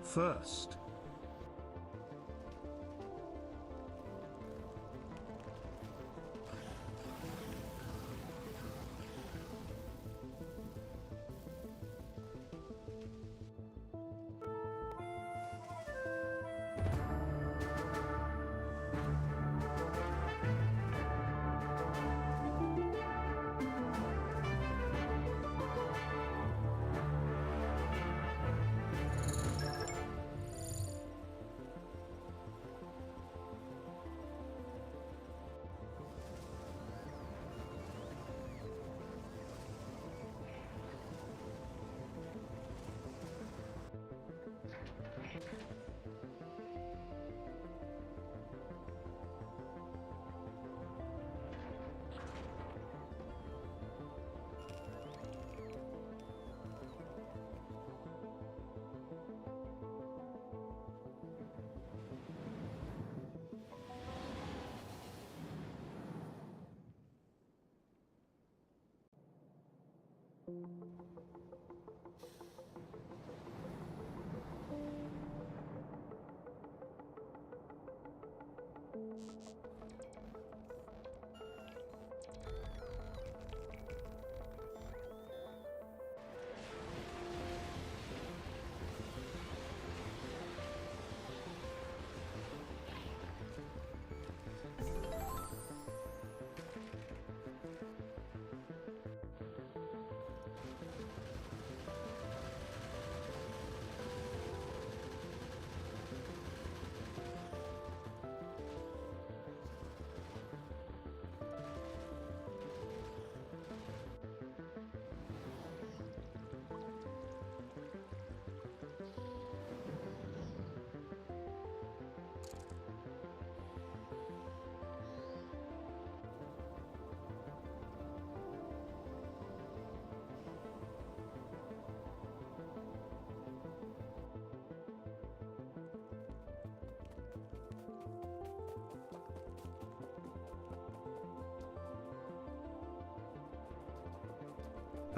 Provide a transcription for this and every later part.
first.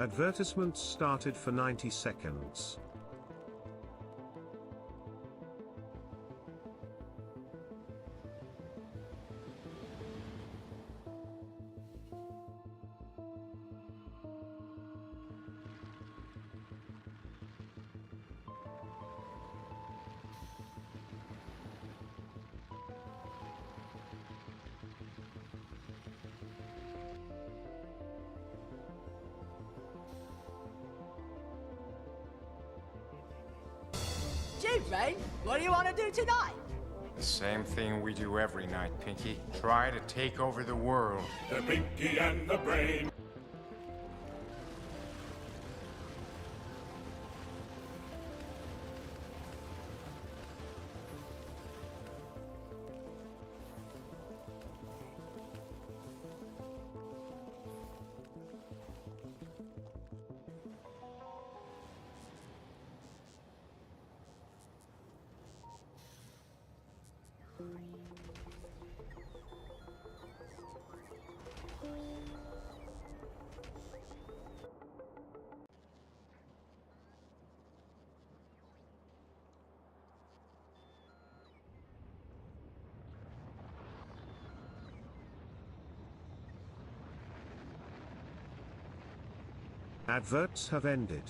Advertisements started for 90 seconds. Gee, Rain, what do you want to do tonight? The same thing we do every night, Pinky. Try to take over the world. The Pinky and the Brain. Adverts have ended.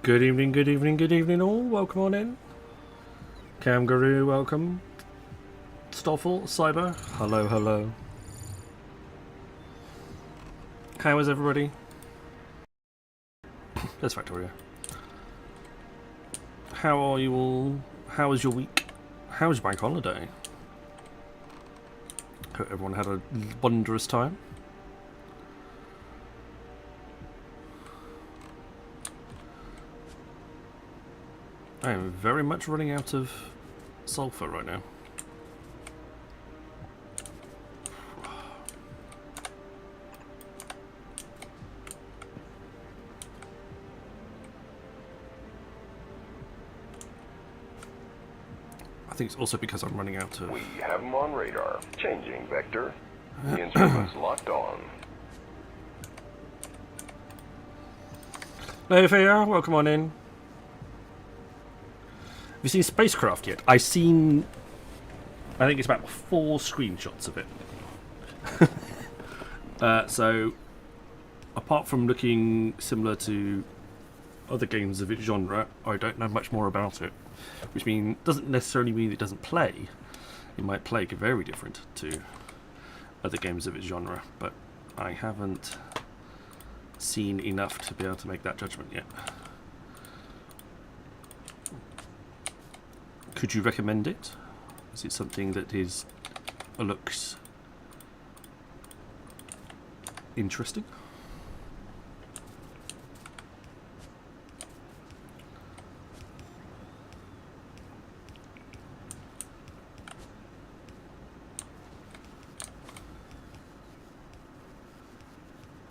Good evening, good evening, good evening all. Welcome on in. Kangaroo, welcome. Stoffel, Cyber, hello, hello. How is everybody? There's Factoria. How are you all? How was your week? How was your bank holiday? Hope everyone had a wondrous time. I am very much running out of sulfur right now. I think it's also because I'm running out of... We have them on radar. Changing vector. The instrument's locked on. Hello, Fia. Welcome on in. Have you seen Spacecraft yet? I've seen... I think it's about 4 screenshots of it. So, apart from looking similar to other games of its genre, I don't know much more about it. Which doesn't necessarily mean it doesn't play. It might play very different to other games of its genre, but I haven't seen enough to be able to make that judgment yet. Could you recommend it? Is it something that looks interesting?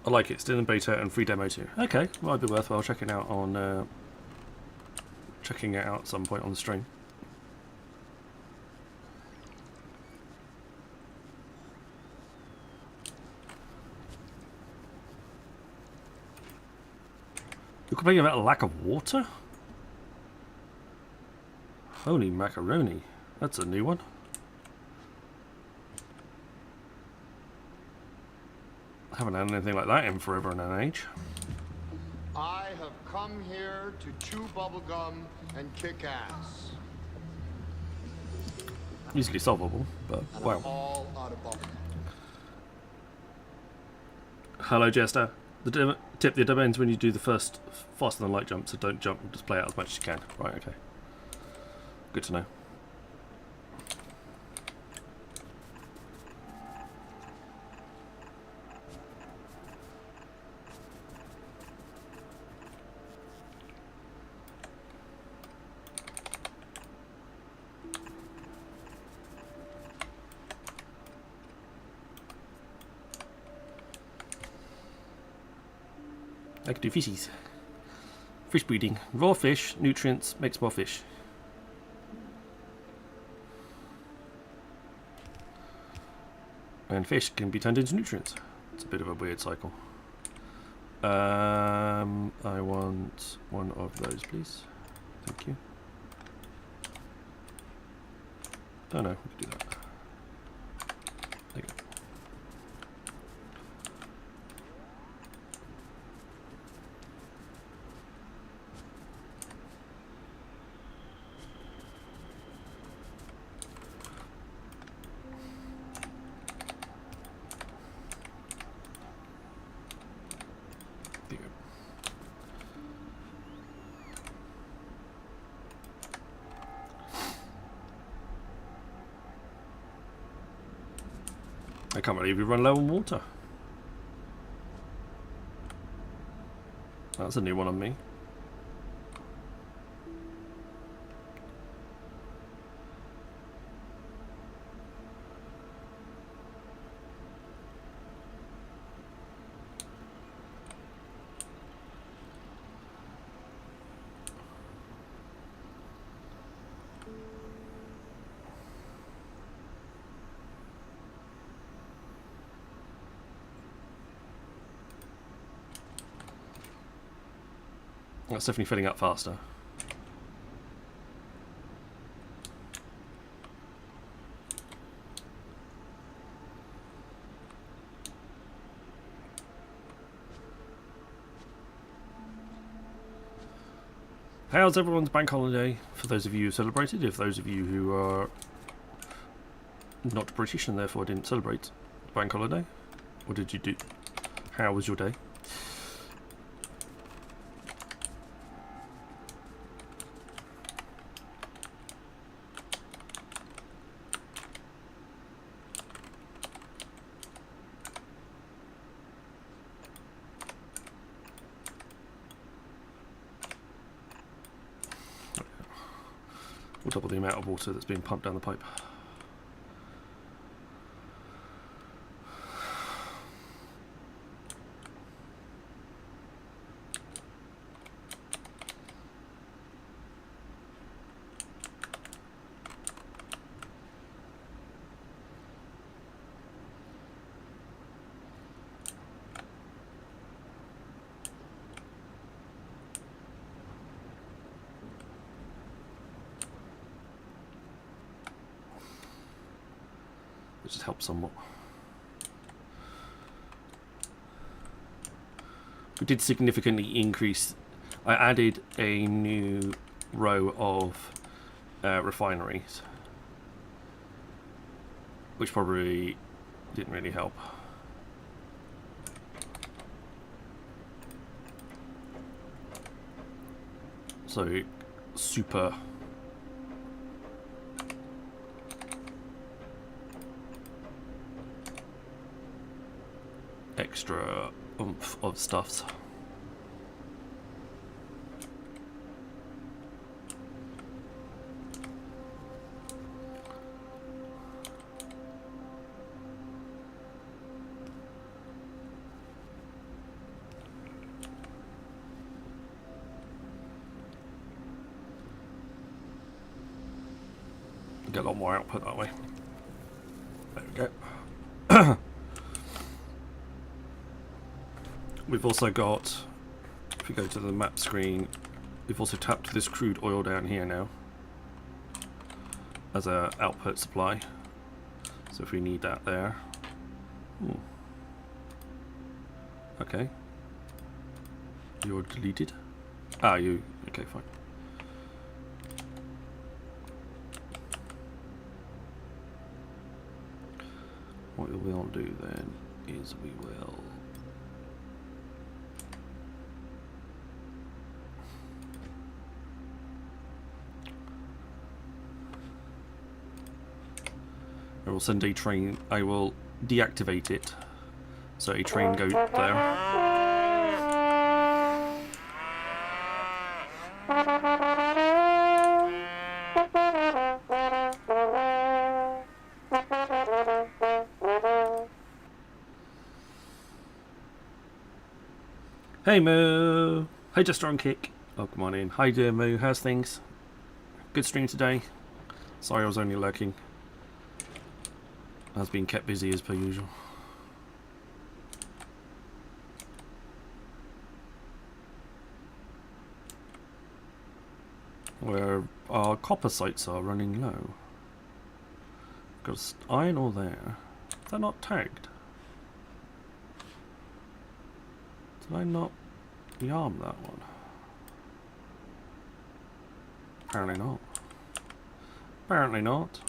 I like it. Still in beta and free demo too. Okay, might be worthwhile checking out on checking it out at some point on the stream. You're complaining about a lack of water? Holy macaroni. That's a new one. I haven't had anything like that in forever and an age. I have come here to chew bubblegum and kick ass. Easily solvable, but And wow. I'm all out of bubblegum. Hello, Jester. The tip: the domains when you do the first faster than light jump, so don't jump, just play out as much as you can. Right, okay. Good to know. I can do fishies. Fish breeding. Raw fish, nutrients, makes more fish. And fish can be turned into nutrients. It's a bit of a weird cycle. I want one of those, please. Thank you. Oh no, we can do that. There you go. I can't believe we run low on water. That's a new one on me. That's definitely filling up faster. How's everyone's bank holiday? For those of you who celebrated, if those of you who are not British and therefore didn't celebrate bank holiday, what did you do? How was your day? We'll double the amount of water that's being pumped down the pipe. Which just helps somewhat. We did significantly increase. I added a new row of refineries, which probably didn't really help. So super extra oomph of stuffs. Get a lot more output that way. There we go. We've also got, if we go to the map screen, we've also tapped this crude oil down here now as a output supply. So if we need that there. Okay. You're deleted. Ah, you. Okay, fine. What we will do then is we will send a train. I will deactivate it so a train goes there. Hey Moo! Hey Just on Kick. Oh, come on in. Hi dear Moo, how's things? Good stream today. Sorry I was only lurking. I was being kept busy as per usual. Where our copper sites are running low. Got iron ore there. They're not tagged. Did I not yarm that one? Apparently not. Apparently not.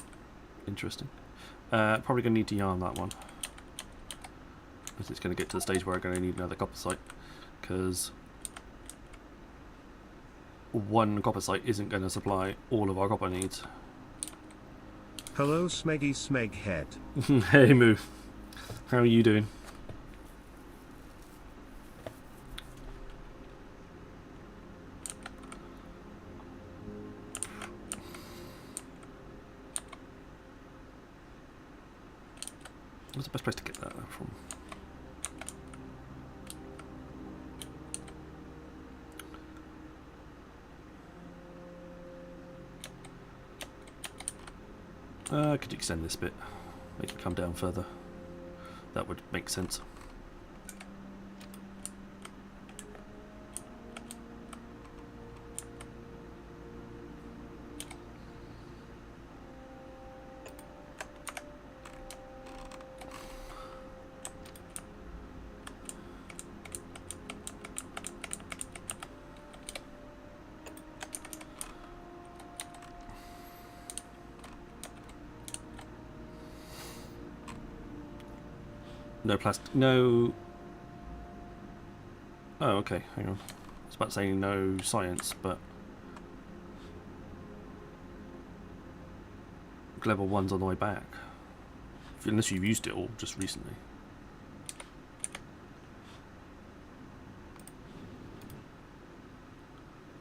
Interesting. Probably going to need to yarn that one. Because it's going to get to the stage where I'm going to need another copper site. Because one copper site isn't going to supply all of our copper needs. Hello Smeggy Smeghead. Hey Moo. How are you doing? What's the best place to get that from? Could you extend this bit? Make it come down further. That would make sense. No plastic. No. Oh, okay. Hang on. I was about to say no science, but level 1's on the way back. Unless you've used it all just recently.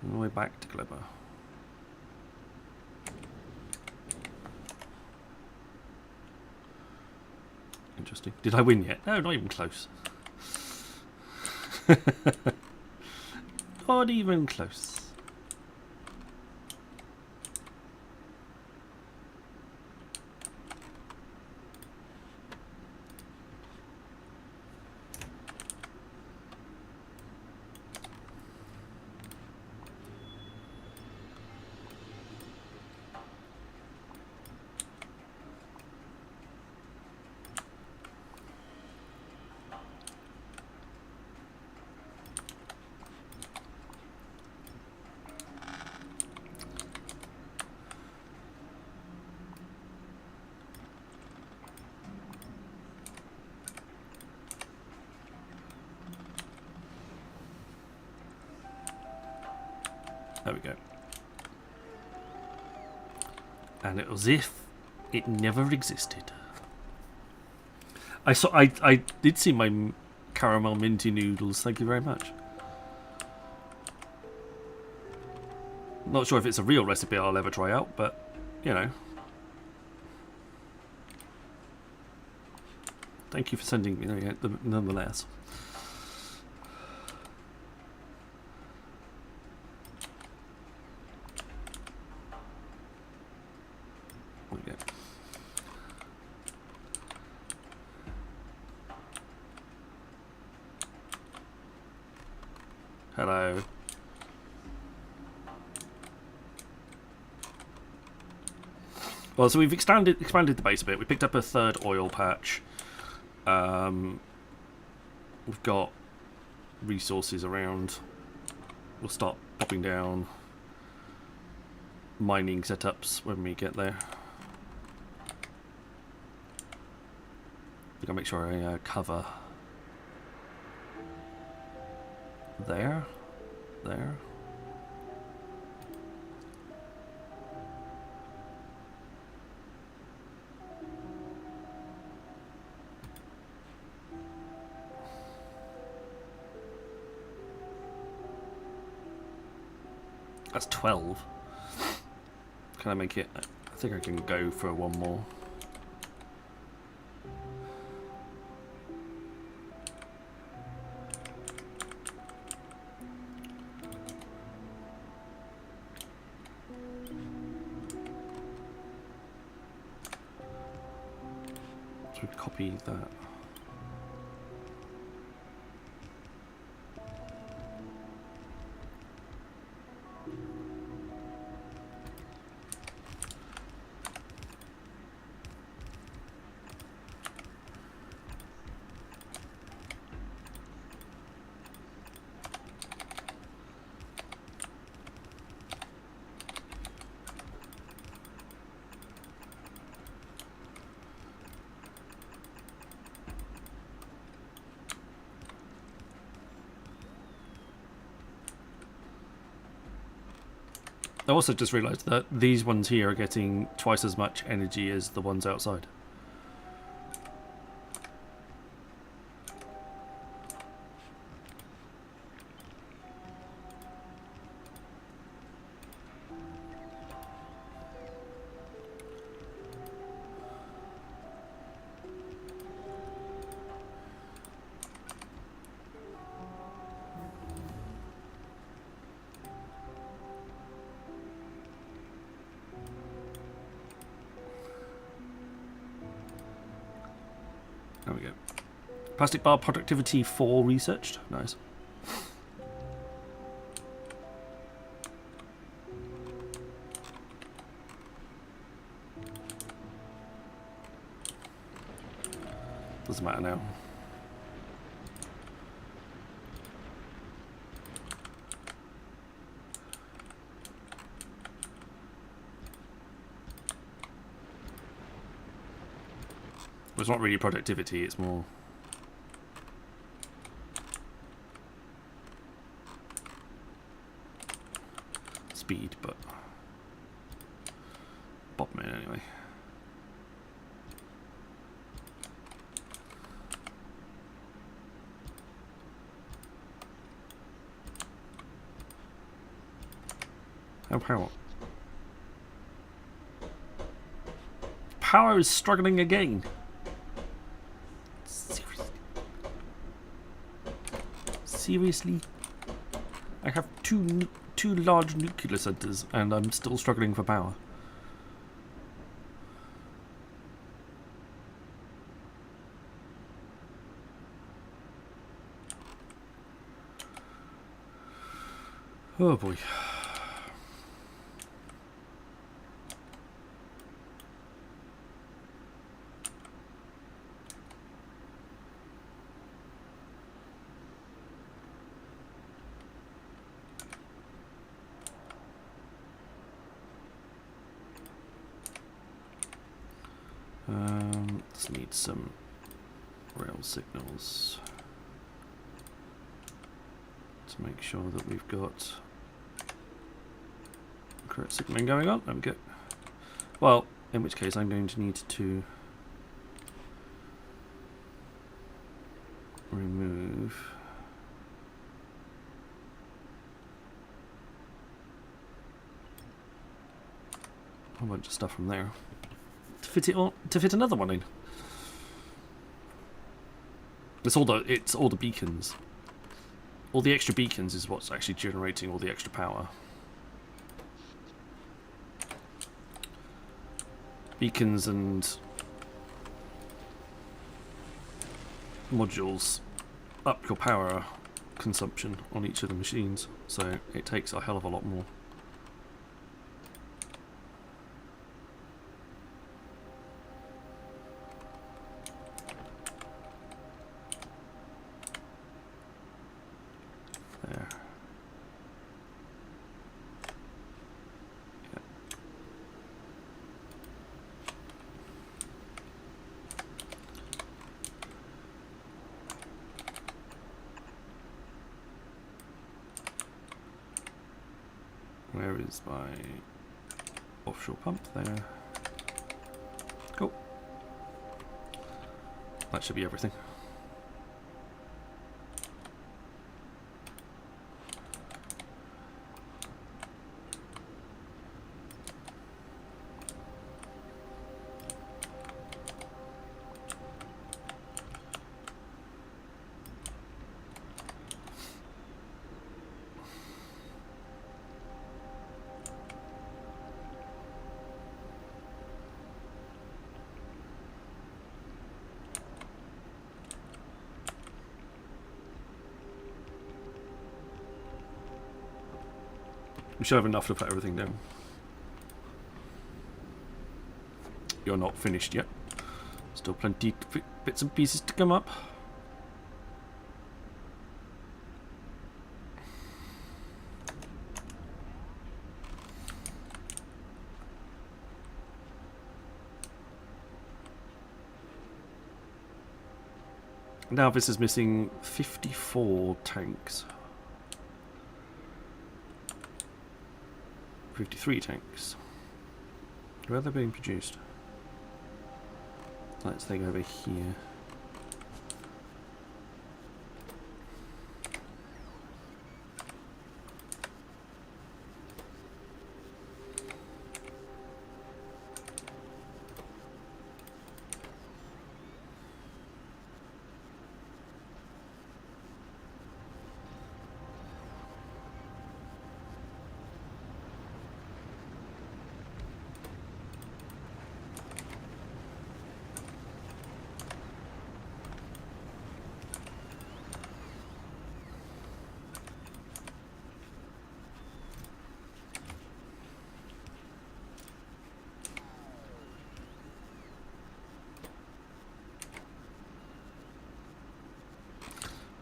On the way back to Gleba. Interesting. Did I win yet? No, not even close. Not even close. There we go. And it was as if it never existed. I did see my caramel minty noodles. Thank you very much. Not sure if it's a real recipe I'll ever try out, but you know. Thank you for sending me nonetheless. Hello. Well, so we've expanded the base a bit. We picked up a third oil patch. We've got resources around. We'll start popping down mining setups when we get there. I gotta make sure I cover there. That's 12. Can I make it? I think I can go for one more. So copy that. I also just realised that these ones here are getting twice as much energy as the ones outside. There we go. Plastic bar productivity 4 researched. Nice. Doesn't matter now. It's not really productivity, it's more speed, but bottom in anyway. And power is struggling again. Seriously? I have two large nuclear centers and I'm still struggling for power. Oh boy. Let's need some rail signals to make sure that we've got correct signaling going on. There we go. Well, in which case I'm going to need to remove a whole bunch of stuff from there to fit it on, to fit another one in. It's all the beacons. All the extra beacons is what's actually generating all the extra power. Beacons and modules up your power consumption on each of the machines, so it takes a hell of a lot more. There. Yeah. Where is my offshore pump? There. Cool. That should be everything. We should have enough to put everything down. You're not finished yet. Still plenty of bits and pieces to come up. Now this is missing 54 tanks. 53 tanks. Where are they being produced? Let's think over here.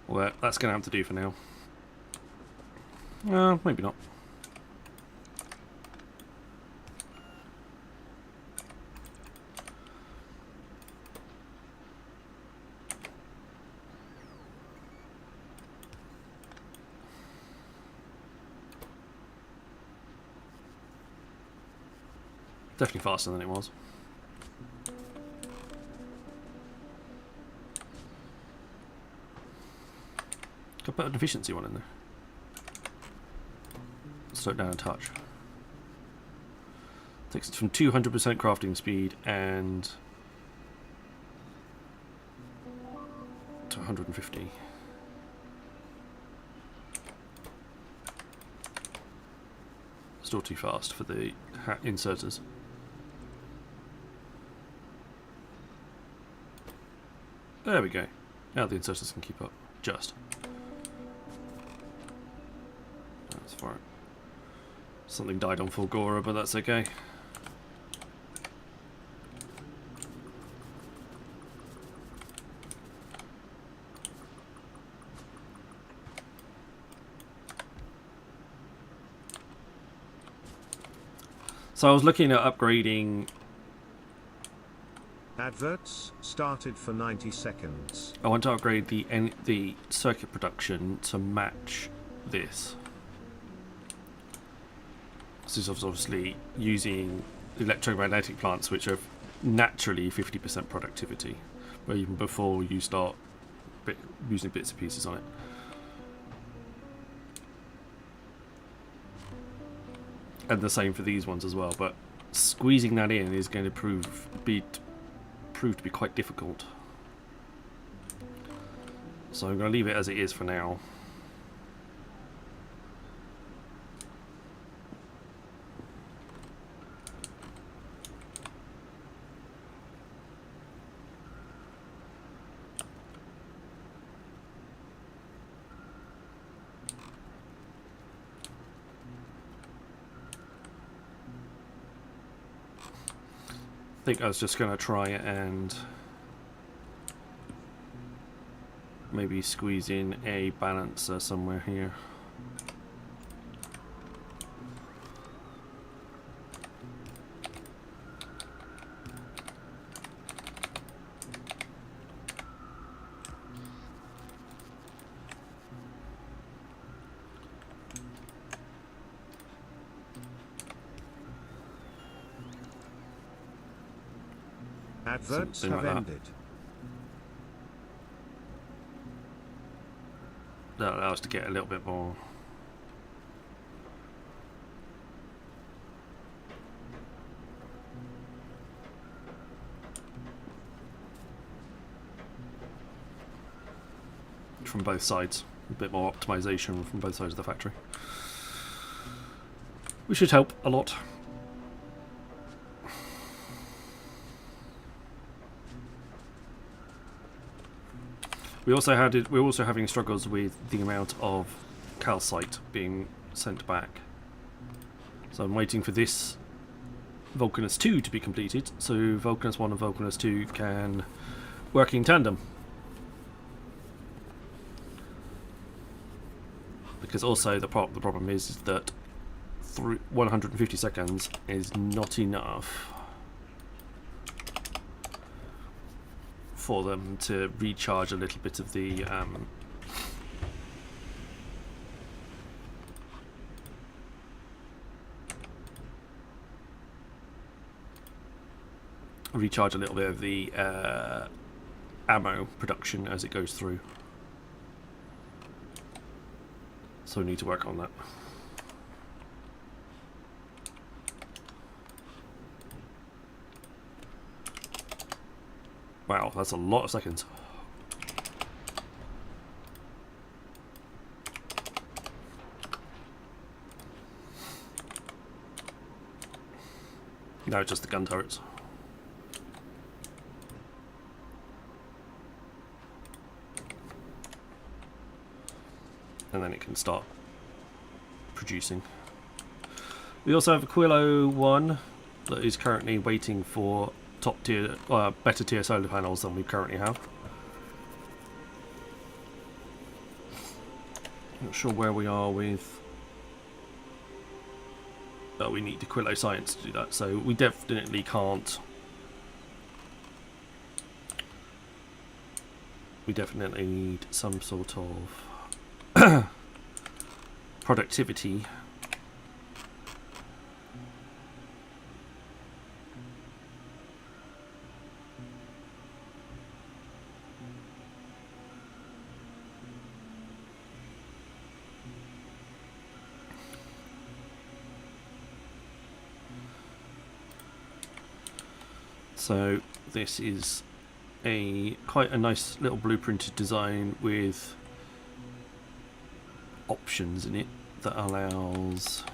Well, that's going to have to do for now. Maybe not. Definitely faster than it was. Could put an efficiency one in there. Slow it down a touch. Takes it from 200% crafting speed and to 150. Still too fast for the inserters. There we go. Now the inserters can keep up. Just. That's fine. Something died on Fulgora, but that's okay. So I was looking at upgrading. Adverts started for 90 seconds. I want to upgrade the circuit production to match this. This is obviously using electromagnetic plants, which are naturally 50% productivity, but even before you start using bits and pieces on it. And the same for these ones as well, but squeezing that in is going to prove to be quite difficult. So I'm going to leave it as it is for now. I think I was just going to try and maybe squeeze in a balancer somewhere here. Adverts Something have like that. ended. That allows us to get a little bit more. From both sides. A bit more optimization from both sides of the factory. Which should help a lot. We're also having struggles with the amount of calcite being sent back. So I'm waiting for this Vulcanus 2 to be completed, so Vulcanus 1 and Vulcanus 2 can work in tandem. Because also the problem is that 150 seconds is not enough for them to recharge a little bit of the ammo production as it goes through. So we need to work on that. Wow, that's a lot of seconds. No, just the gun turrets. And then it can start producing. We also have Aquillo 1 that is currently waiting for top tier, better tier solar panels than we currently have. Not sure where we are with. But we need Aquillo Science to do that, so we definitely can't. We definitely need some sort of productivity So this is quite a nice little blueprinted design with options in it that allows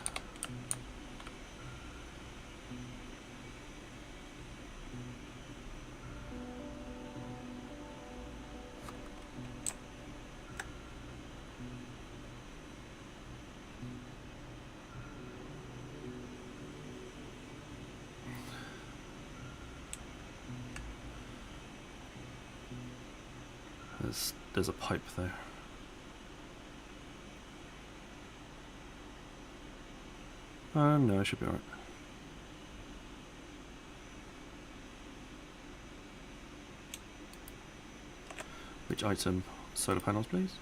there's a pipe there. No, I should be alright. Which item? Solar panels, please.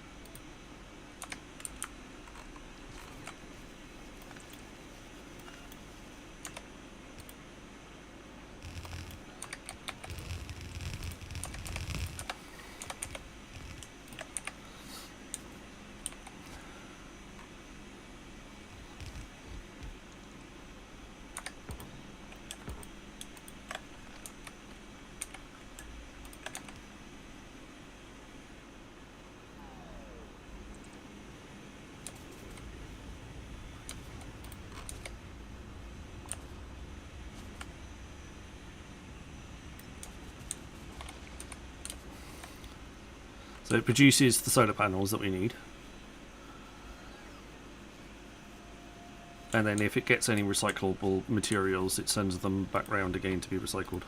So it produces the solar panels that we need. And then if it gets any recyclable materials, it sends them back round again to be recycled.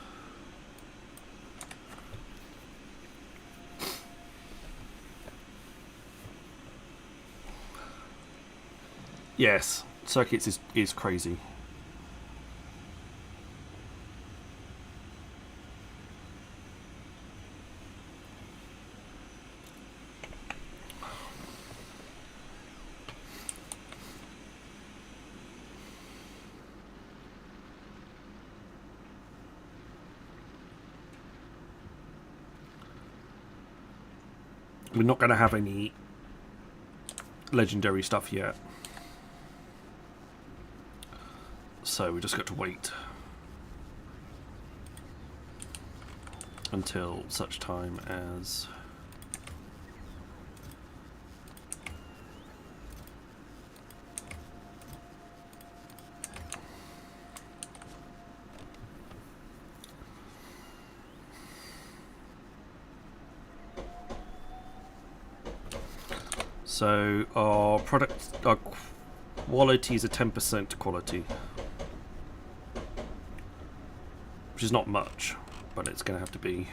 Yes, circuits is crazy. We're not going to have any legendary stuff yet. So we just got to wait until such time as so our quality is a 10% quality, which is not much, but it's going to have to be.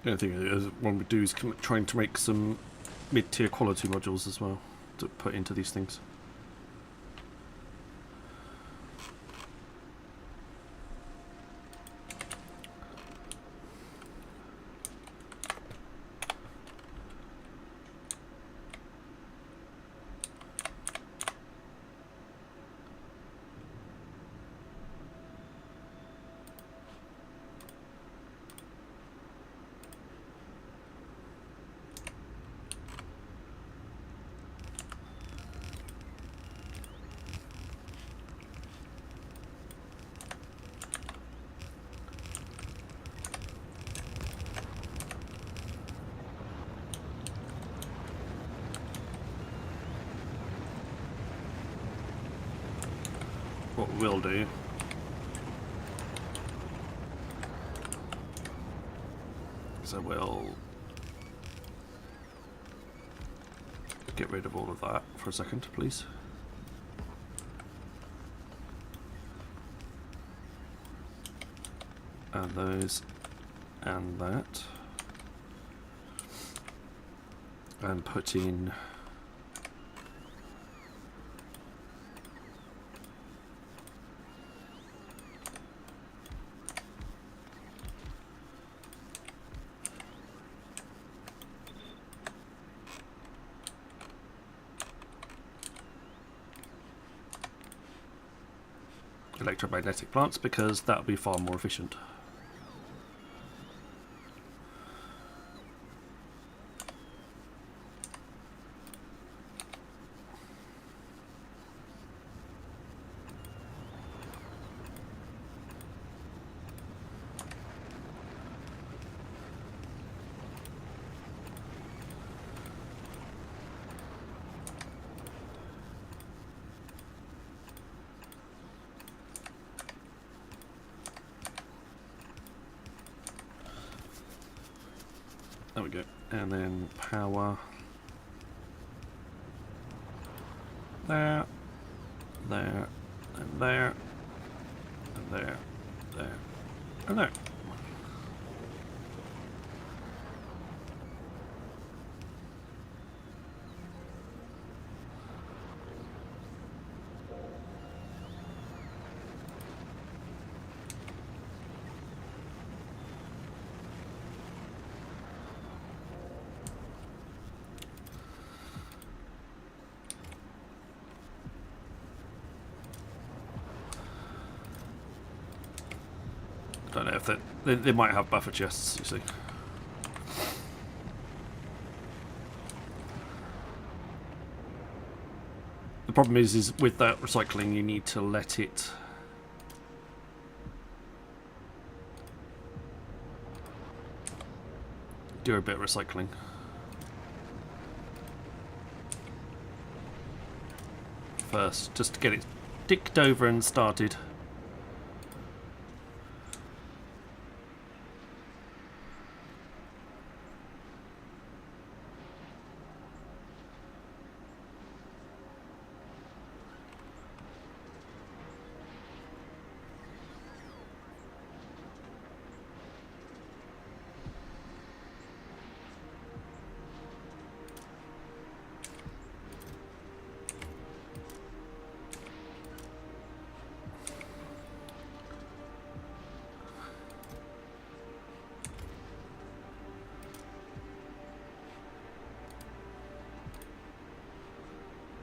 The only thing one would do is trying to make some mid-tier quality modules as well to put into these things. What we'll do so we'll get rid of all of that for a second, please. And those and that, and put in electromagnetic plants because that would be far more efficient. There we go. And then power. There. There. And there. And there. There. And there. Don't know if they might have buffer chests, you see. The problem is with that recycling, you need to let it do a bit of recycling first, just to get it ticked over and started.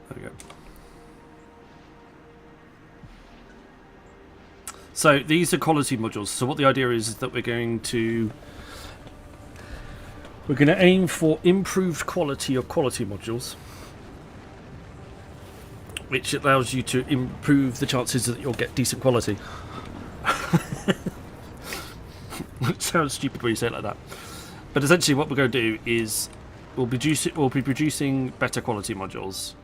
There we go. So these are quality modules. So what the idea is that we're going to aim for improved quality of quality modules, which allows you to improve the chances that you'll get decent quality. It sounds stupid when you say it like that, but essentially what we're going to do is we'll be producing better quality modules.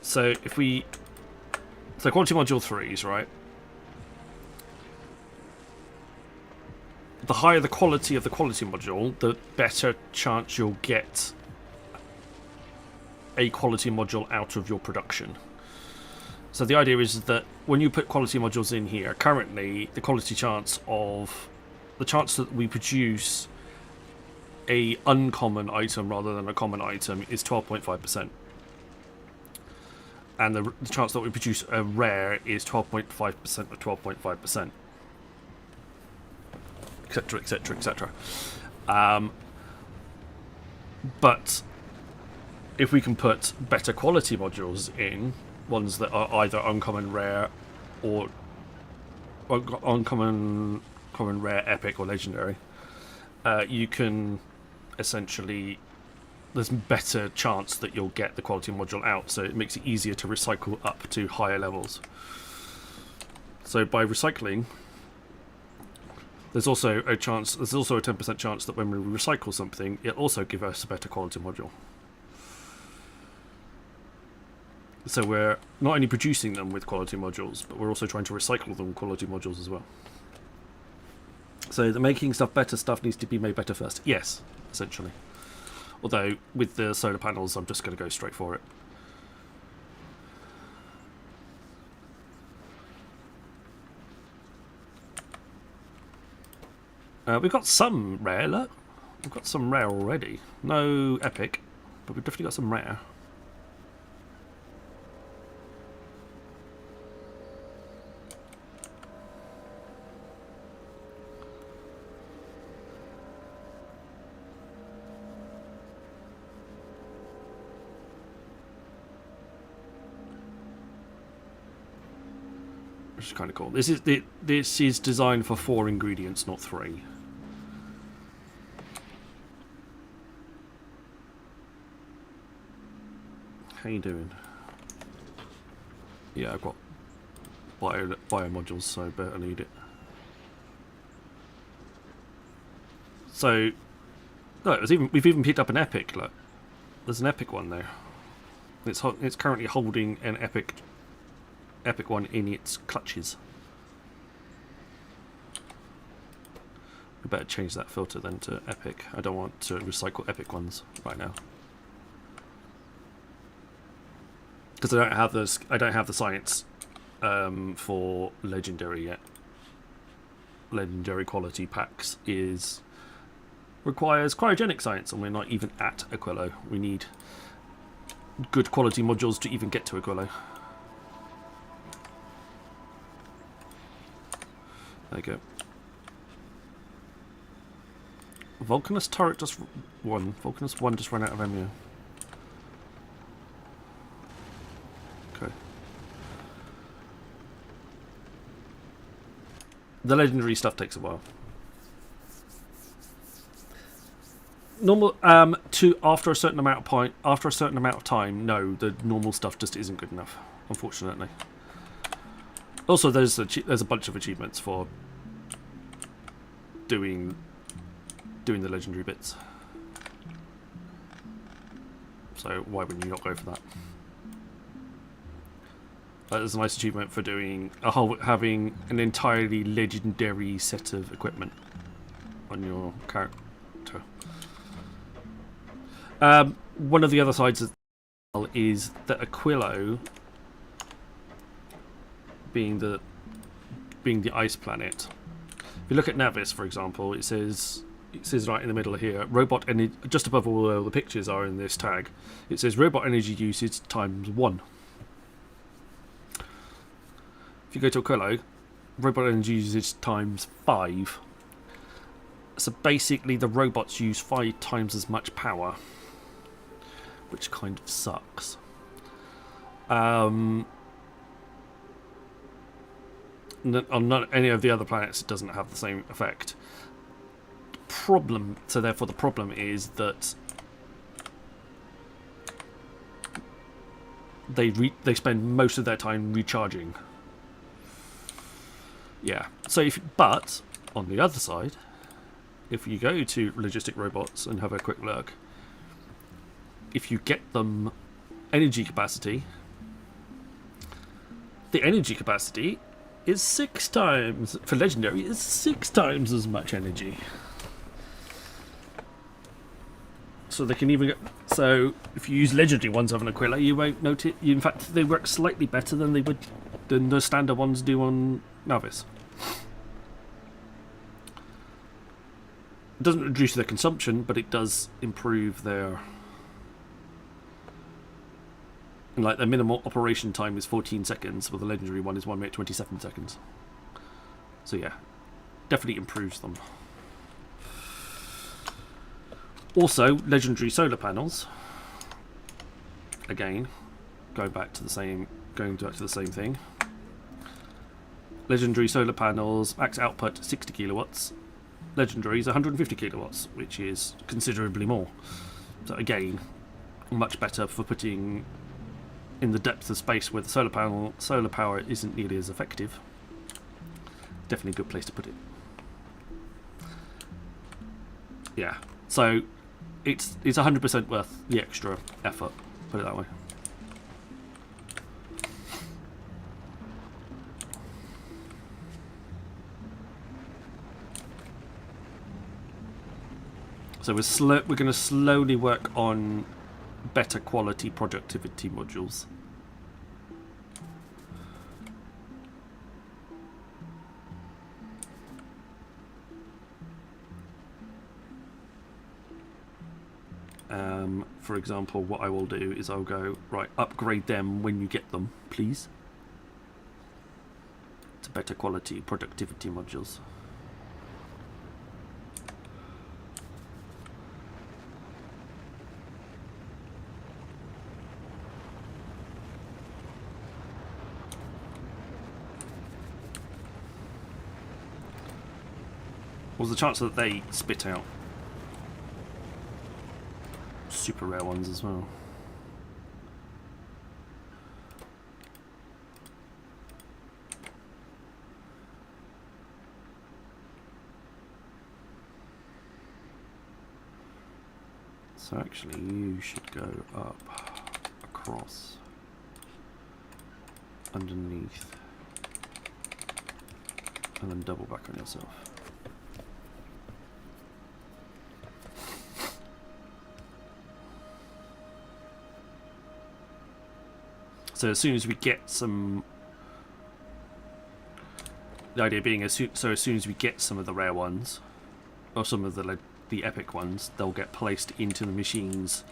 So quality module 3s, right? The higher the quality of the quality module, the better chance you'll get a quality module out of your production. So the idea is that when you put quality modules in here, currently the chance that we produce a uncommon item rather than a common item is 12.5%. And the chance that we produce a rare is 12.5% of 12.5%. Etc, etc, etc. But if we can put better quality modules in, ones that are either uncommon, rare, or uncommon, common, rare, epic, or legendary, you can essentially, there's better chance that you'll get the quality module out, so it makes it easier to recycle up to higher levels. So by recycling, there's also a 10% chance that when we recycle something, it'll also give us a better quality module. So we're not only producing them with quality modules, but we're also trying to recycle them with quality modules as well. So the making stuff better stuff needs to be made better first. Yes, essentially. Although with the solar panels, I'm just going to go straight for it. We've got some rare, look. We've got some rare already. No epic, but we've definitely got some rare. which is kind of cool. This is designed for 4 ingredients, not 3. How you doing? Yeah, I've got bio modules, so I better need it. So, no, we've even picked up an epic. Look, there's an epic one there. It's currently holding an epic one in its clutches. We better change that filter then to epic. I don't want to recycle epic ones right now because I don't have the science for legendary yet. Legendary quality packs requires cryogenic science, and we're not even at Aquillo. We need good quality modules to even get to Aquillo. There you go. Vulcanus turret just won. Vulcanus 1 just ran out of ammo. Okay. The legendary stuff takes a while. Normal after a certain amount of time, no, the normal stuff just isn't good enough, unfortunately. Also, there's a bunch of achievements for doing the legendary bits. So why wouldn't you not go for that? There's a nice achievement for having an entirely legendary set of equipment on your character. One of the other sides is that Aquillo, being the ice planet. If you look at Navis, for example, it says right in the middle here, robot energy, just above all the pictures are in this tag. It says robot energy usage times 1. If you go to Aquillo, robot energy usage times 5. So basically, the robots use 5 times as much power, which kind of sucks. On not any of the other planets, it doesn't have the same effect. Therefore, the problem is that they spend most of their time recharging. Yeah. So but on the other side, if you go to logistic robots and have a quick look, if you get them energy capacity, the energy capacity is 6 times, for legendary, is 6 times as much energy. So they can even get, so if you use legendary ones of an Aquillo, you won't notice. In fact, they work slightly better than the standard ones do on Navis. It doesn't reduce their consumption, but it does improve their. Like their minimal operation time is 14 seconds, while the legendary one is 1 minute 27 seconds. So yeah, definitely improves them. Also, legendary solar panels. Again, going back to the same thing. Legendary solar panels, max output 60 kilowatts. Legendary is 150 kilowatts, which is considerably more. So again, much better for putting in the depths of space where the solar power isn't nearly as effective. Definitely a good place to put it. Yeah, so it's 100% worth the extra effort, put it that way. So we're going to slowly work on better quality productivity modules. For example, what I will do is I'll go, right, upgrade them when you get them, please, to better quality productivity modules. Or the chance that they spit out super rare ones as well. So actually you should go up, across, underneath, and then double back on yourself. So as soon as we get some, the idea being as soon as we get some of the rare ones, or some of the epic ones, they'll get placed into the machines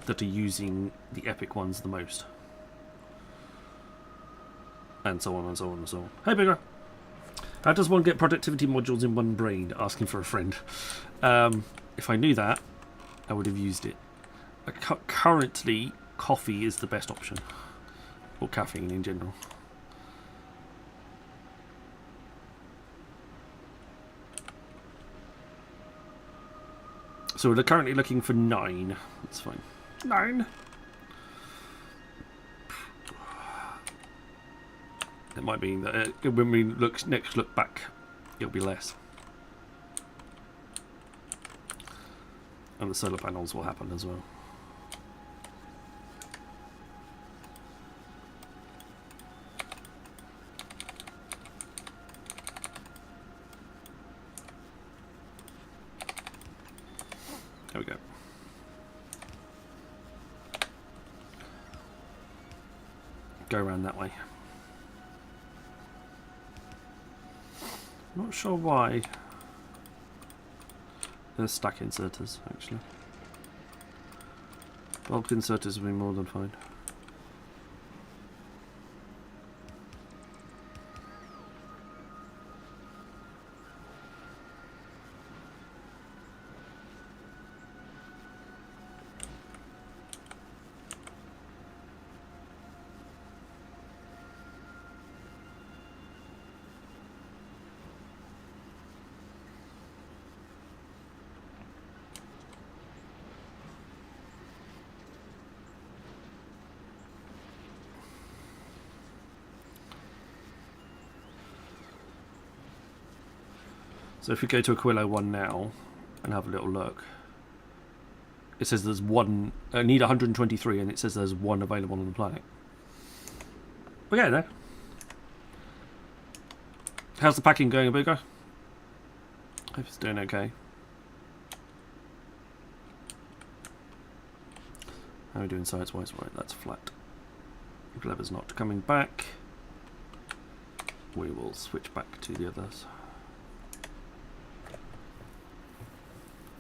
that are using the epic ones the most, and so on and so on and so on. Hey, Bigger. How does one get productivity modules in one brain? Asking for a friend. If I knew that, I would have used it. Currently, coffee is the best option. Or caffeine in general. So we're currently looking for 9. That's fine. 9. It might mean that when we next look back, it'll be less. And the solar panels will happen as well. There we go. Go around that way. Not sure why. There's stack inserters, actually. Bulk inserters will be more than fine. So if we go to Aquillo 1 now and have a little look, it says there's one. I need 123, and it says there's one available on the planet. We're getting there. How's the packing going, Abugo? Hope it's doing okay. How are we doing size-wise? Right, that's flat. Lever's not coming back. We will switch back to the others.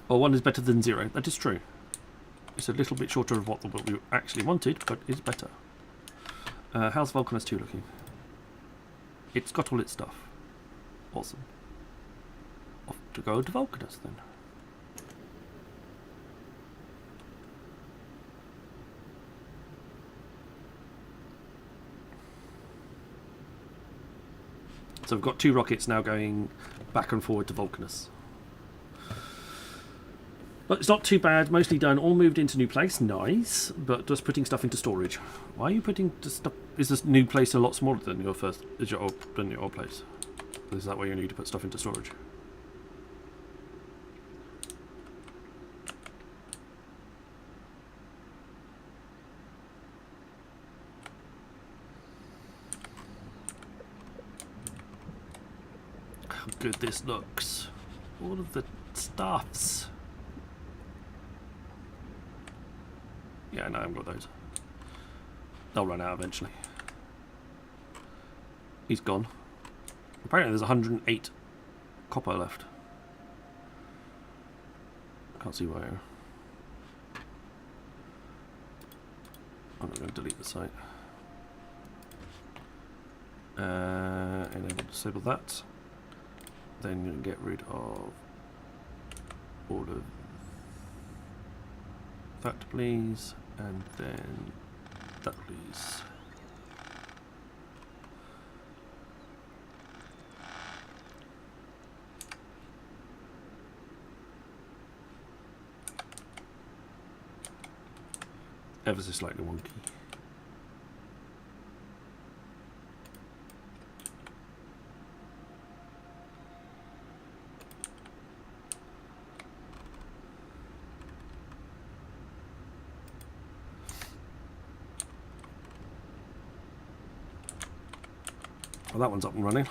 Well, 1 is better than 0. That is true. It's a little bit shorter of what we actually wanted, but it's better. How's Vulcanus 2 looking? It's got all its stuff. Awesome. Off to go to Vulcanus then. So we've got 2 rockets now going back and forward to Vulcanus. But it's not too bad, mostly done, all moved into new place, nice, but just putting stuff into storage. Why are you putting stuff? Is this new place a lot smaller than your old place? Is that why you need to put stuff into storage? How good this looks. All of the stuffs. Yeah, no, I haven't got those. They'll run out eventually. He's gone. Apparently there's 108 copper left. Can't see where. I'm not going to delete the site. Enable disable that. Then you can get rid of all of that, please. And then that, please. ever so slightly wonky. Well, that one's up and running.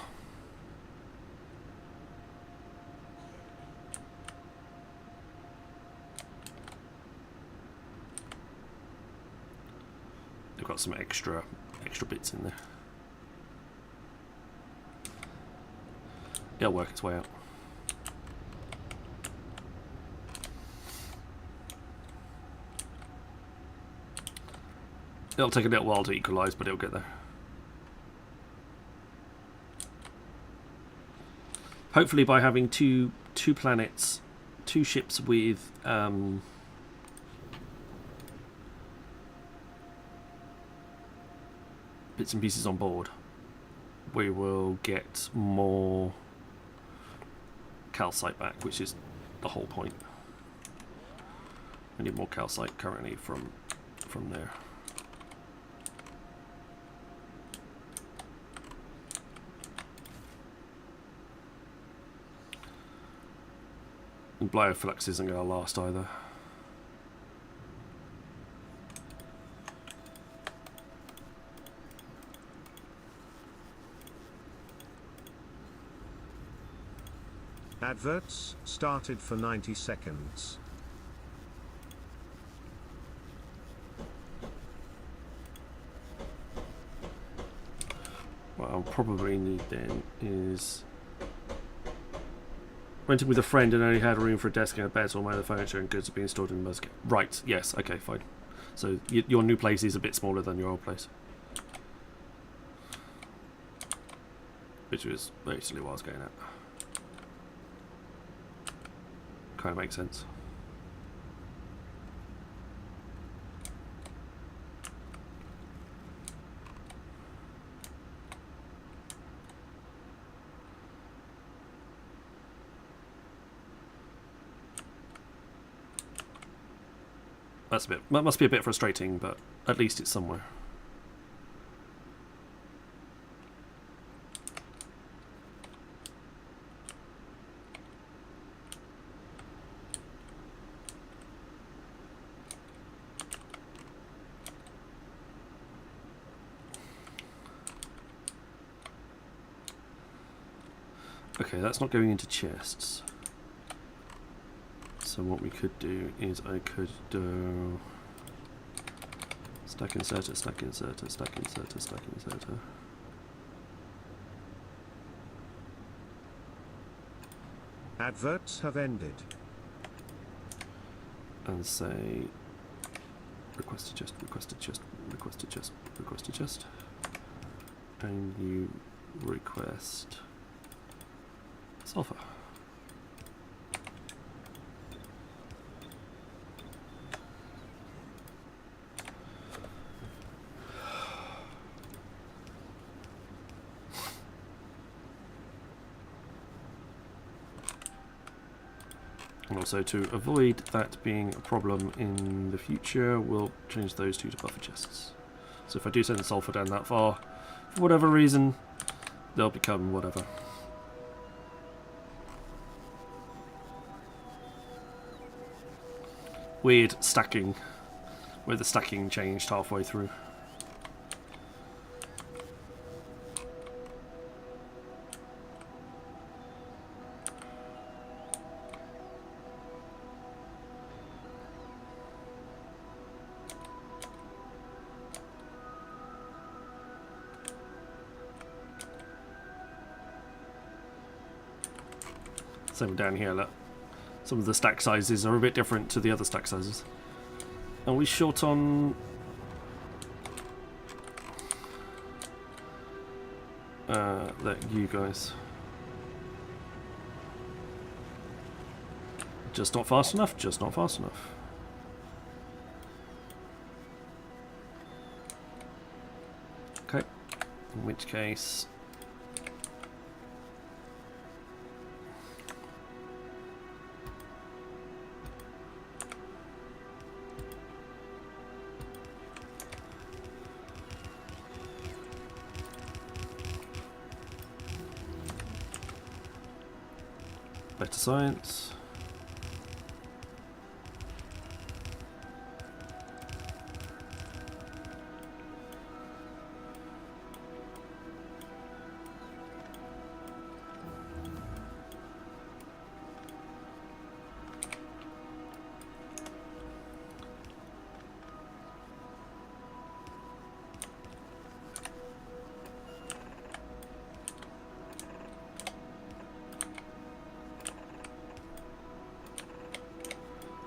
They've got some extra bits in there. It'll work its way out. It'll take a little while to equalise, but it'll get there. Hopefully by having two planets, 2 ships with bits and pieces on board, we will get more calcite back, which is the whole point. We need more calcite currently from there. And Bioflux isn't going to last either. Adverts started for 90 seconds. What I'll probably need then is renting with a friend and only had room for a desk and a bed, so all my other furniture and goods are being stored in the Muscat. Right, yes, okay, fine. So your new place is a bit smaller than your old place. Which was basically what I was getting at. Kind of makes sense. That must be a bit frustrating, but at least it's somewhere. Okay, that's not going into chests. So what we could do is I could do stack inserter, stack inserter, stack inserter, stack inserter. Adverts have ended. And say request a chest, request a chest, request a chest, request a chest. And you request sulfur. And also to avoid that being a problem in the future, we'll change those 2 to buffer chests. So if I do send the sulfur down that far, for whatever reason, they'll become whatever. Weird stacking, where the stacking changed halfway through. Same down here, look. Some of the stack sizes are a bit different to the other stack sizes. Are we short on... you guys. Just not fast enough, just not fast enough. Okay, in which case... Better science.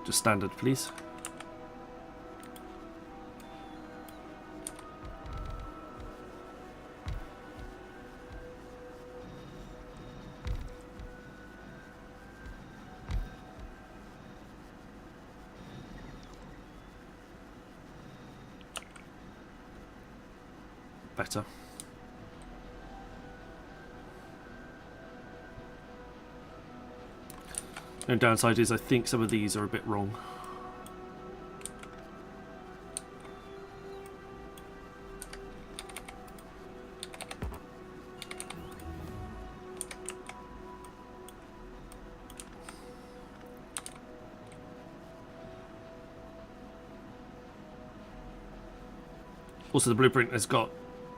Just standard, please. Better. The only downside is I think some of these are a bit wrong. Also, the blueprint has got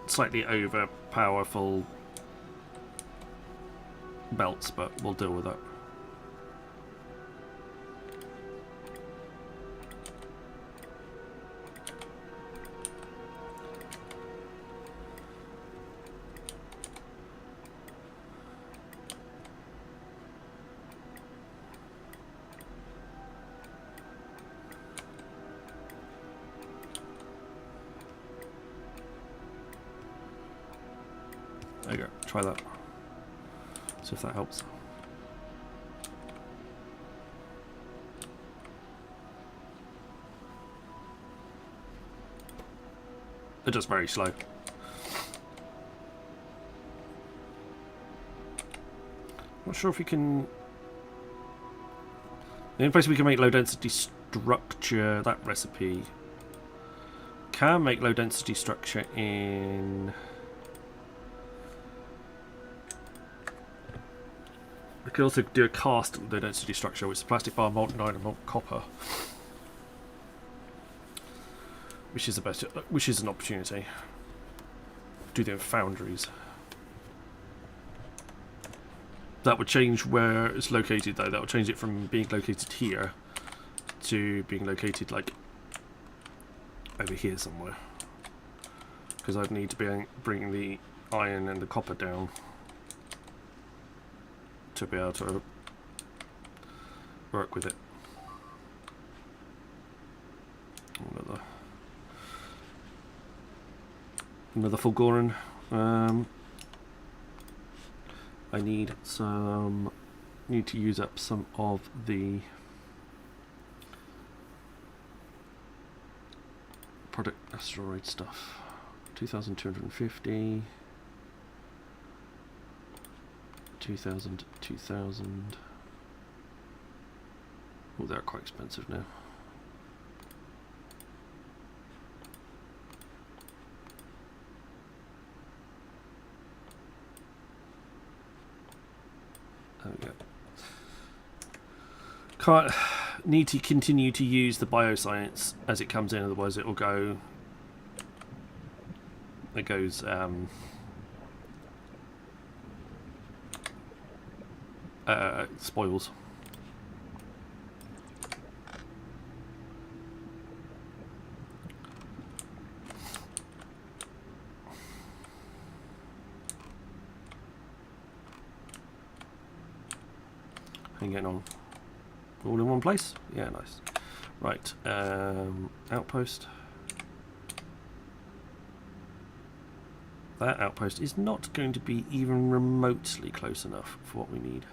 slightly over powerful belts, but we'll deal with that. There you go, try that. See if that helps. They're just very slow. Not sure if we can... The only place we can make low density structure, that recipe. Can make low density structure in... We could also do a cast low density structure, which is plastic bar, molten iron, and molten copper, which is a better, which is an opportunity. Do them in foundries. That would change where it's located, though. That would change it from being located here to being located like over here somewhere. Because I'd need to be bringing the iron and the copper down to be able to work with it. Another Fulgoran. I need to use up some of the product asteroid stuff. 2,250. 2,000, 2,000. Oh, they're quite expensive now. There we go. Can't need to continue to use the bioscience as it comes in, otherwise it will go. It goes. Spoils. How you getting on? All in one place? Yeah, nice. Right, outpost. That outpost is not going to be even remotely close enough for what we need.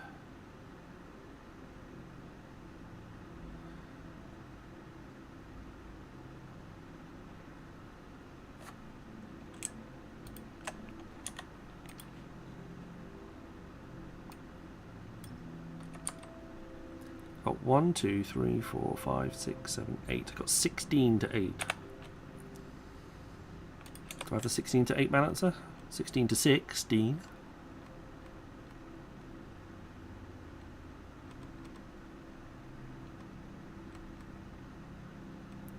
Got 1, 2, 3, 4, 5, 6, 7, 8. I've got 16 to 8. Do I have a 16 to 8 balancer? 16 to 16.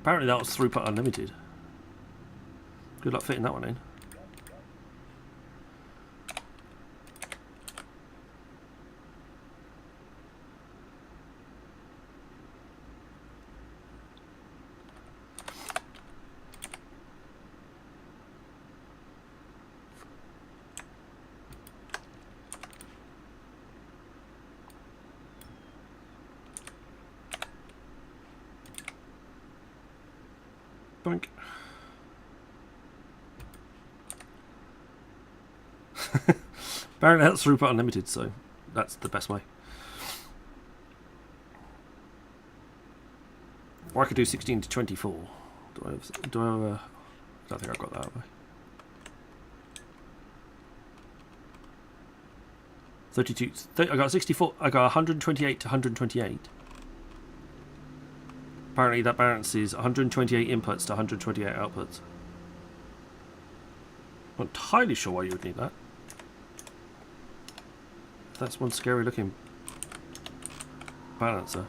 Apparently that was throughput unlimited. Good luck fitting that one in. Boink. Apparently that's throughput unlimited, so that's the best way. Or I could do 16 to 24. Do I have I don't think I've got that, have I? 32. I got 64. I got 128 to 128. Apparently that balances 128 inputs to 128 outputs. I'm not entirely sure why you would need that. That's one scary looking balancer.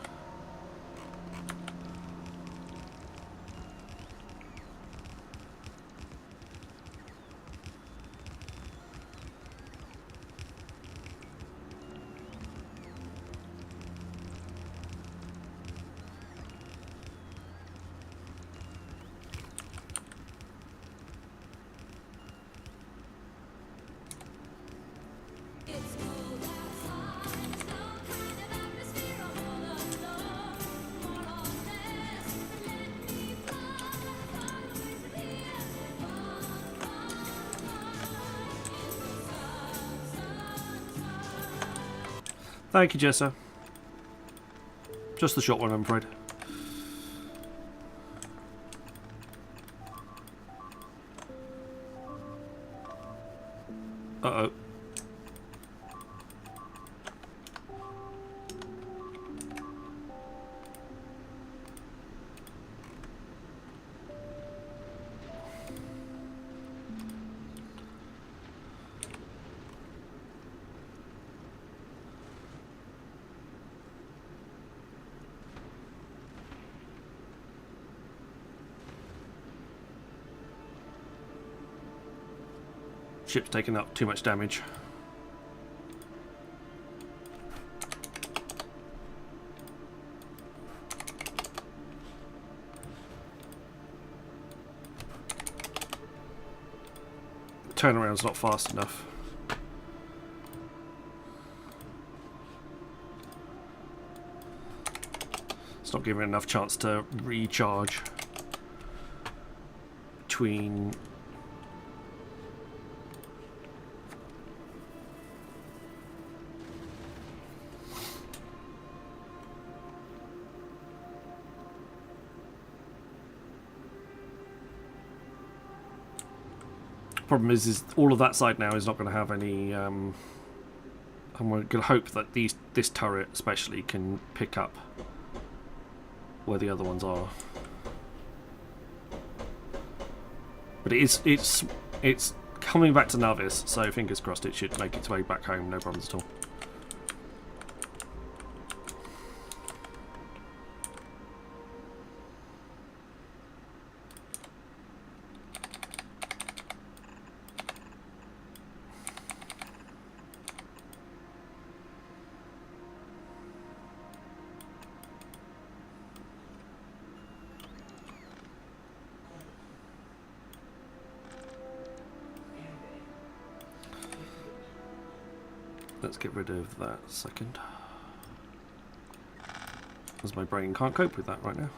Thank you, Jessa. Just the short one, I'm afraid. Uh-oh. Ship's taking up too much damage. Turnaround's not fast enough. It's not giving enough chance to recharge between. Problem is all of that side now is not going to have any. I'm going to hope that this turret especially can pick up where the other ones are. But it's coming back to Navis, so fingers crossed it should make its way back home, no problems at all. Let's get rid of that second, as my brain can't cope with that right now.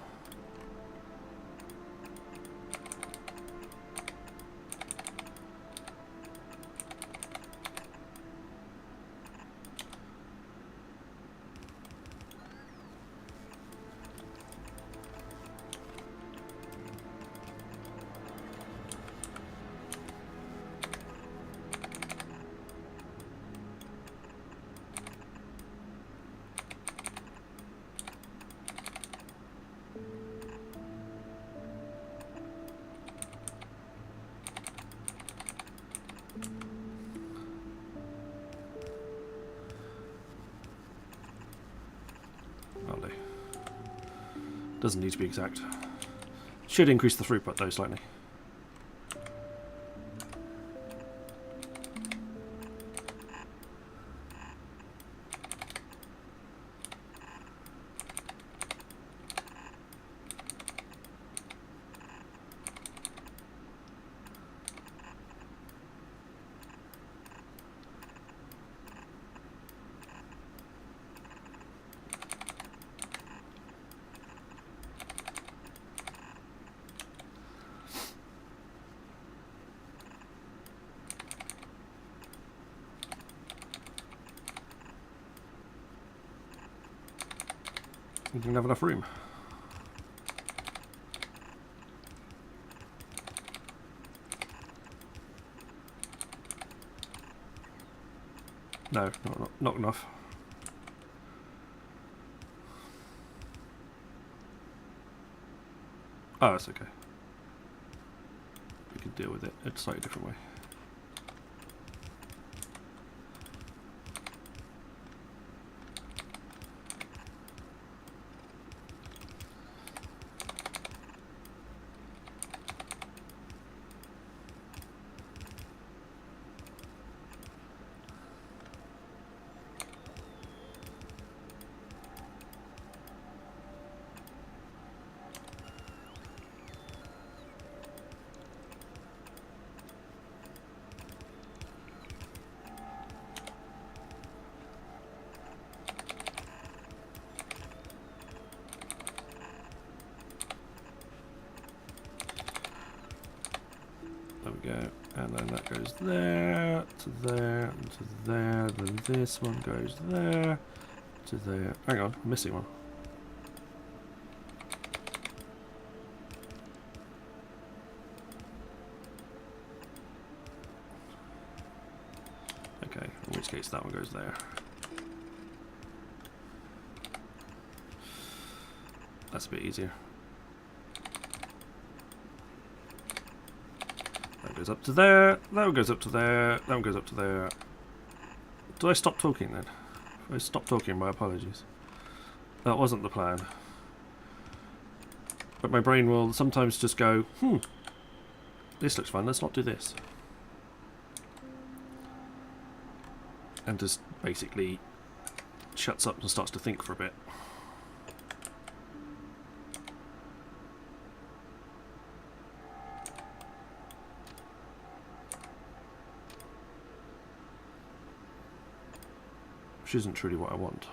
Doesn't need to be exact. Should increase the throughput though slightly. You don't have enough room. No, not enough. Oh, that's okay. We can deal with it in a slightly different way. There we go, and then that goes there, to there, and to there, then this one goes there, to there. Hang on, I'm missing one. Okay, in which case that one goes there. That's a bit easier. That goes up to there, that one goes up to there, that one goes up to there. Do I stop talking then? If I stop talking, my apologies. That wasn't the plan. But my brain will sometimes just go, this looks fun, let's not do this. And just basically shuts up and starts to think for a bit. Which isn't truly what I want.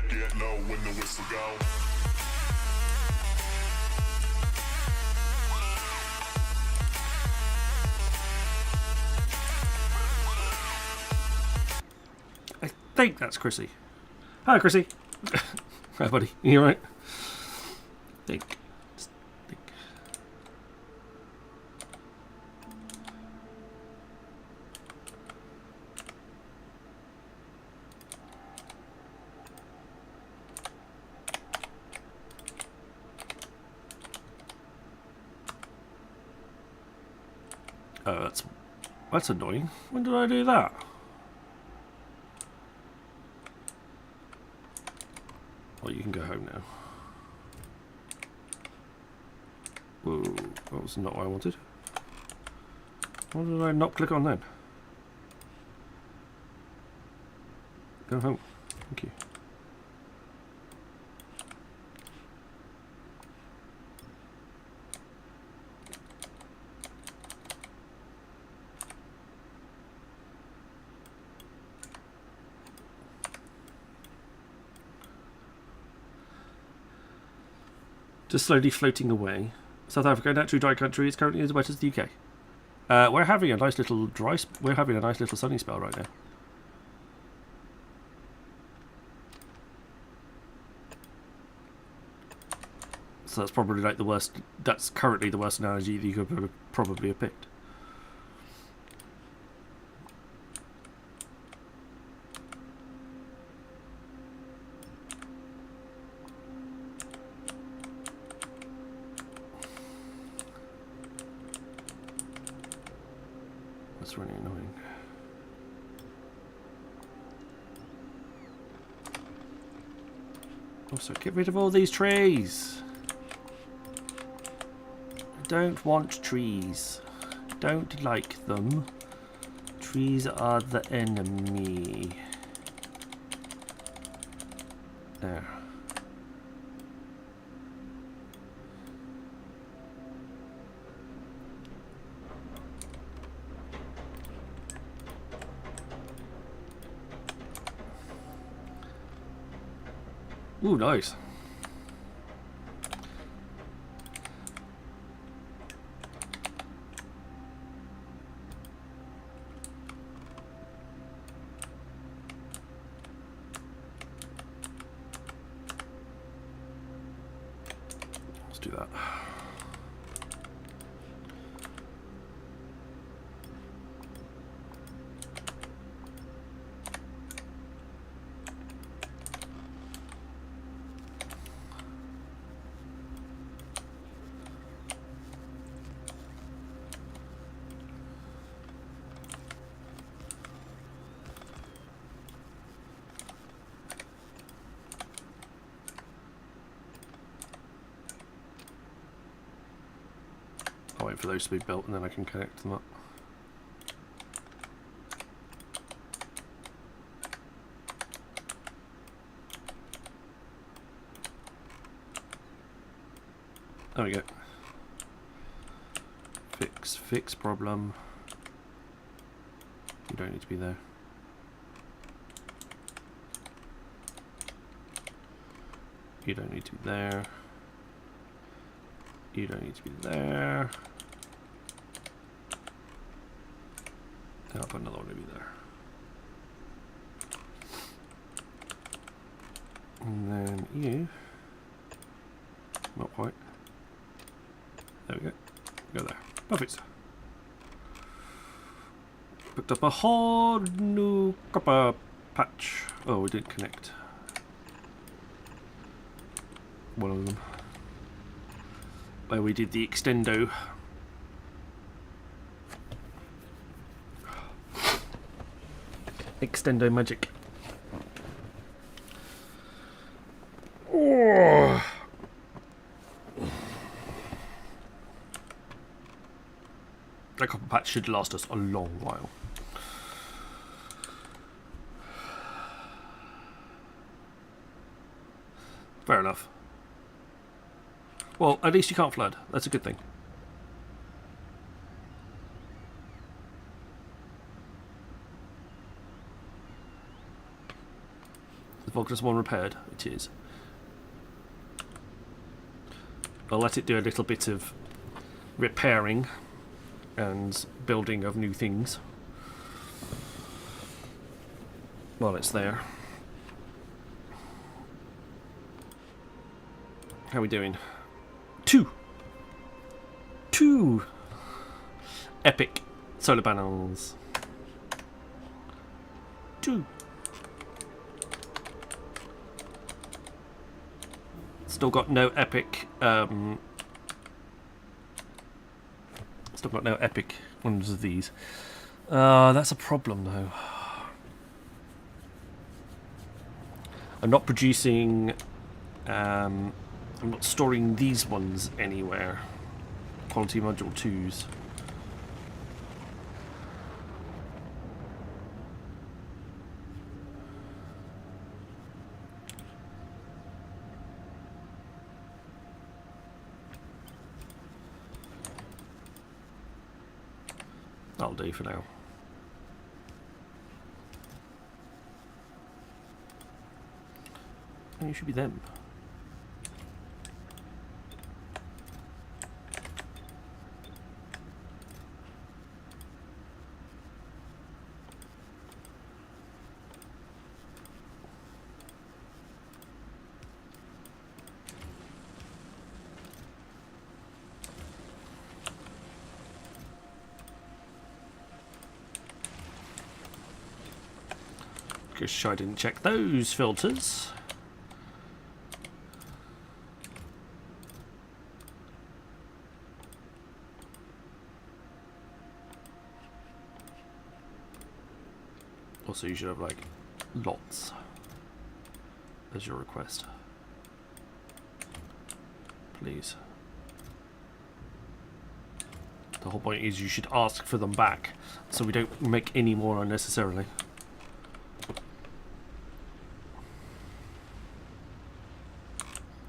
Get low when the whistle go. I think that's Chrissy. Hi, Chrissy. Hi, buddy. You alright? Think. Just think. Oh, that's annoying. When did I do that? Well, you can go home now. Whoa, that was not what I wanted. What did I not click on then? Go home. Thank you. Just slowly floating away. South Africa, naturally dry country, it's currently as wet as the UK. We're having a nice little we're having a nice little sunny spell right now. So that's probably like the worst. That's currently the worst analogy that you could probably have picked. That's really annoying. Also, get rid of all these trees. I don't want trees. Don't like them. Trees are the enemy. There. Ooh, nice. Let's do that. I'll wait for those to be built and then I can connect them up. There we go. Fix problem. You don't need to be there. You don't need to be there. You don't need to be there. And I'll put another one to be there. And then you. Not quite. There we go. Go there. Perfect. Picked up a whole new copper patch. Oh, we didn't connect one of them. Where we did the extendo. Extendo magic. Oh. That copper patch should last us a long while. Fair enough. Well, at least you can't flood. That's a good thing. The Vulcanus 1 repaired? It is. I'll let it do a little bit of repairing and building of new things while it's there. How are we doing? Two epic solar panels. 2. Still got no epic still got no epic ones of these. That's a problem though. I'm not producing I'm not storing these ones anywhere. Quality module 2s. That'll do for now. And you should be them. Guess I didn't check those filters. Also, you should have like lots as your request. Please. The whole point is you should ask for them back so we don't make any more unnecessarily.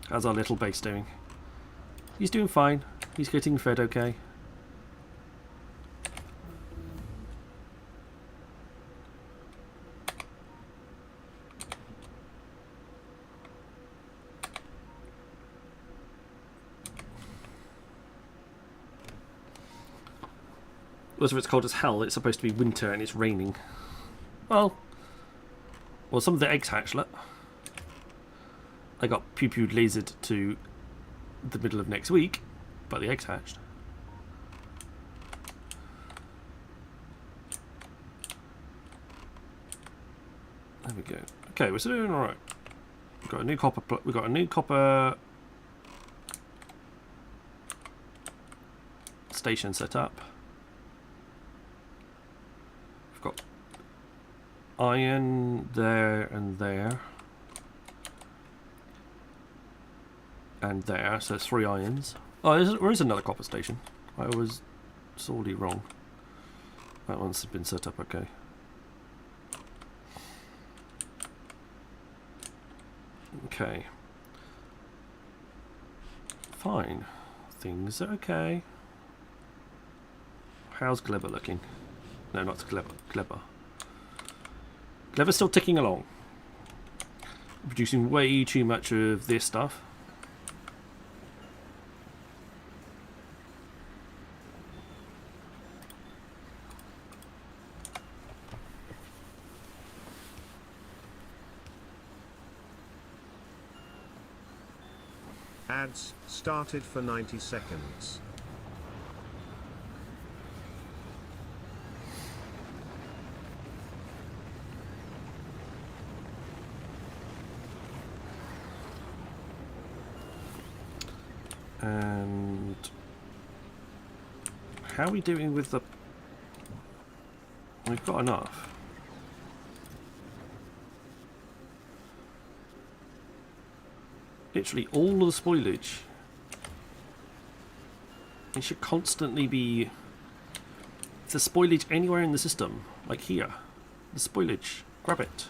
How's our little base doing? He's doing fine. He's getting fed okay. Whether it's cold as hell, it's supposed to be winter and it's raining. Well, some of the eggs hatched, look. They got pew-pewed lasered to the middle of next week, but the eggs hatched. There we go. Okay, we're still doing all right. We've got a new copper. We've got a new copper station set up. We've got iron there and there. And there, so there's 3 irons. Oh, there is another copper station. I was sorely wrong. That one's been set up okay. Okay. Fine. Things are okay. How's Glebber looking? No, not Glebber. Glebber. Glebber's still ticking along. Producing way too much of this stuff. Ads started for 90 seconds. And how are we doing with the... We've got enough. Literally all of the spoilage. It should constantly be... If there's spoilage anywhere in the system, like here, the spoilage, grab it.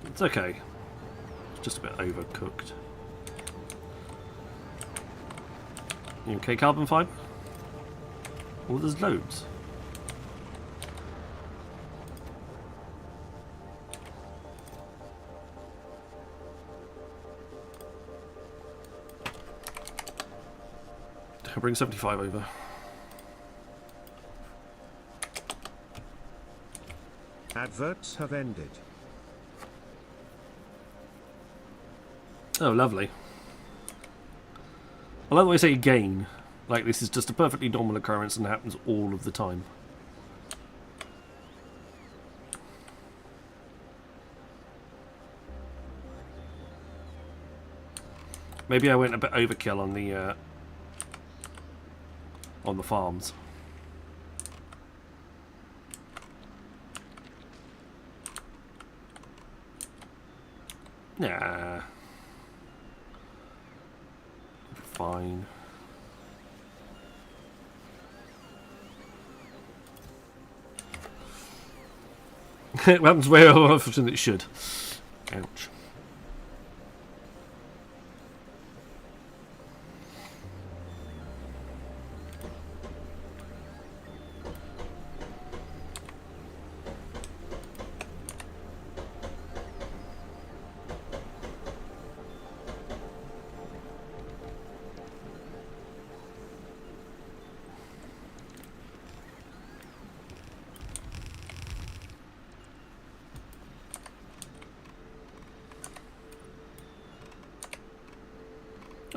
It's okay. It's just a bit overcooked. You okay, carbon fibre? Oh, there's loads. I'll bring 75 over. Adverts have ended. Oh, lovely. I like the way I say again. Like this is just a perfectly normal occurrence and happens all of the time. Maybe I went a bit overkill on the farms. Nah. Fine. It happens way more often than it should. Ouch.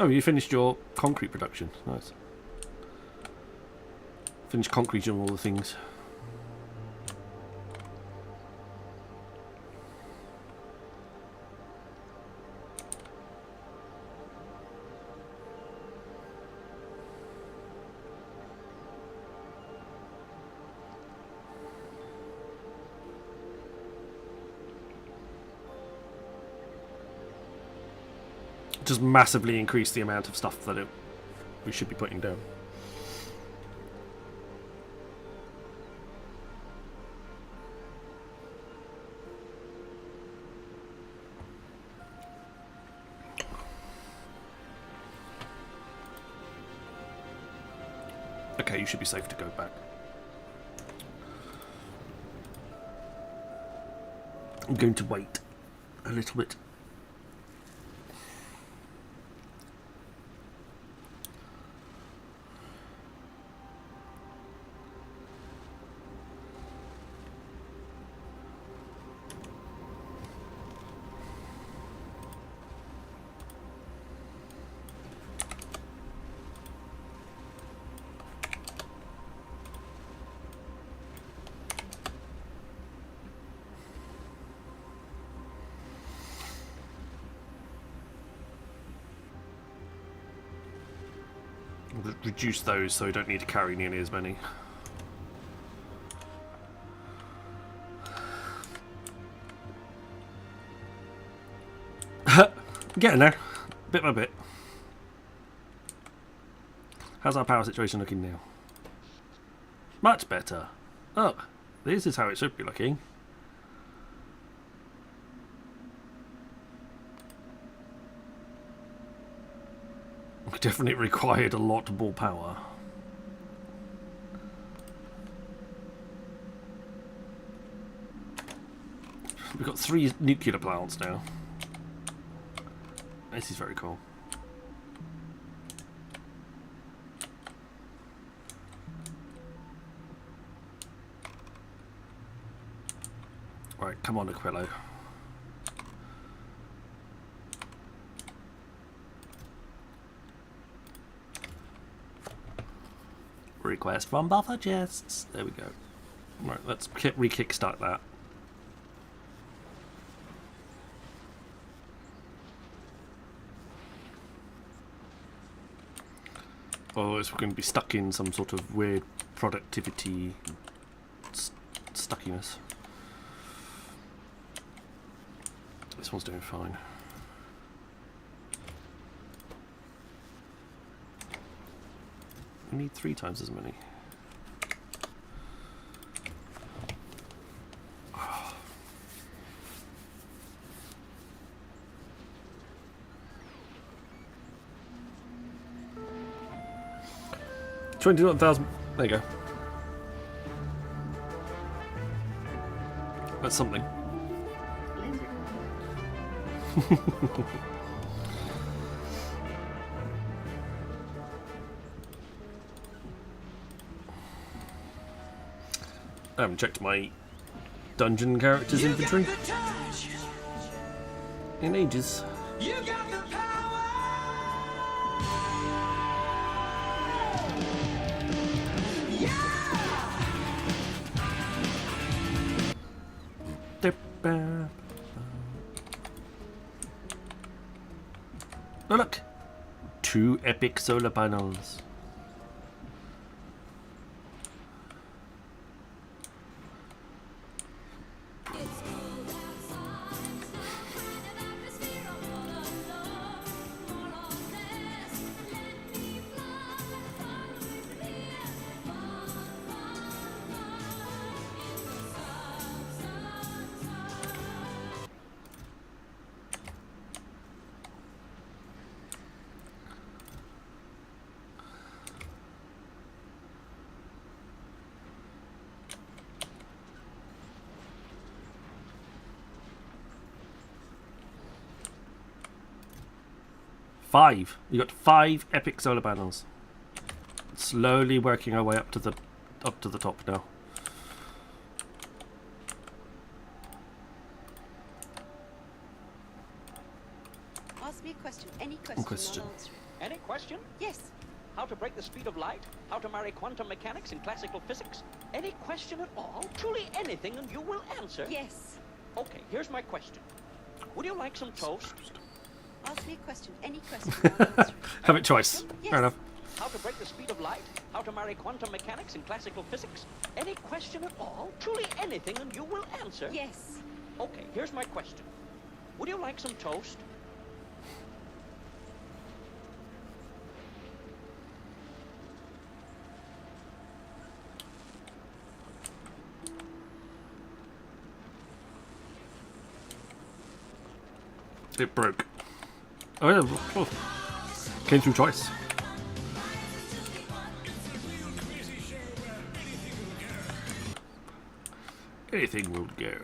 Oh, you finished your concrete production. Nice. Finish concrete and all the things. Just massively increase the amount of stuff that we should be putting down. Okay, you should be safe to go back. I'm going to wait a little bit. Reduce those so we don't need to carry nearly as many. Getting there, bit by bit. How's our power situation looking now? Much better. Oh, this is how it should be looking. Definitely required a lot more power. We've got 3 nuclear plants now. This is very cool. Right, come on, Aquillo. Request from buffer chests. There we go. Right, let's re-kickstart that. Otherwise we're going to be stuck in some sort of weird productivity stuckiness. This one's doing fine. We need 3 times as many. Oh. 21,000. There you go. That's something. I haven't checked my dungeon characters inventory in ages. You got the power. Oh look! 2 epic solar panels. We got 5 epic solar panels. Slowly working our way up to the top now. Ask me a question. Any question. Question. I'll answer it. Any question? Yes. how to break the speed of light, how to marry quantum mechanics and classical physics? Any question at all? Truly anything, and you will answer? Yes. Okay, here's my question. Would you like some toast? Ask me a question. Any question. I'll answer it. Have it choice. Yes. Fair enough. How to break the speed of light, how to marry quantum mechanics and classical physics? Any question at all? Truly anything, and you will answer? Yes. Okay, here's my question. Would you like some toast? It broke. Oh yeah, oh. Came through twice. Anything will go.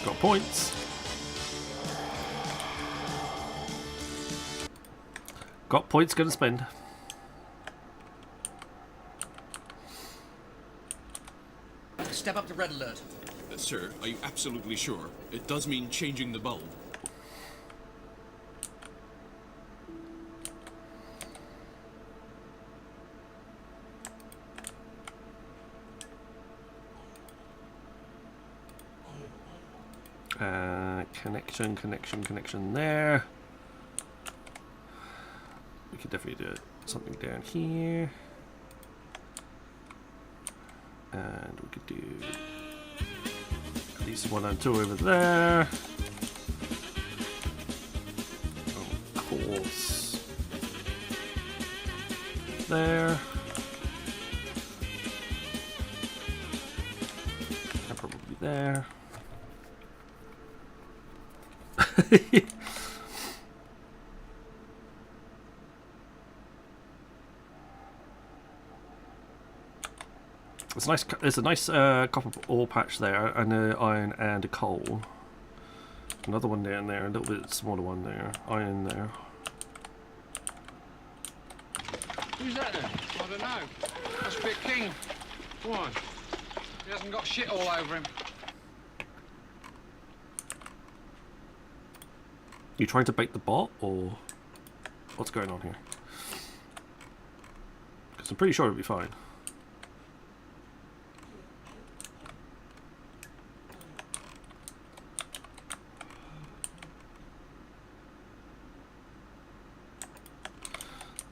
Got points. Got points, gonna spend. Step up to red alert. Sir, are you absolutely sure? It does mean changing the bulb. Connection there. We could definitely do something down here. And we could do at least 1 and 2 over there. Of course. There. And probably there. It's nice. There's a nice copper ore patch there, and iron and a coal. Another one down there, a little bit smaller one there. Iron there. Who's that then? I don't know. Must be a king. Why? He hasn't got shit all over him. You trying to bait the bot, or what's going on here? Because I'm pretty sure it'll be fine.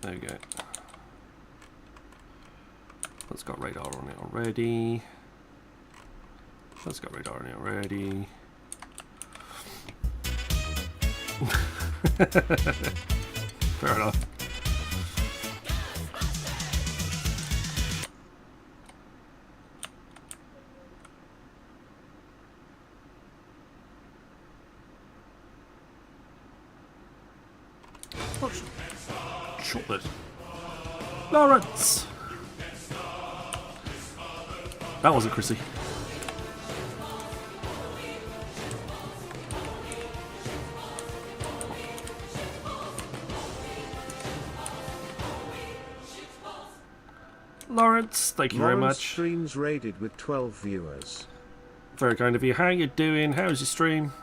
There we go. That's got radar on it already. That's got radar on it already. Fair enough. Chocolate. Lawrence! That wasn't Chrissy. Lawrence, thank you very much. Streams raided with 12 viewers. Very kind of you. How you doing? How's your stream?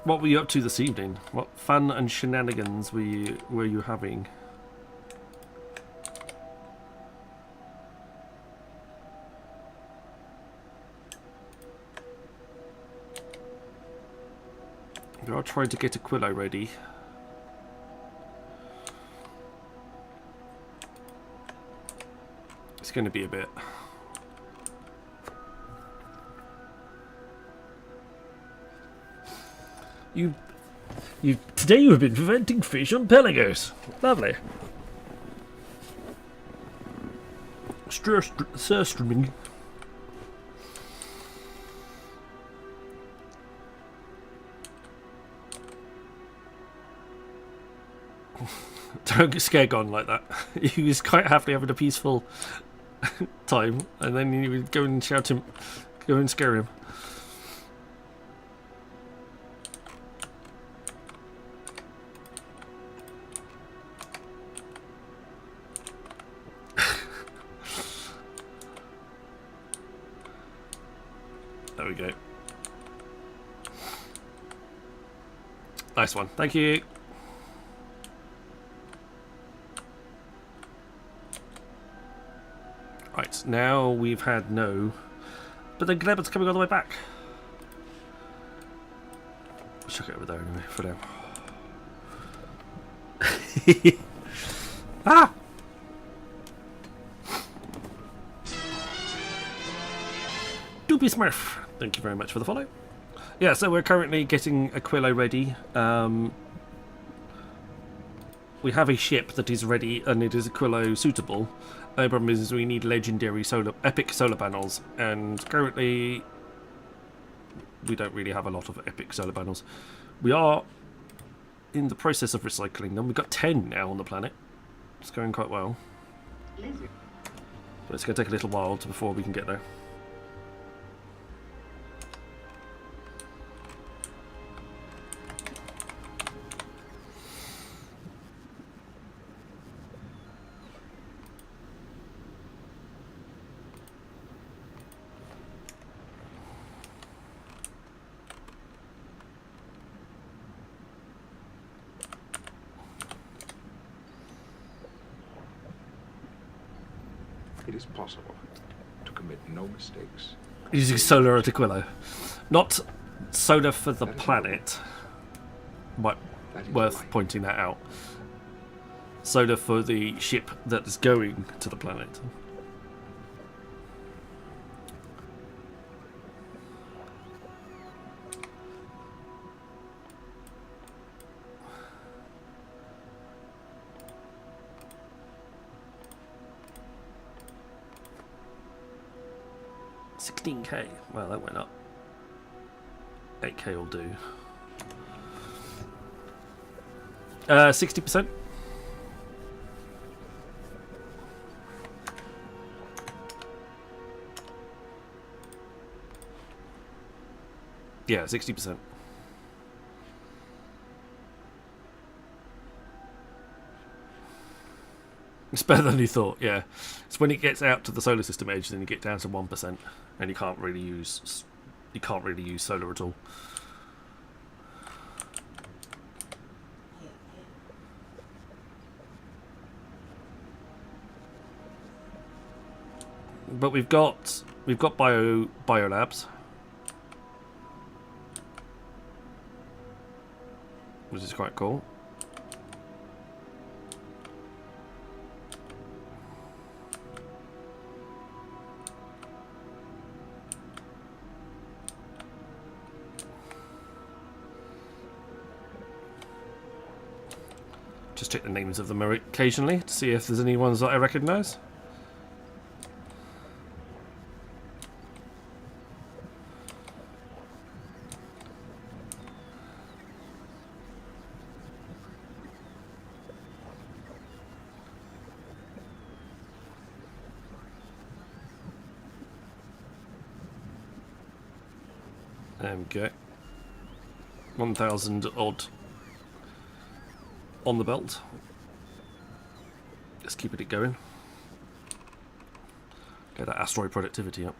What were you up to this evening? What fun and shenanigans were you having? We are trying to get Aquillo ready. It's going to be a bit. Today you have been preventing fish on Pelagos. Lovely. Surströmming. Don't get scared gone like that. He was quite happily having a peaceful time, and then you would go and shout him, go and scare him. we go. Nice one. Thank you. Right, now we've had no... But then Glebert's coming all the way back. I'll chuck it over there anyway, for now. Ah! Doopy Smurf, thank you very much for the follow. Yeah, so we're currently getting Aquillo ready. We have a ship that is ready and it is Aquillo suitable. The problem is we need legendary epic solar panels, and currently we don't really have a lot of epic solar panels. We are in the process of recycling them. We've got 10 now on the planet. It's going quite well. But it's going to take a little while before we can get there. It is possible to commit no mistakes. Using solar at Aquillo. Not solar for the planet. Worth pointing that out. Solar for the ship that is going to the planet. $16K. Well, that went up. 8K will do. 60%. Yeah, 60%. It's better than you thought, yeah. It's when it gets out to the solar system edge, then you get down to 1%, and you can't really use solar at all. But we've got biolabs, which is quite cool. Just check the names of them occasionally to see if there's any ones that I recognise. There we go. 1,000 odd on the belt. Just keeping it going. Get that asteroid productivity up.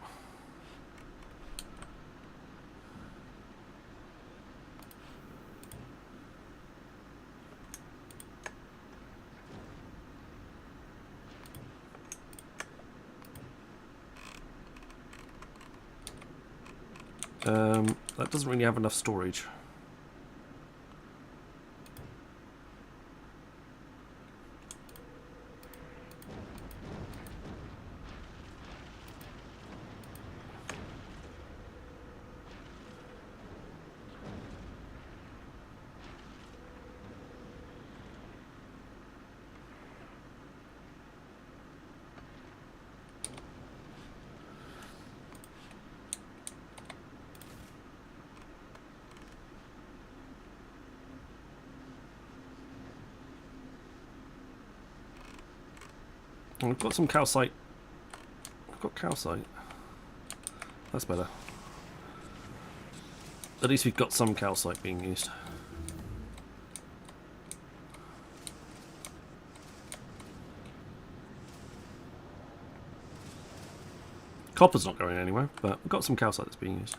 That doesn't really have enough storage. We've got some calcite. We've got calcite. That's better. At least we've got some calcite being used. Copper's not going anywhere, but we've got some calcite that's being used.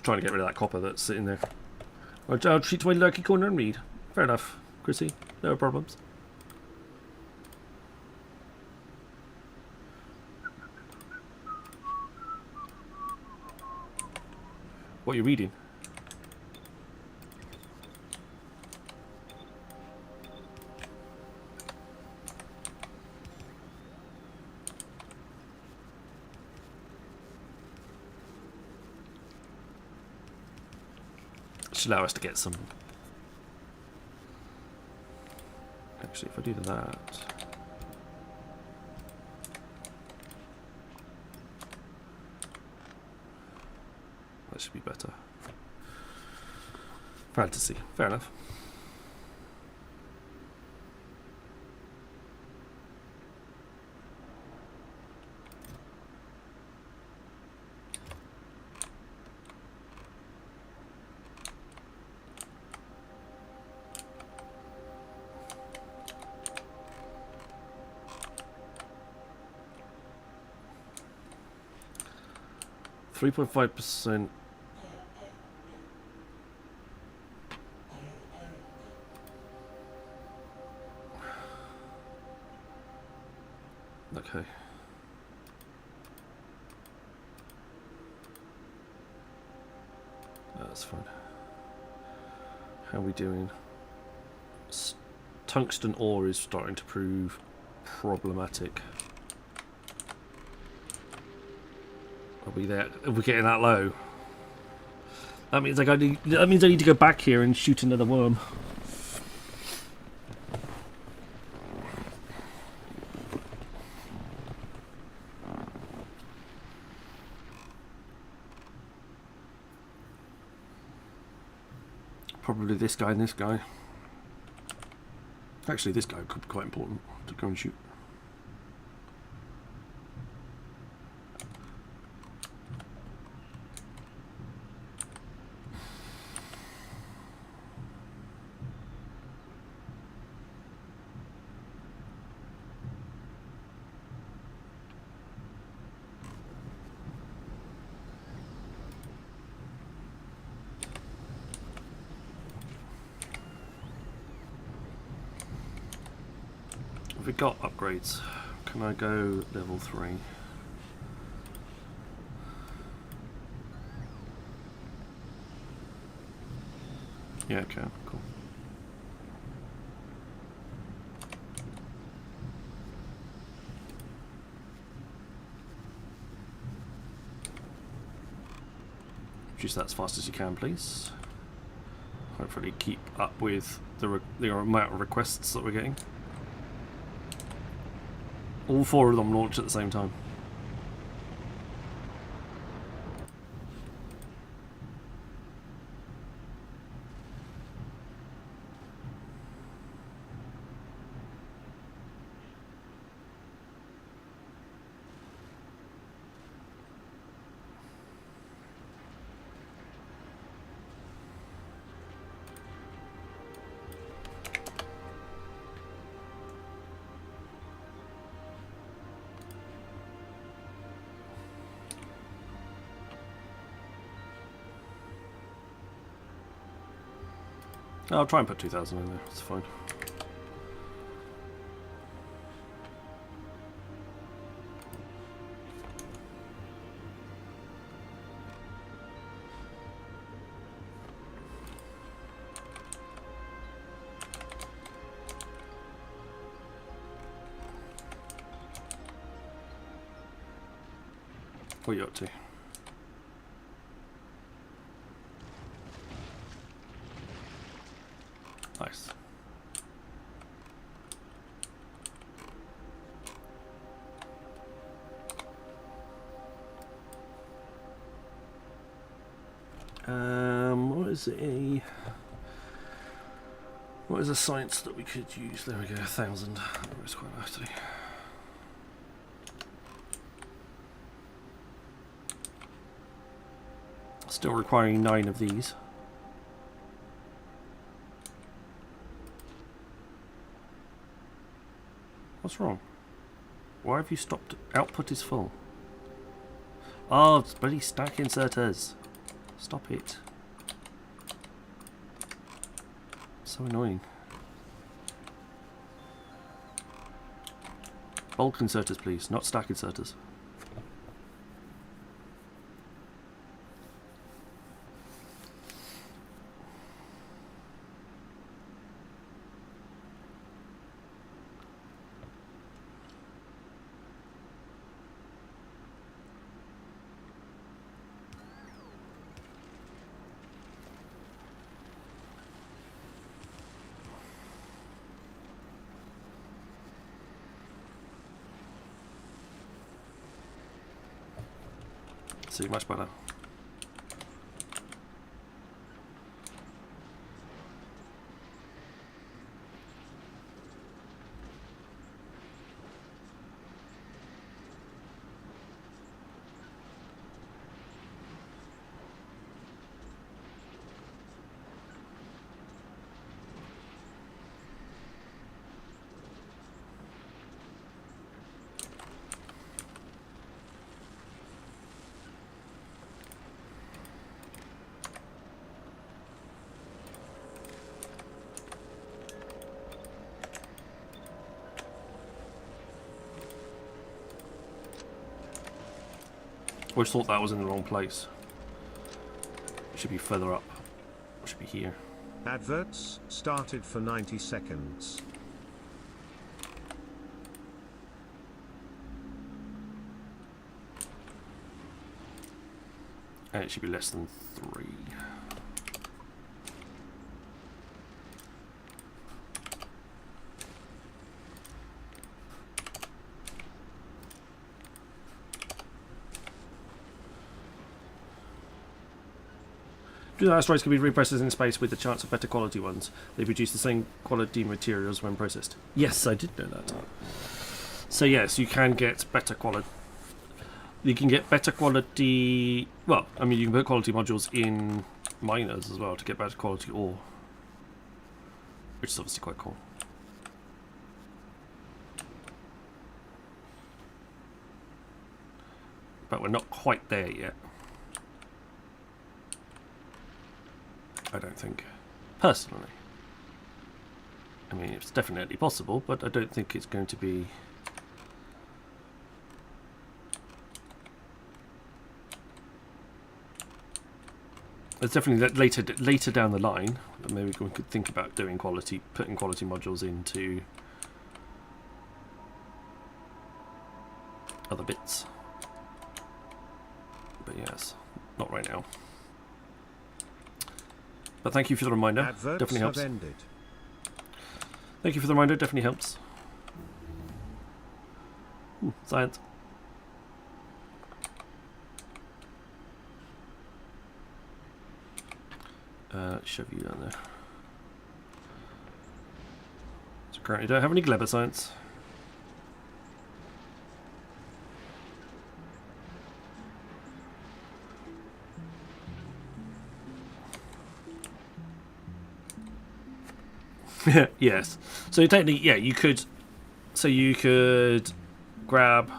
trying to get rid of that copper that's sitting there. I'll treat to my lurky corner and read. Fair enough, Chrissy. No problems. What are you reading? Should allow us to get some. Actually, if I do that. That should be better. Fantasy. Fair enough. %. Okay. That's fine. How are we doing? Tungsten ore is starting to prove problematic. Are we there? Are we getting that low? That means I need to go back here and shoot another worm. Probably this guy and this guy. Actually, this guy could be quite important to go and shoot. We got upgrades. Can I go level 3? Yeah, okay, cool. Reduce that as fast as you can, please. Hopefully keep up with the amount of requests that we're getting. All 4 of them launch at the same time. I'll try and put 2,000 in there, it's fine. What are you up to? Nice. What is a science that we could use? There we go, 1,000. That was quite nice today. Still requiring 9 of these. What's wrong? Why have you stopped? Output is full. Oh, it's bloody stack inserters. Stop it. So annoying. Bulk inserters, please, not stack inserters. See, much better. Always thought that was in the wrong place. It should be further up. It should be here. Adverts started for 90 seconds. And it should be less than 3. Do asteroids can be reprocessed in space with the chance of better quality ones. They produce the same quality materials when processed. Yes, I did know that. So yes, you can get better quality. You can get better quality. Well, I mean, you can put quality modules in miners as well to get better quality ore, which is obviously quite cool. But we're not quite there yet. I don't think, personally. I mean, it's definitely possible, but I don't think it's going to be. It's definitely that later down the line that maybe we could think about doing putting quality modules into other bits. But yes, not right now. But thank you for the reminder. Adverts definitely helps. have ended. Thank you for the reminder. Definitely helps. Ooh, science. Shove you down there. So currently don't have any Gleber science. Yes. So technically, yeah, you could. So you could grab.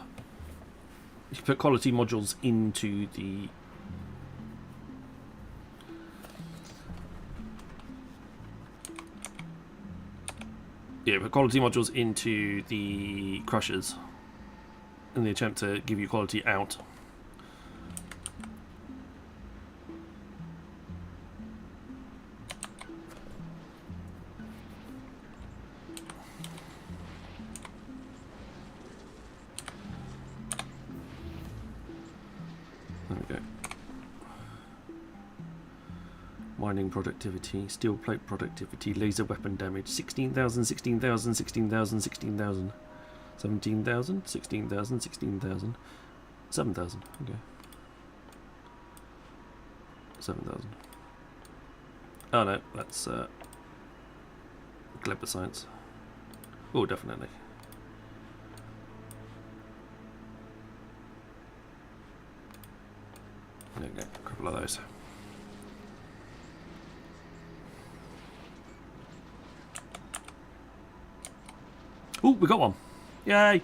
You could put quality modules into the. Yeah, put quality modules into the crushers in the attempt to give you quality out. There we go. Mining productivity, steel plate productivity, laser weapon damage, 16,000, 16,000, 16,000, 16,000, 17,000, 16,000, 16,000, 7,000, okay. 7,000. Oh no, that's Gleber science. Oh, definitely. There we go, a couple of those. Oh, we got one. Yay!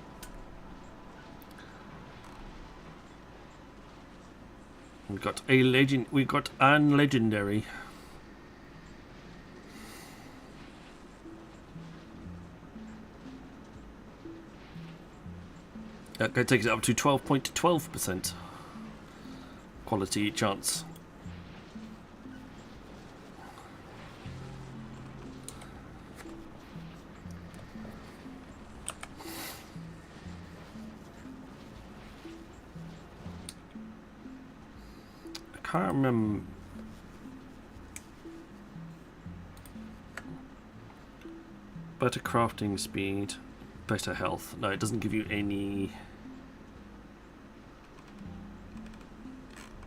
We got a legend. We got an legendary. That takes it up to 12.12% quality chance. I can't remember. Better crafting speed, better health. No, it doesn't give you any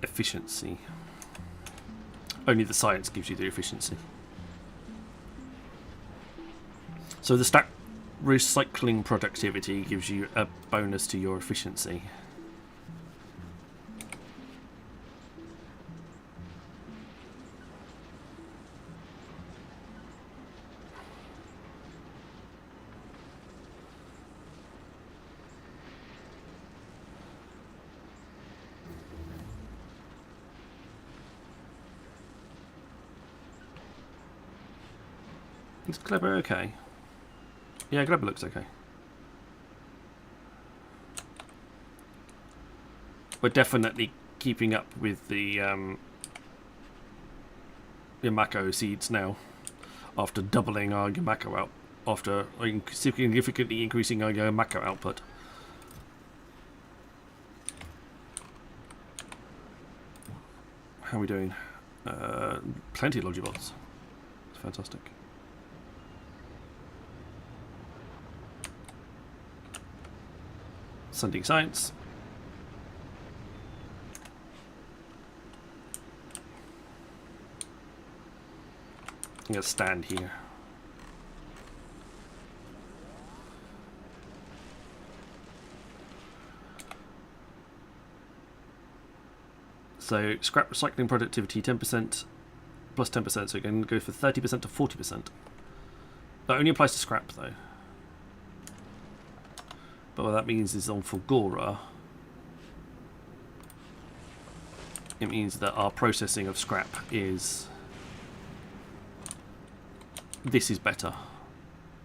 efficiency. Only the science gives you the efficiency. So the stack recycling productivity gives you a bonus to your efficiency. Is Clever okay? Yeah, Clever looks okay. We're definitely keeping up with the Yamako seeds now. After doubling our Yamako out, after significantly increasing our Yamako output. How are we doing? Plenty of Logibots. It's fantastic. Sending science. I'm going to stand here. So scrap recycling productivity 10% plus 10%, so you can go for 30% to 40%. That only applies to scrap though. But what that means is on Fulgora, it means that our processing of scrap is... This is better,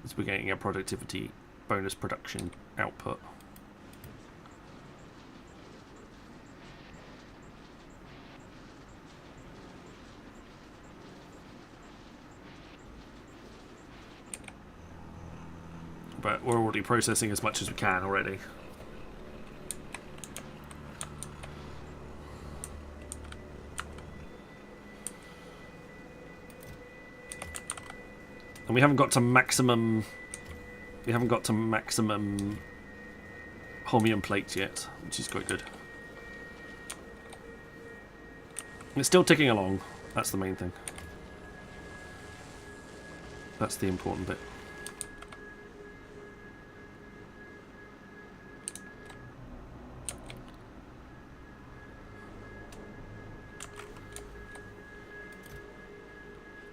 as we're getting a productivity bonus production output. But we're already processing as much as we can already. And we haven't got to maximum... We haven't got to maximum holmium plates yet, which is quite good. It's still ticking along. That's the main thing. That's the important bit.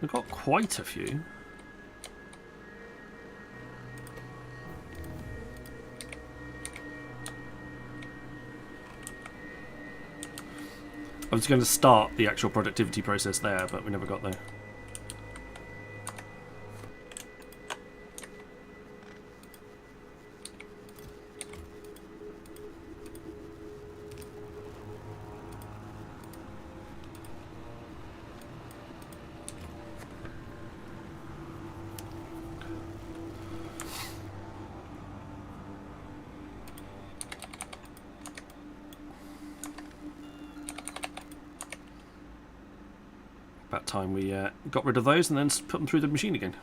We've got quite a few. I was going to start the actual productivity process there, but we never got there. About time we got rid of those and then put them through the machine again.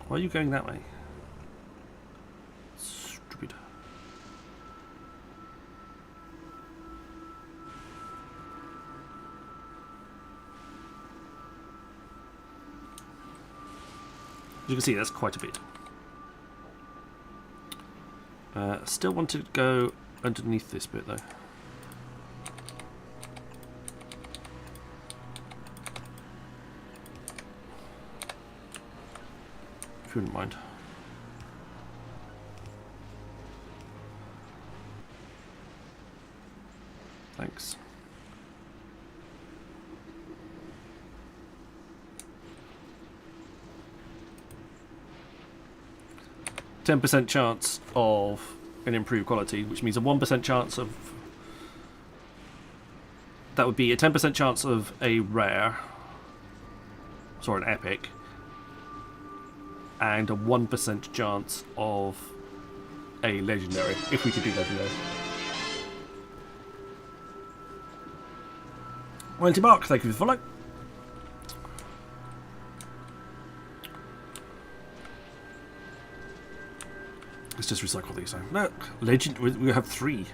Why are you going that way? Stupid. As you can see, that's quite a bit. Still want to go underneath this bit though. you wouldn't mind. Thanks. %10 chance of an improved quality, which means a 1% chance of... That would be a 10% chance of a rare, sorry, an epic, and a 1% chance of a legendary, if we could do legendary. Mighty Mark, thank you for the follow. Let's just recycle these. Look, legend. We have 3.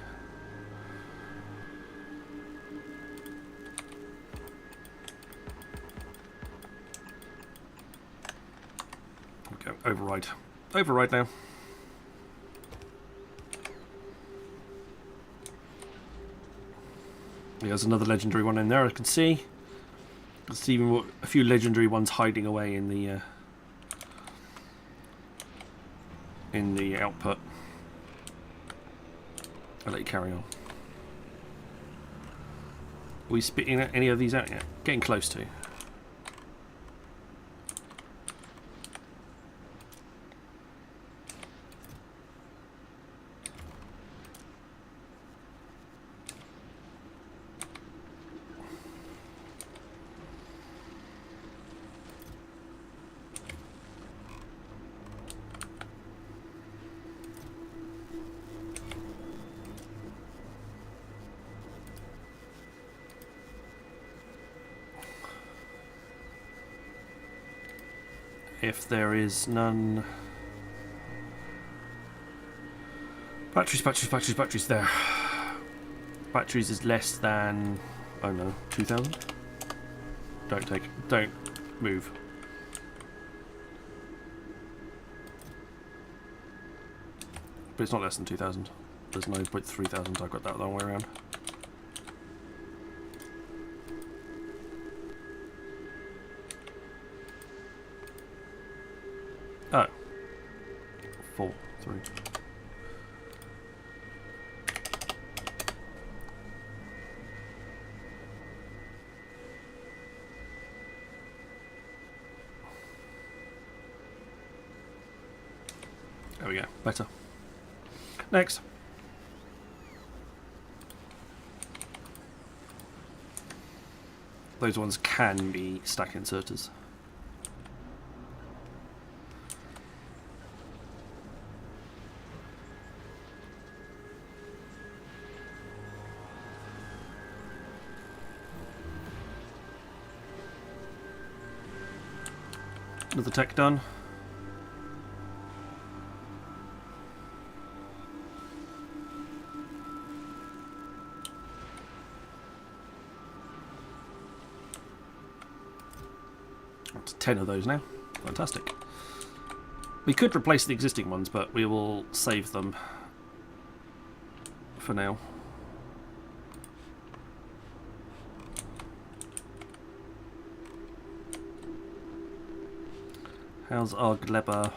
Okay, override. Override now. There's another legendary one in there. I can see. There's even a few legendary ones hiding away in the output. I'll let you carry on. Are we spitting any of these out yet? Getting close to. If there is none... Batteries there. Batteries is less than... oh no, 2,000? Don't move. But it's not less than 2,000. There's no 3,000, I got that the wrong way around. Oh. 4, 3. There we go. Better. Next. Those ones can be stack inserters. Another tech done. Up to 10 of those now. Fantastic. We could replace the existing ones, but we will save them for now. How's our Gleba?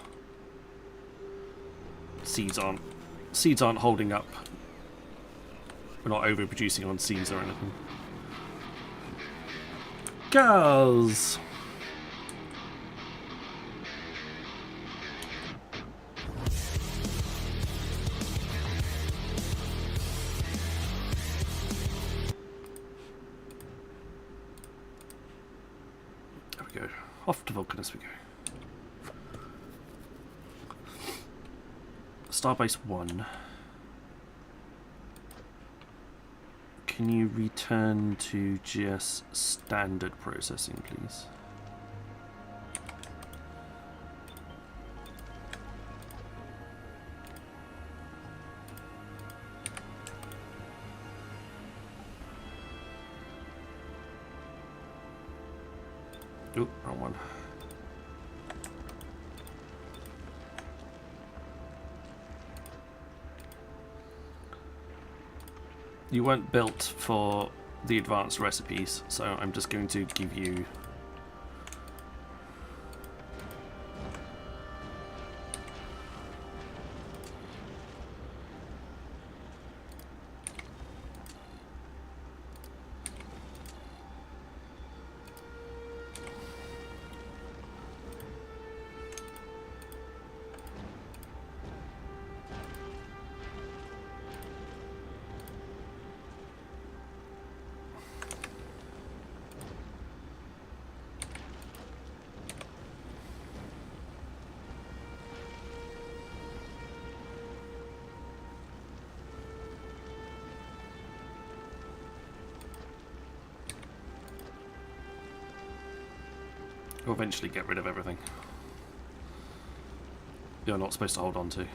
Seeds aren't holding up. We're not overproducing on seeds or anything. Girls! There we go. Off to Vulcanus we go. Starbase 1. Can you return to just standard processing, please? Oop, wrong one. You weren't built for the advanced recipes, so I'm just going to give you We'll eventually get rid of everything you're not supposed to hold on to.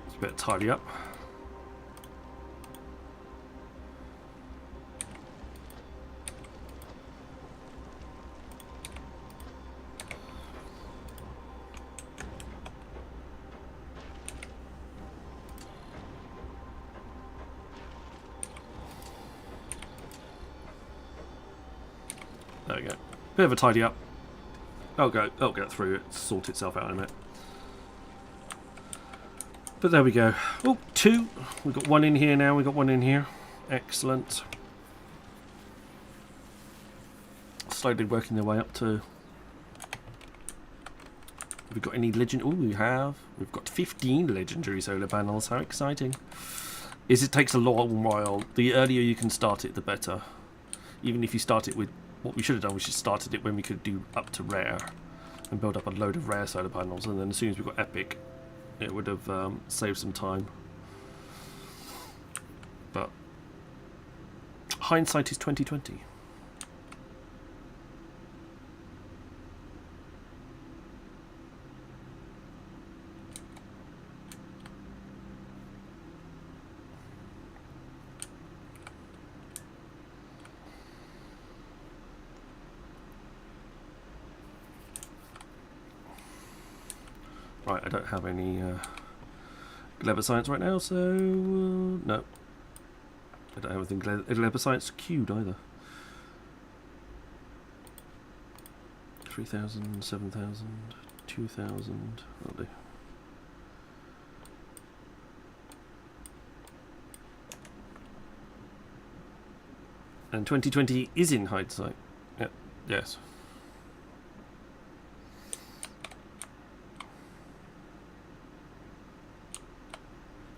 It's a bit tidy up. There we go. Bit of a tidy up. I'll get through it, sort itself out in a minute. But there we go. Oh, 2. We've got 1 in here now. We've got 1 in here. Excellent. Slowly working their way up to... Have we got any legend? Oh, we have. We've got 15 legendary solar panels. How exciting. It takes a long while. The earlier you can start it, the better. Even if you start it with... What we should have done, we should have started it when we could do up to rare. And build up a load of rare solar panels. And then as soon as we got epic, it would have saved some time. But hindsight is 20/20. Right, I don't have any Gleba Science right now, so no. I don't have anything Gleba Science queued either. 3,000, 7,000, 2,000, that'll do. And 2020 is in hindsight. Yep, yes.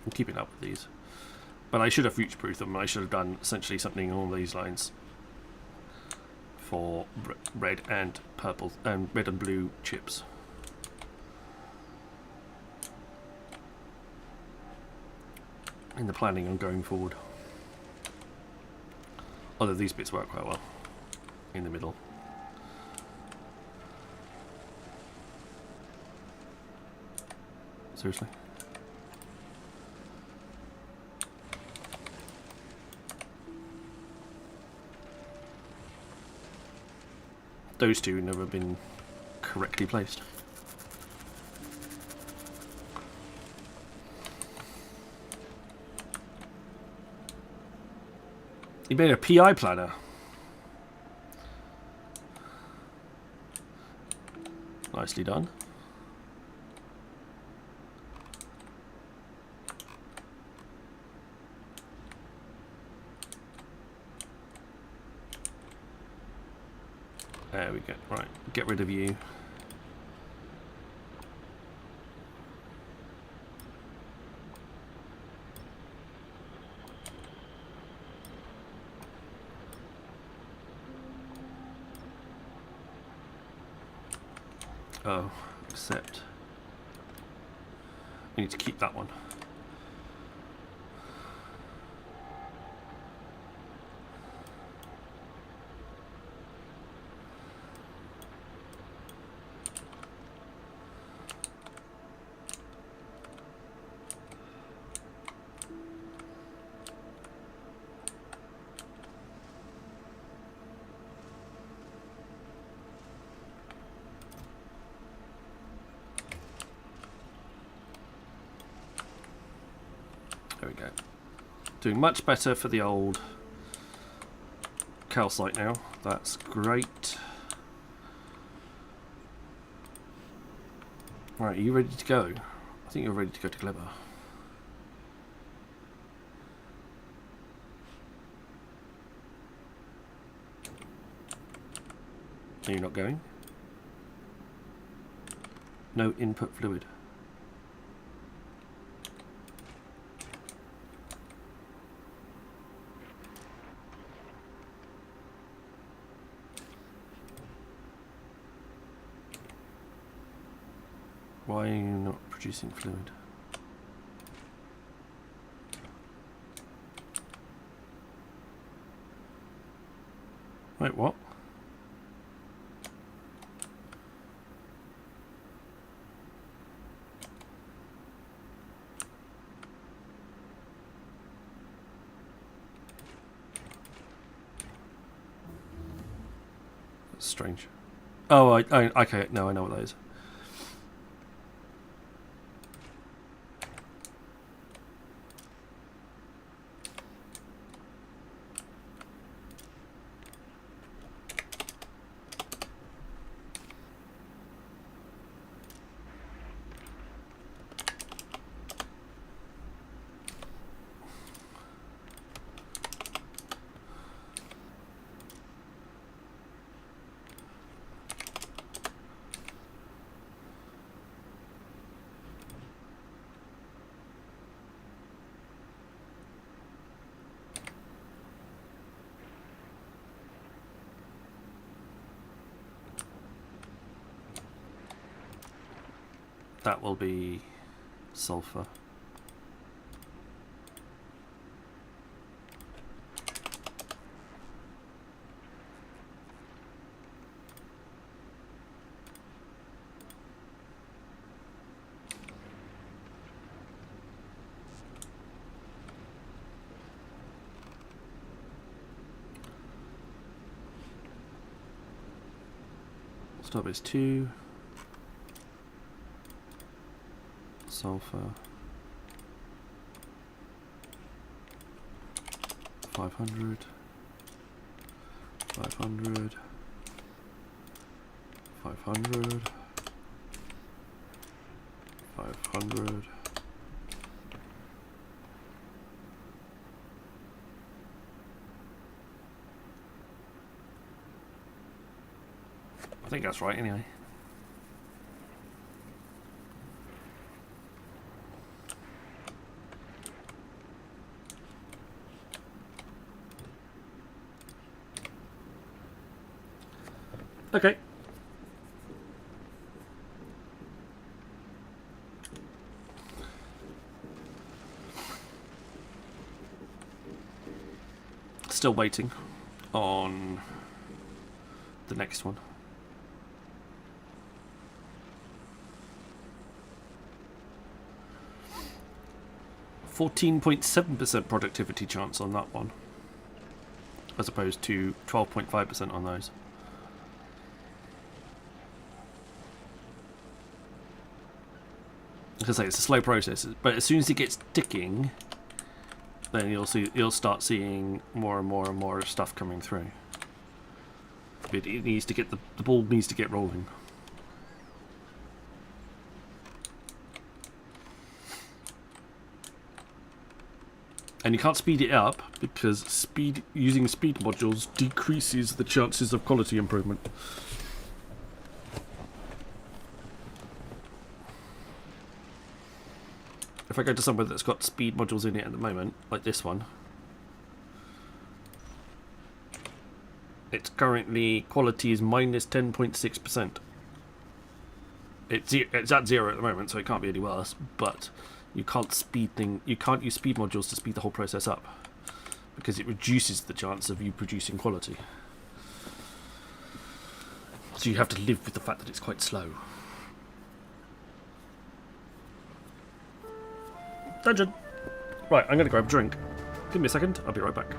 I'm keeping up with these, but I should have future-proofed them. I should have done essentially something along these lines for red and purple and red and blue chips. In the planning on going forward. Although these bits work quite well in the middle. Seriously. Those two never been correctly placed. You made a PI planner. Nicely done. There we go. Right, get rid of you. Oh, except we need to keep that one. There we go. Doing much better for the old calcite now. That's great. Right, are you ready to go? I think you're ready to go to Gleba. Are you not going? No input fluid. Why are you not producing fluid? Wait, what? That's strange. Oh, okay, no, I know what that is. That will be sulfur. Stop is 2. Sulfur 500 500 500 500 I think that's right anyway. Okay. Still waiting on the next one. %14.7% productivity chance on that one, as opposed to 12.5% on those. Like I say, it's a slow process, but as soon as it gets ticking, then you'll start seeing more and more and more stuff coming through. It needs to get the ball needs to get rolling. And you can't speed it up because using speed modules decreases the chances of quality improvement. If I go to somewhere that's got speed modules in it at the moment, like this one, its currently quality is minus 10.6%. It's at 0 at the moment, so it can't be any worse. But you can't use speed modules to speed the whole process up because it reduces the chance of you producing quality. So you have to live with the fact that it's quite slow. Dungeon! Right, I'm going to grab a drink. Give me a second, I'll be right back.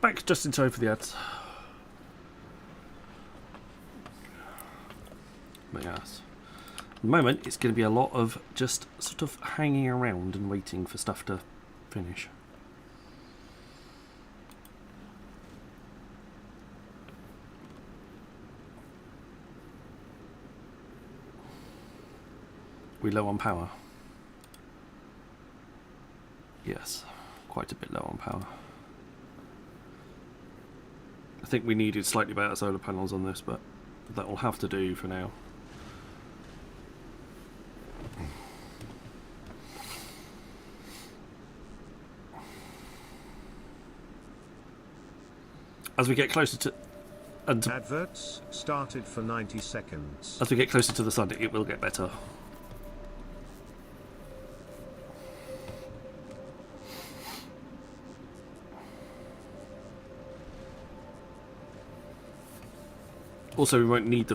back just in time for the ads. But yes. At the moment, it's going to be a lot of just sort of hanging around and waiting for stuff to finish. We low on power? Yes, quite a bit low on power. I think we needed slightly better solar panels on this, but that will have to do for now. As we get closer to... Adverts started for 90 seconds. As we get closer to the sun, it will get better. Also, we won't need the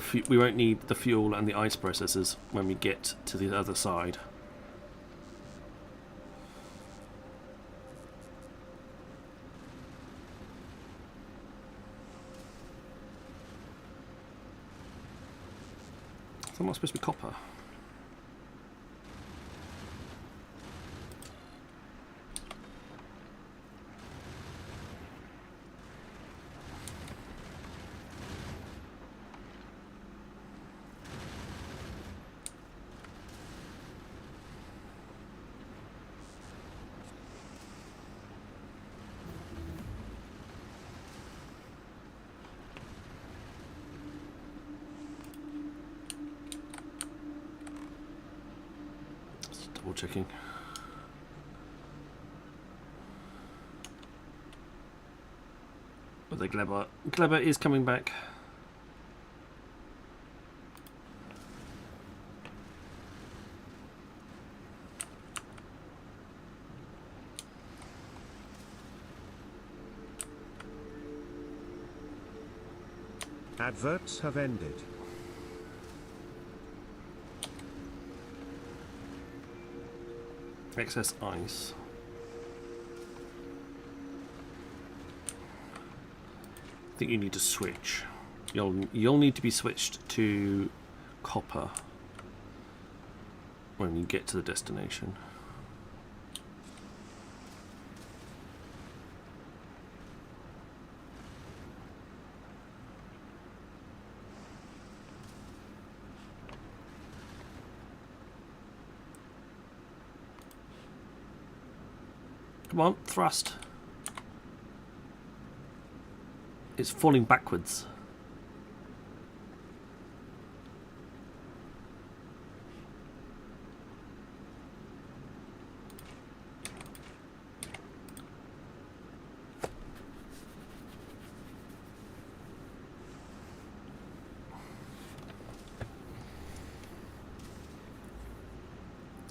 fuel and the ice processors when we get to the other side. Is that not supposed to be copper? Double checking. But the Glebber is coming back. Adverts have ended. Excess ice. I think you need to switch. You'll need to be switched to copper when you get to the destination. Come on, thrust. It's falling backwards.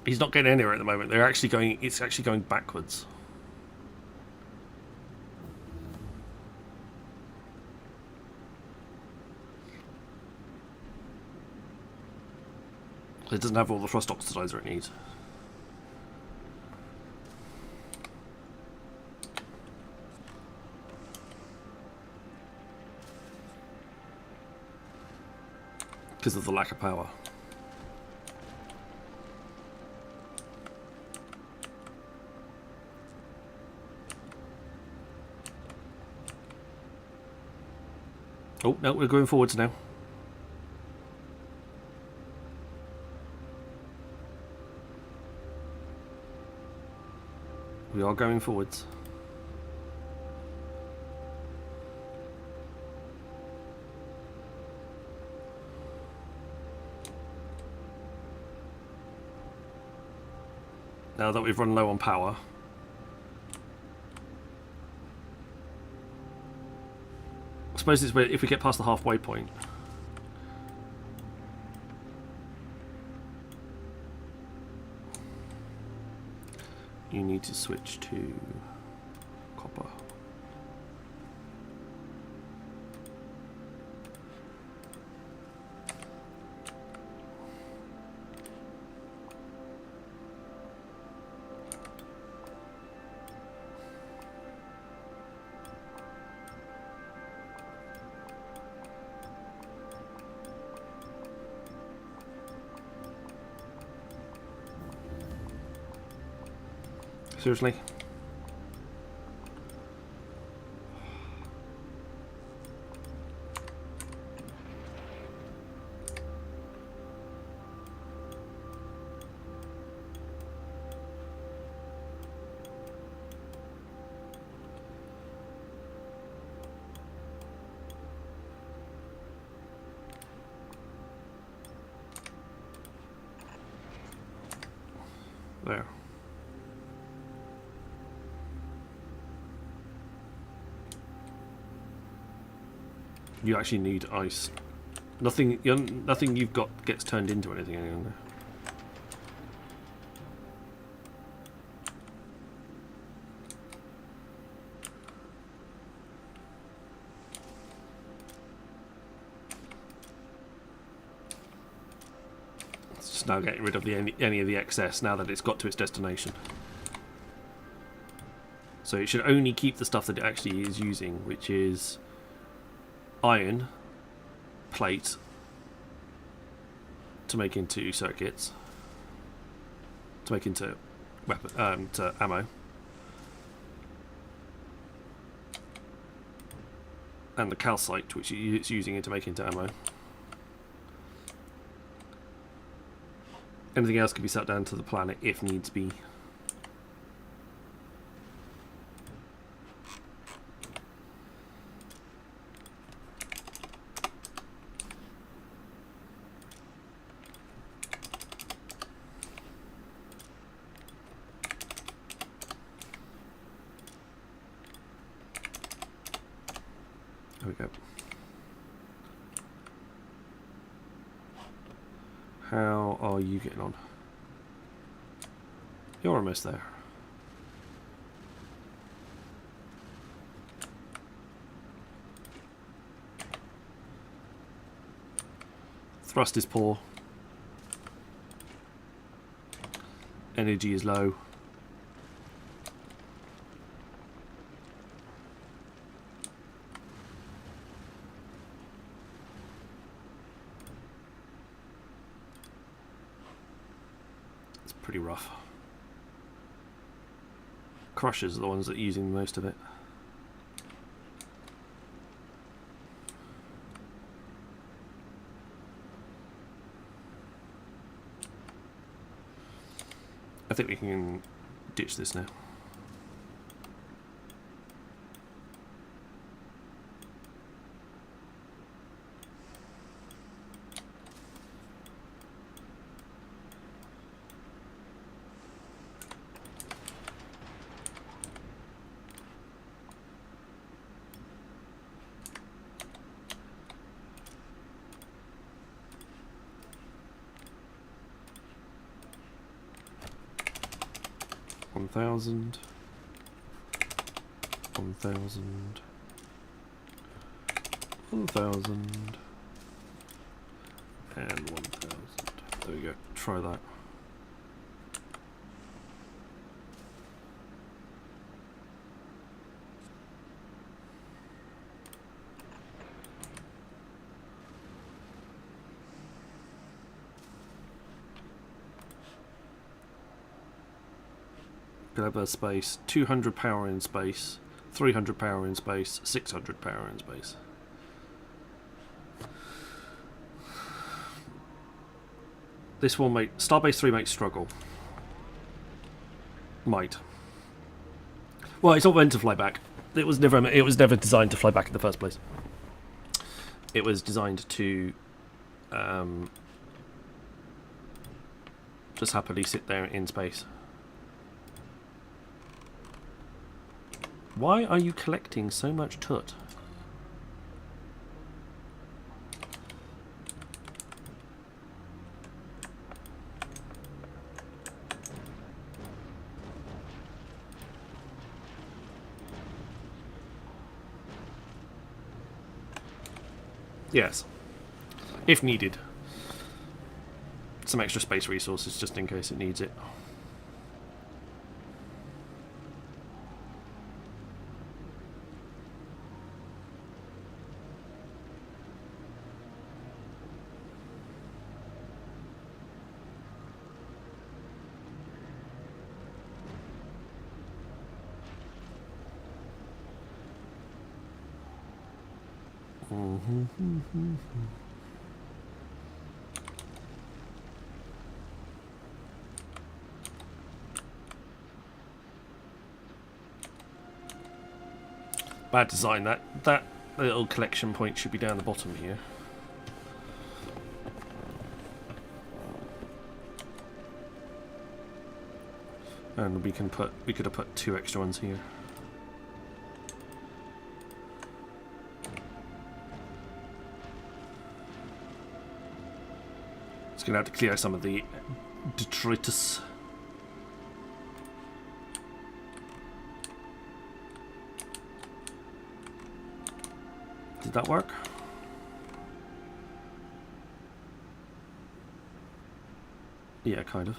He's not getting anywhere at the moment. It's actually going backwards. It doesn't have all the frost oxidizer it needs. Because of the lack of power. Oh, no, we're going forwards now. We are going forwards. Now that we've run low on power. I suppose it's where if we get past the halfway point. You need to switch to copper. Seriously? There. You actually need ice. Nothing you've got gets turned into anything anymore. It's just now getting rid of any of the excess now that it's got to its destination. So it should only keep the stuff that it actually is using, which is iron, plate, to make into circuits, to make into weapon, to ammo, and the calcite, which it's using it to make into ammo. Anything else can be set down to the planet if needs be. There we go. How are you getting on? You're almost there. Thrust is poor. Energy is low. Pretty rough. Crushers are the ones that are using most of it. I think we can ditch this now. $1,000, $1,000, $1,000, and $1,000. There we go. Try that. Grab space, 200 power in space, 300 power in space, 600 power in space. This will make Starbase 3 makes struggle. Might. Well, it's not meant to fly back. It was never designed to fly back in the first place. It was designed to just happily sit there in space. Why are you collecting so much tut? Yes. If needed. Some extra space resources just in case it needs it. Bad design. That little collection point should be down the bottom here. And we could have put 2 extra ones here. It's gonna have to clear some of the detritus. Did that work? Yeah, kind of.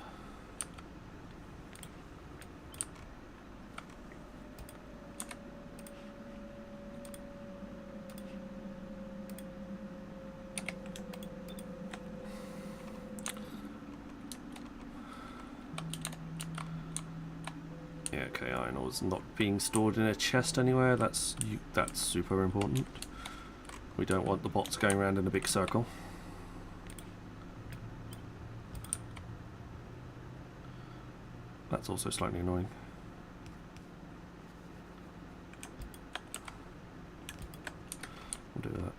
Yeah, okay, iron ore's not being stored in a chest anywhere. That's super important. We don't want the bots going around in a big circle. That's also slightly annoying. We'll do that.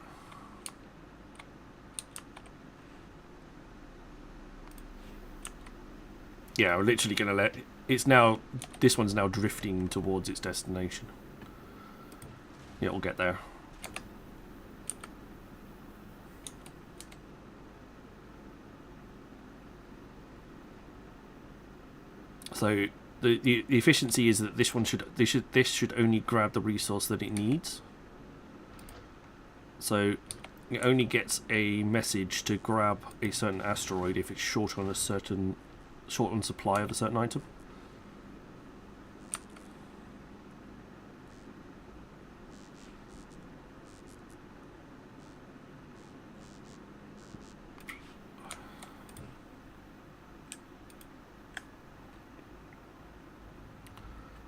Yeah, we're literally going to let... It's now... This one's now drifting towards its destination. Yeah, we'll get there. So the efficiency is that this should only grab the resource that it needs. So it only gets a message to grab a certain asteroid if it's short on supply of a certain item.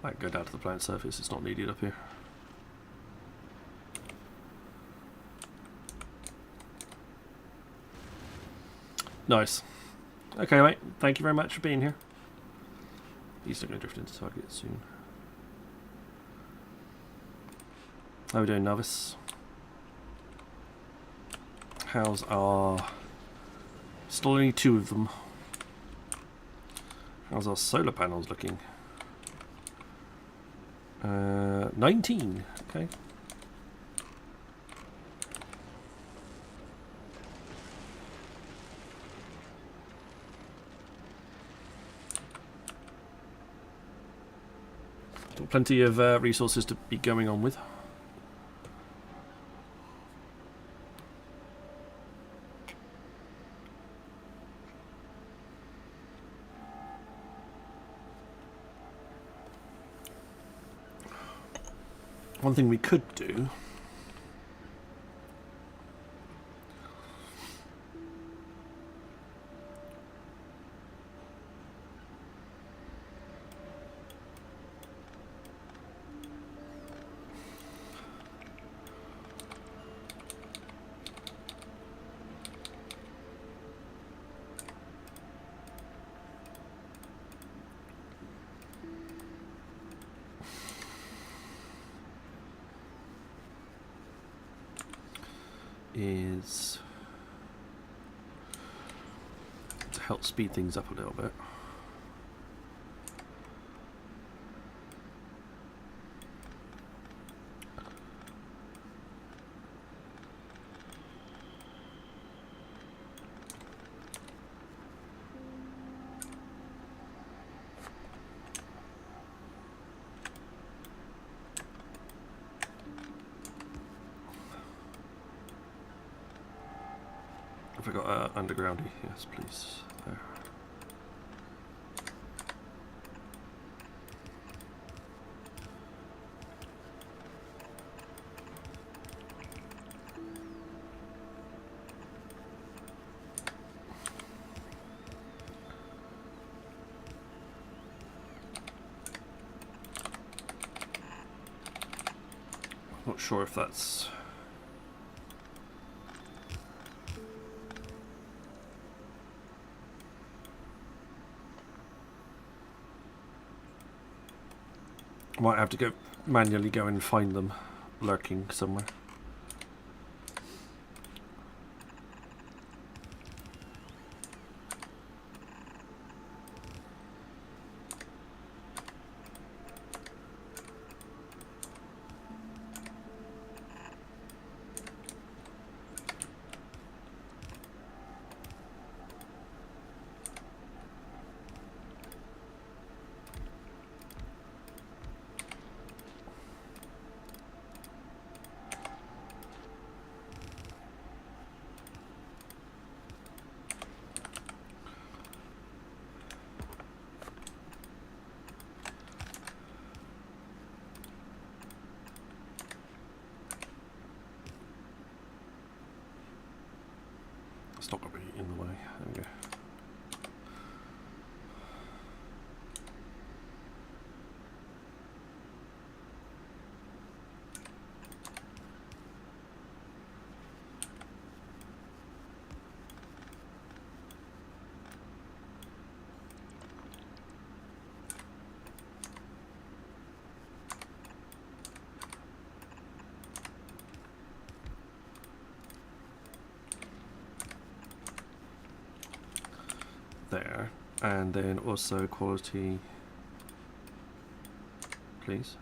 I can go down to the planet's surface, it's not needed up here. Nice. Okay, mate, thank you very much for being here. He's still going to drift into target soon. How are we doing, novice? How's our... Still only 2 of them. How's our solar panels looking? 19. Okay. Plenty of resources to be going on with. One thing we could do is to help speed things up a little bit. Have I got undergroundy? Yes, please. There. I'm not sure if that's... I might have to go manually go and find them lurking somewhere. It's not going to be in the way. There we go. There, and then also quality, please.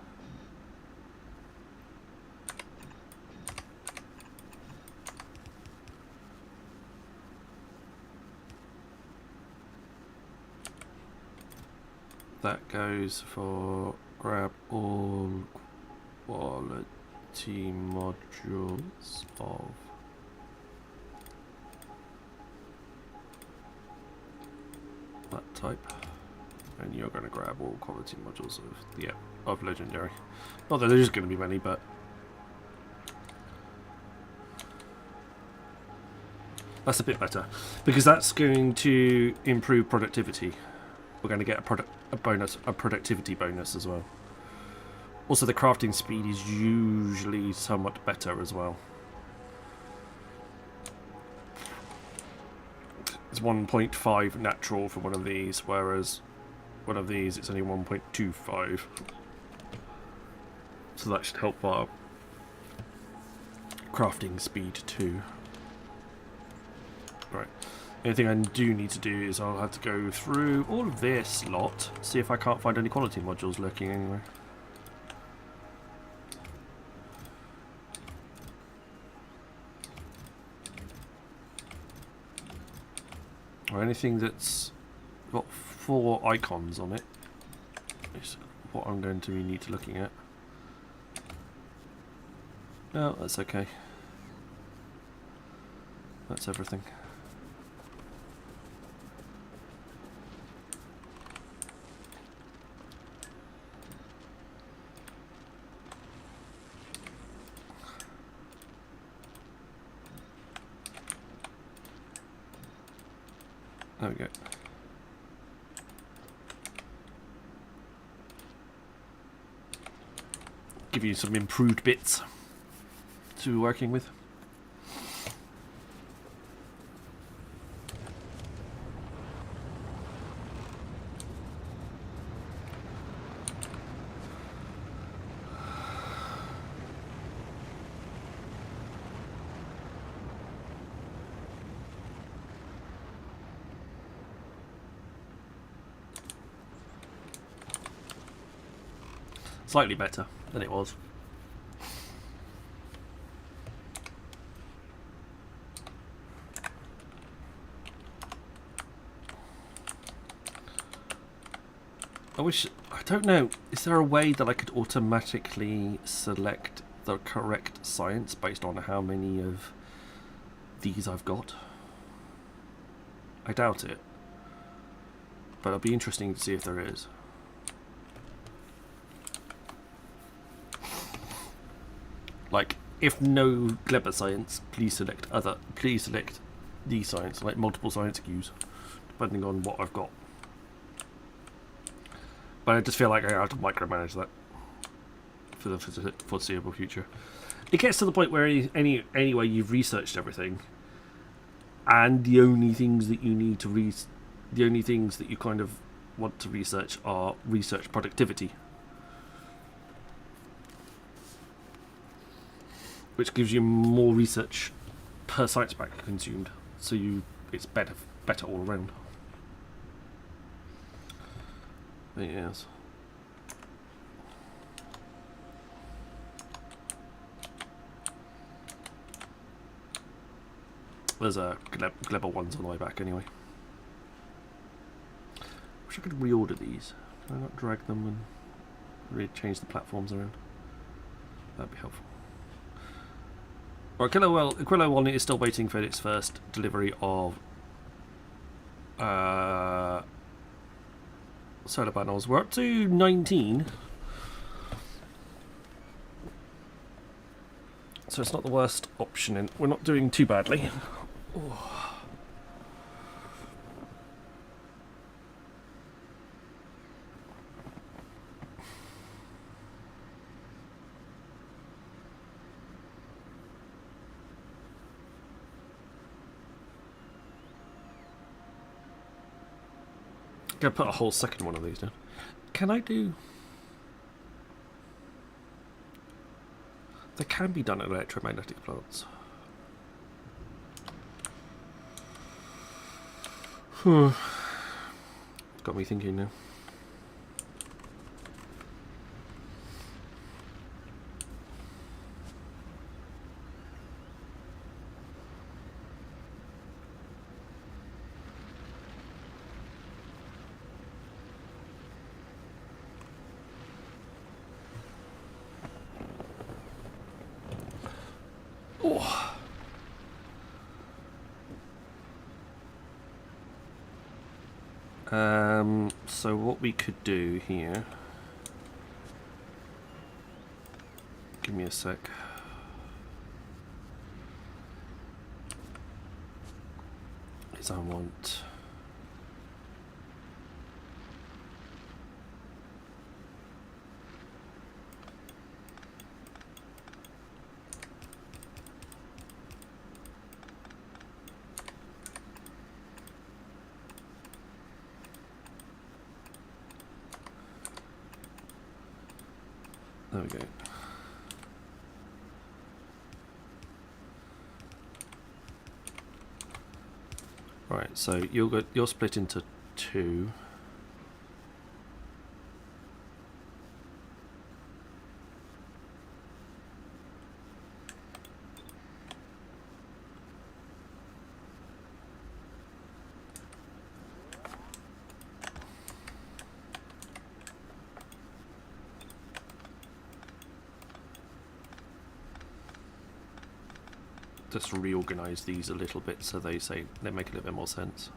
That goes for grab all quality modules of that type, and you're going to grab all quality modules of legendary. Not that there's going to be many, but that's a bit better because that's going to improve productivity. We're going to get a productivity bonus as well. Also, the crafting speed is usually somewhat better as well. It's 1.5 natural for one of these, whereas one of these it's only 1.25. So that should help our crafting speed too. Right. The only thing I do need to do is I'll have to go through all of this lot, see if I can't find any quality modules lurking anywhere. Or anything that's got 4 icons on it is what I'm going to need to looking at. No, that's okay. That's everything. There we go. Give you some improved bits to be working with. Slightly better than it was. I don't know, is there a way that I could automatically select the correct science based on how many of these I've got? I doubt it, but it'll be interesting to see if there is. Like, if no clever science, please select these science, like multiple science queues, depending on what I've got. But I just feel like I have to micromanage that for the foreseeable future. It gets to the point where anyway you've researched everything, and the only things that you need to the only things that you kind of want to research are research productivity. which gives you more research per site spec consumed, so it's better all around. But yes. There's a Glebber ones on the way back anyway. Wish I could reorder these. Can I not drag them and change the platforms around? That'd be helpful. Right, Aquillo 1 is still waiting for its first delivery of solar panels. We're up to 19. So it's not the worst option. We're not doing too badly. Oh. Gonna put a whole second one of these down. Can I do? They can be done at electromagnetic plants. Got me thinking now. So what we could do here, give me a sec. Is I want there we go. Right, so you're split into two. Just reorganize these a little bit so they make a little bit more sense.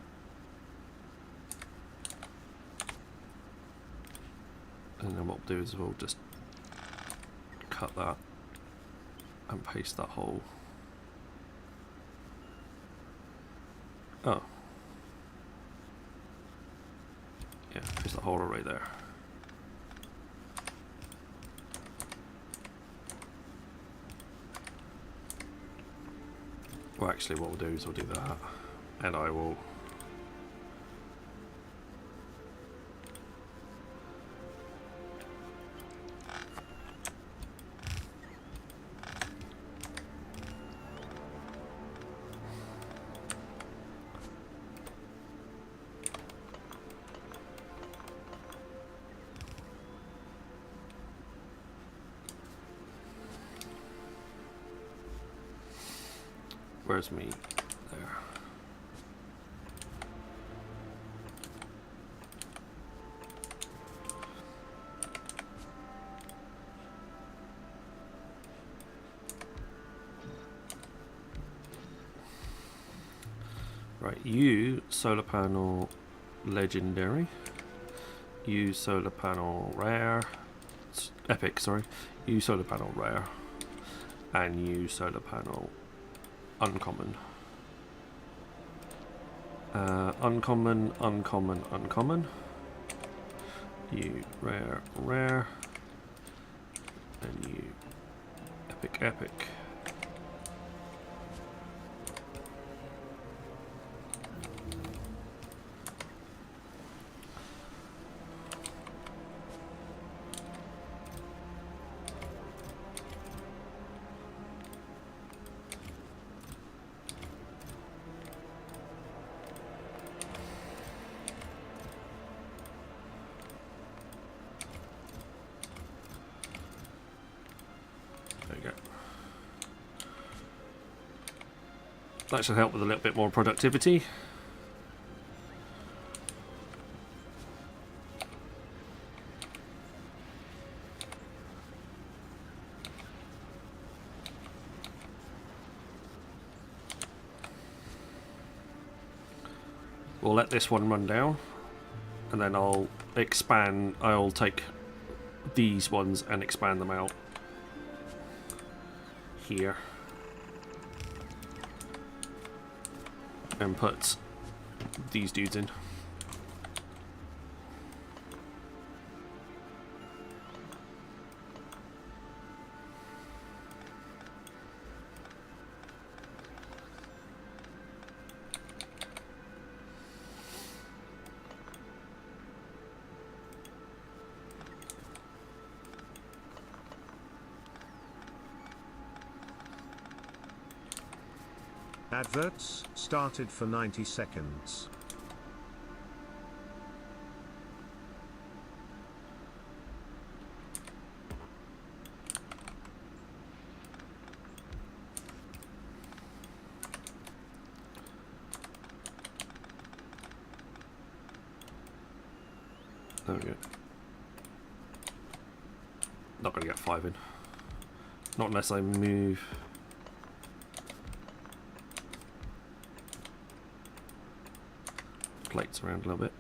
And then what we'll do is we'll just cut that and paste that hole. Oh. Yeah, paste that hole right there. Well, actually what we'll do is we'll do that, and I will where's me? There. Right, you solar panel legendary, you solar panel rare, epic, sorry, you solar panel rare, and you solar panel uncommon. Uncommon, uncommon, uncommon. You rare, rare, and you epic, epic. That should help with a little bit more productivity. We'll let this one run down, and then I'll take these ones and expand them out here. And put these dudes in. Adverts started for 90 seconds. There we go. Not going to get 5 in. Not unless I move. Plates around a little bit.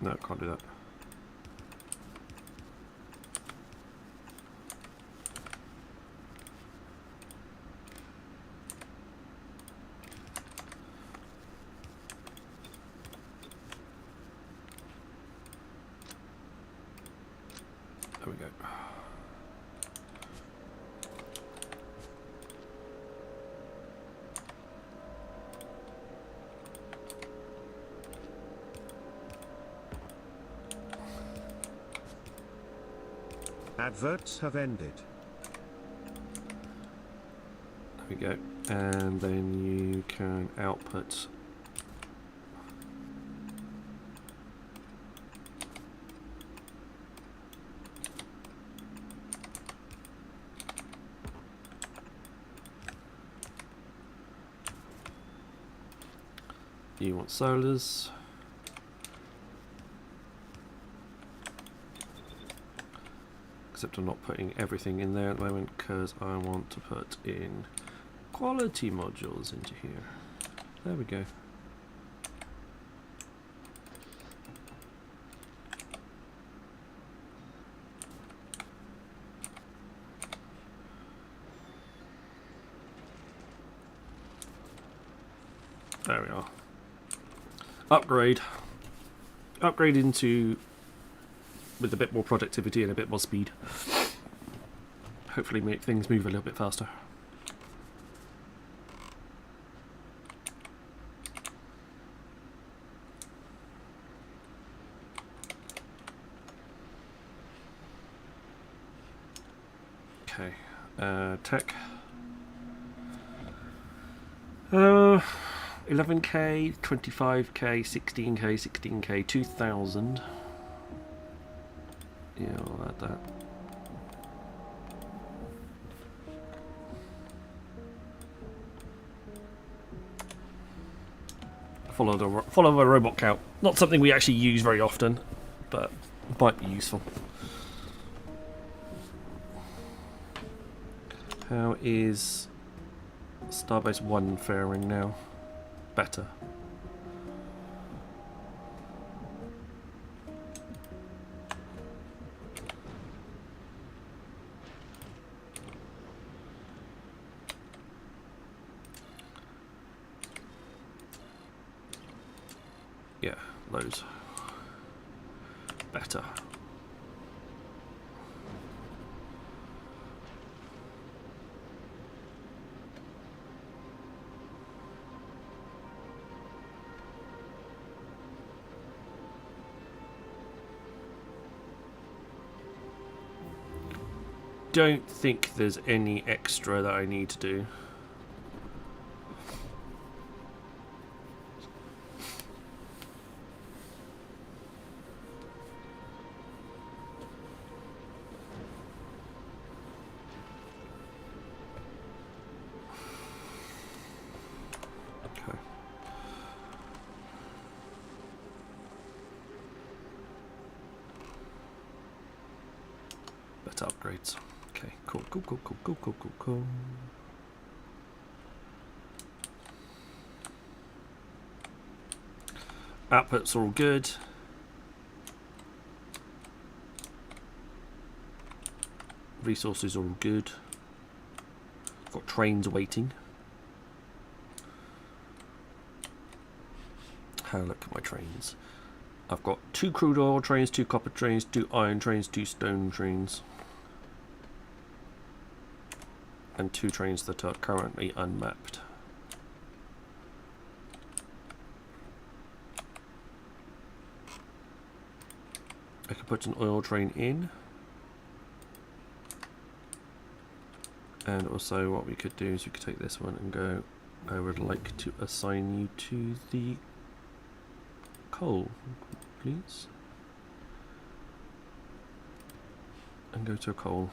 No, can't do that. There we go. Adverts have ended. There we go. And then you can output you want solars. Except I'm not putting everything in there at the moment because I want to put in quality modules into here. There we go. There we are. Upgrade. Upgrade into with a bit more productivity and a bit more speed. Hopefully make things move a little bit faster. Okay, tech. 11k, 25k, 16k, 16k, 2000. Yeah, I'll add that. Follow a robot count. Not something we actually use very often, but might be useful. How is Starbase 1 faring now? Better. Yeah, loads. Better. don't think there's any extra that I need to do. Okay. Better upgrades. Okay, cool. Outputs are all good. Resources are all good. Got trains waiting. Have a look at my trains. I've got 2 crude oil trains, 2 copper trains, 2 iron trains, 2 stone trains. And 2 trains that are currently unmapped. I could put an oil train in. And also what we could do is we could take this one and go, I would like to assign you to the coal, please. And go to a coal.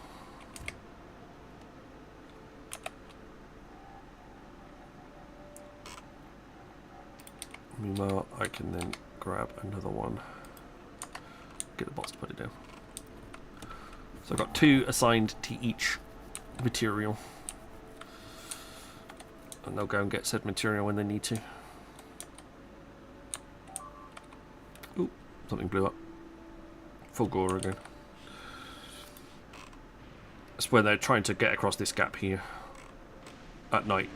Meanwhile, I can then grab another one. Get the boss to put it down. So I've got 2 assigned to each material. And they'll go and get said material when they need to. Ooh, something blew up. Full gore again. That's where they're trying to get across this gap here. At night.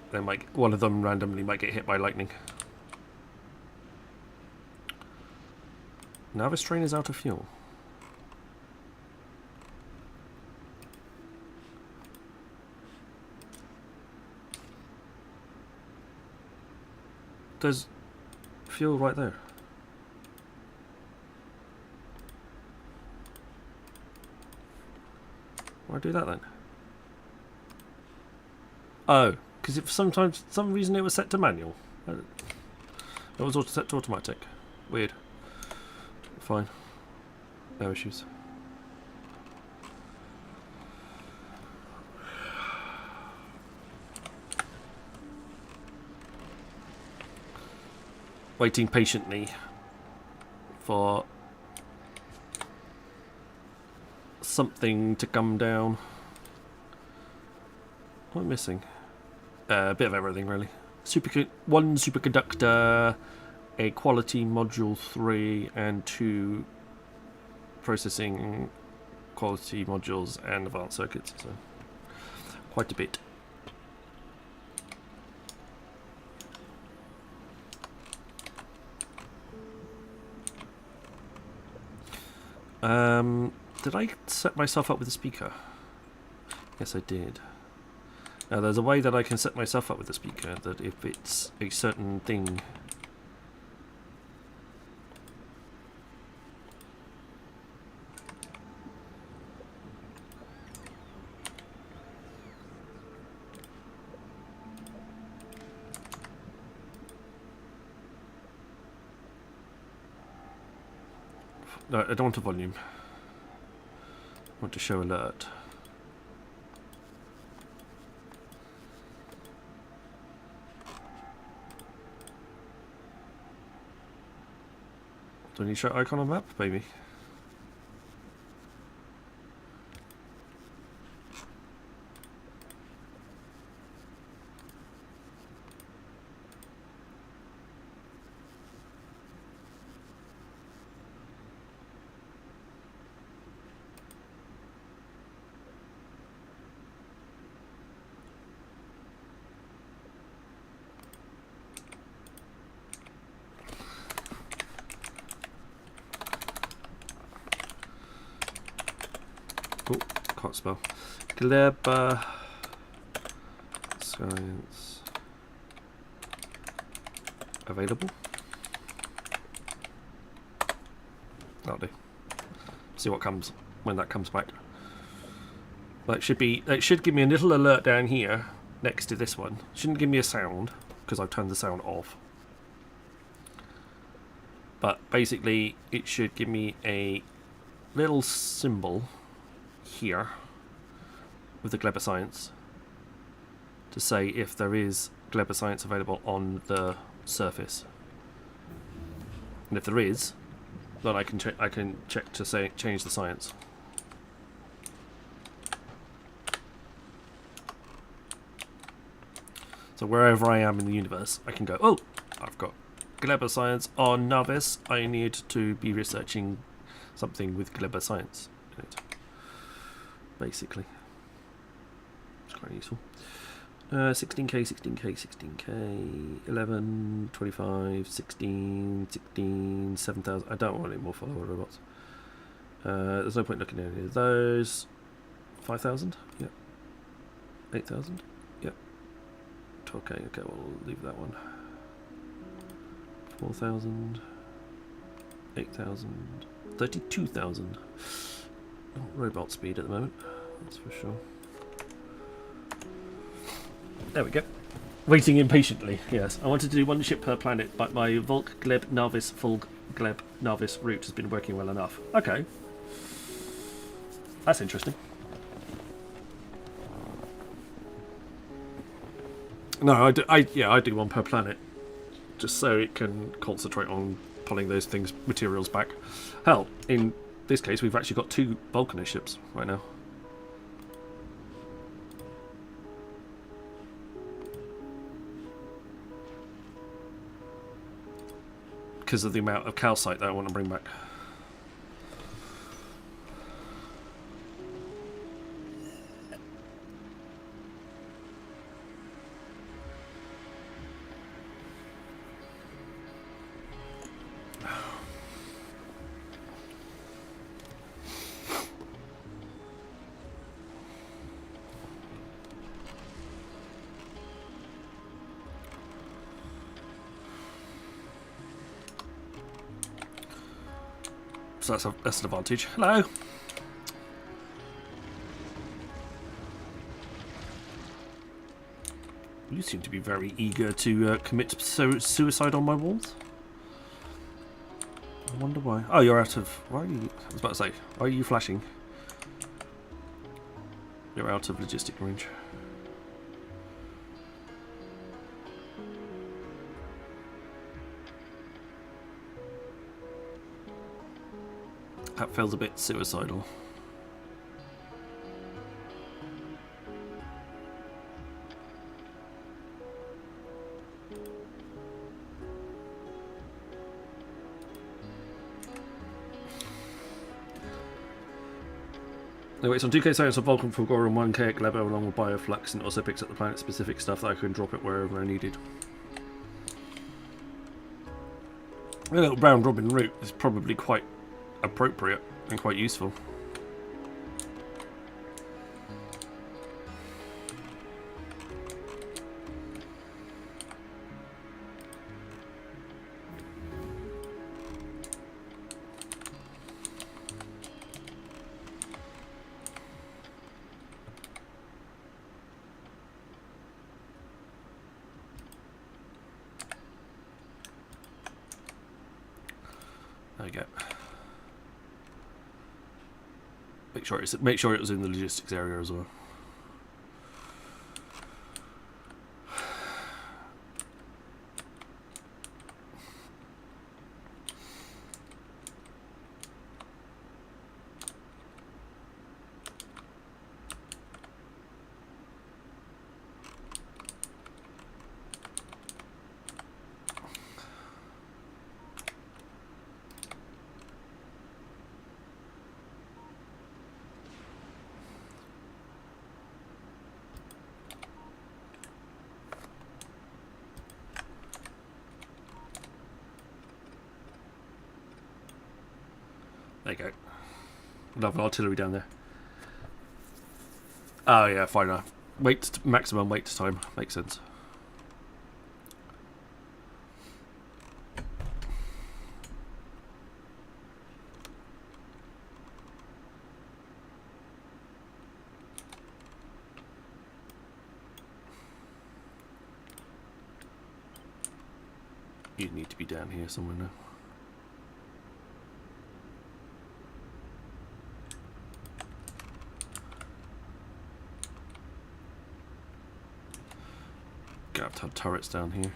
They might, one of them randomly might get hit by lightning. Now this train is out of fuel. There's fuel right there. Why do that then? Oh. Because for some reason it was set to manual. It was also set to automatic. Weird. Fine. No issues. Waiting patiently for something to come down. What am I missing? A bit of everything, really. One superconductor, a quality module 3, and 2 processing quality modules and advanced circuits. So quite a bit. Did I set myself up with a speaker? Yes, I did. Now there's a way that I can set myself up with a speaker that if it's a certain thing no, I don't want a volume. I want to show alert. Do I need to show icon on map, baby? Oh, can't spell. Gleba science available. That'll do. See what comes when that comes back. But it should give me a little alert down here next to this one. Shouldn't give me a sound because I've turned the sound off. But basically, it should give me a little symbol here with the Gleba Science to say if there is Gleba Science available on the surface. And if there is, then I can check to say change the science. So wherever I am in the universe, I can go, oh, I've got Gleba Science on Navis. I need to be researching something with Gleba Science in it. Basically. It's quite useful. 16k, 16k, 16k, 11, 25, 16, 16, 7,000. I don't want any more follower robots. There's no point looking at any of those. 5,000? Yep. 8,000? Yep. 12k, okay, we'll leave that one. 4,000. 8,000. 32,000. Not robot speed at the moment, that's for sure. There we go. Waiting impatiently, yes. I wanted to do one ship per planet, but my Volk Gleb Navis Fulg Gleb Navis route has been working well enough. Okay. That's interesting. No, I do one per planet. Just so it can concentrate on pulling those things, materials back. Hell, in this case, we've actually got 2 Vulcanist ships right now. Because of the amount of calcite that I want to bring back. So that's an advantage. Hello. You seem to be very eager to commit suicide on my walls. I wonder why. Oh, you're out of... Why are you... I was about to say, why are you flashing? You're out of logistic range. That feels a bit suicidal. Anyway, it's on 2k science of Vulcan Fulgor and 1k at Gleba along with Bioflux, and it also picks up the planet specific stuff that I can drop it wherever I needed. A little round robin route is probably quite appropriate and quite useful. There we go. Make sure it was in the logistics area as well. There you go. Another artillery down there. Oh yeah, fine enough. Maximum wait time. Makes sense. You need to be down here somewhere now. Gonna have to have turrets down here.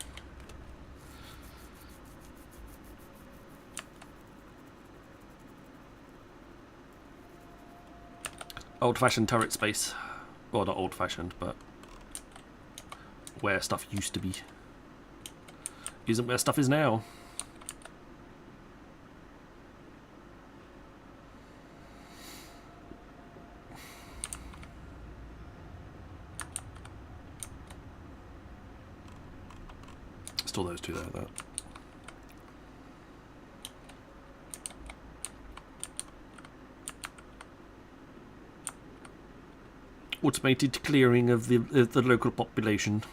Old-fashioned turret space. Well, not old-fashioned, but where stuff used to be. Isn't where stuff is now. Still those two there, that. Automated clearing of the local population.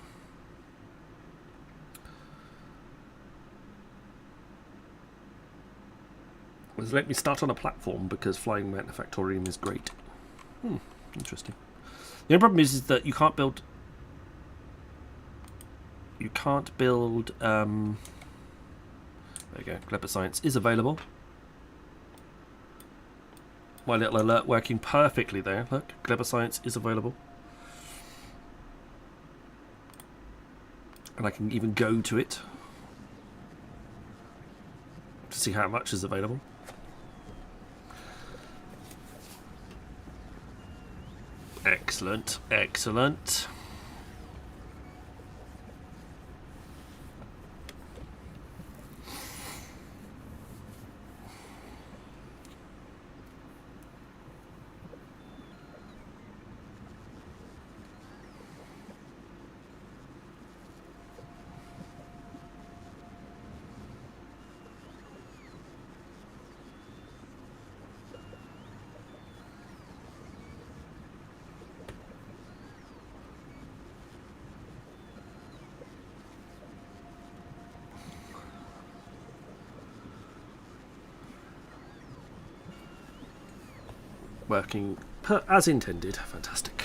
Let me start on a platform because flying manufactorium is great. Interesting. The only problem is that you can't build. You can't build. There you go. Clever Science is available. My little alert working perfectly there. Look, Clever Science is available. And I can even go to it to see how much is available. Excellent, excellent. Working as intended. Fantastic.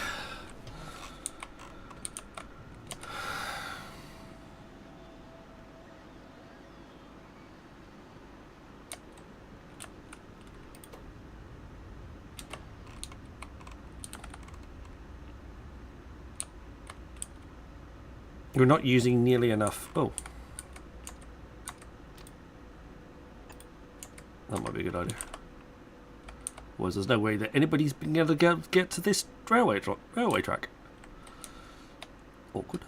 We're not using nearly enough. Oh. That might be a good idea. Was there's no way that anybody's been able to get to this railway track. Awkward.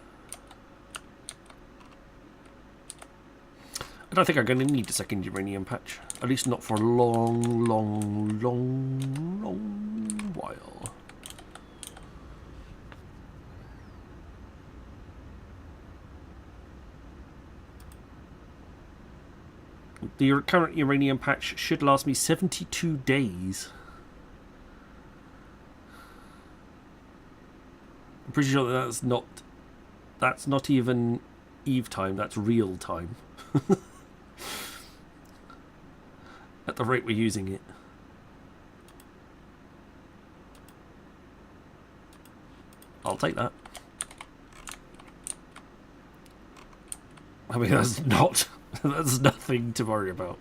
I don't think I'm going to need a second uranium patch. At least not for a long while. The current uranium patch should last me 72 days. I'm pretty sure that's not even Eve time, that's real time. At the rate we're using it. I'll take that. I mean, that's not... That's nothing to worry about.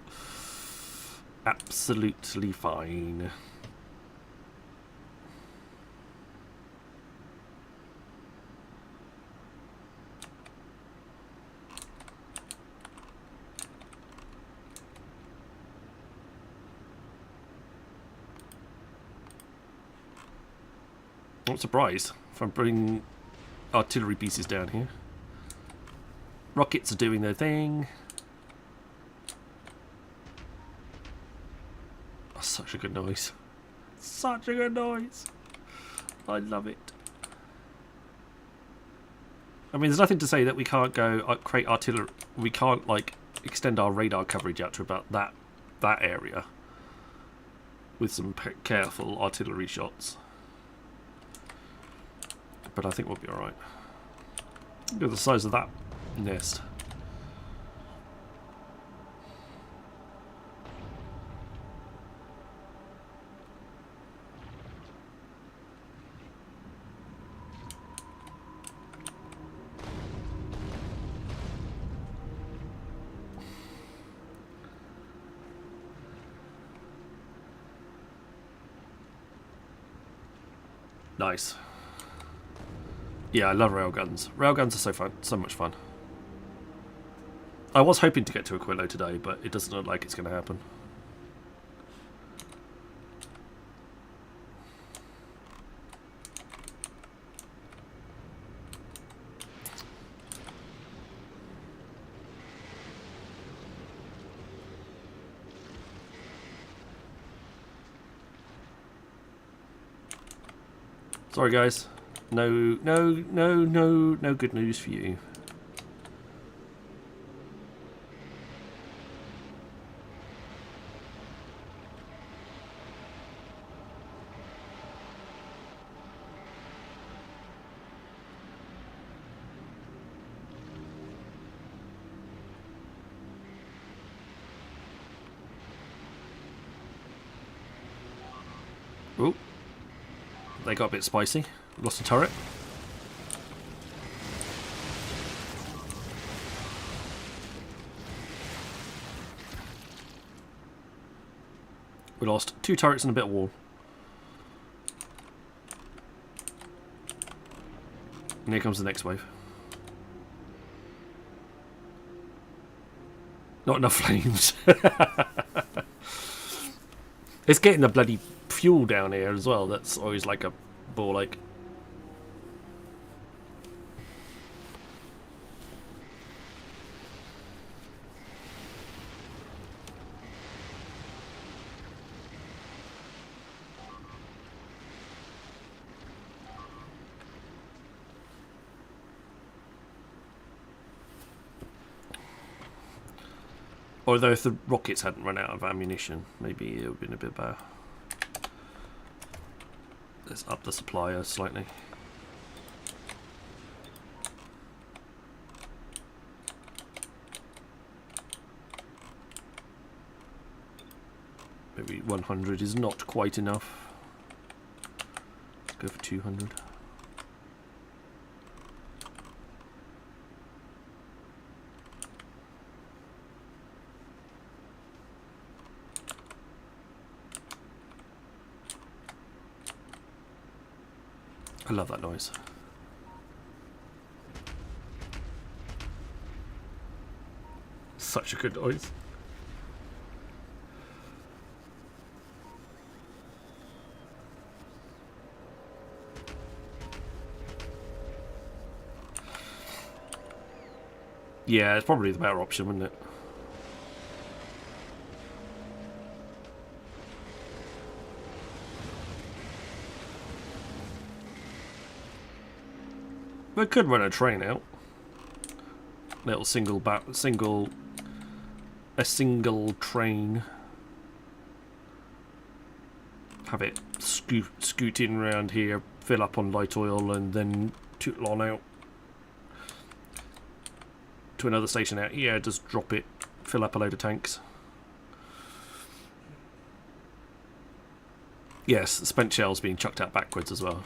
Absolutely fine. I'm surprised if I'm bringing artillery pieces down here. Rockets are doing their thing. Such a good noise. Such a good noise. I love it. I mean, there's nothing to say that we can't go create artillery. We can't, like, extend our radar coverage out to about that area with some careful artillery shots. But I think we'll be alright. Look at the size of that nest. Nice. Yeah, I love railguns. Railguns are so fun, so much fun. I was hoping to get to Aquillo today, but it doesn't look like it's going to happen. Sorry guys, no good news for you. Oh. They got a bit spicy. Lost a turret. We lost 2 turrets and a bit of wall. And here comes the next wave. Not enough flames. It's getting the bloody fuel down here as well. That's always like a ball ache. Although if the rockets hadn't run out of ammunition, maybe it would have been a bit better. Let's up the supply slightly. Maybe 100 is not quite enough. Let's go for 200. I love that noise. Such a good noise. Yeah, it's probably the better option, wouldn't it? We could run a train out. Little single train. Have it scooting around here, fill up on light oil, and then tootle on out to another station out here. Just drop it, fill up a load of tanks. Yes, spent shells being chucked out backwards as well.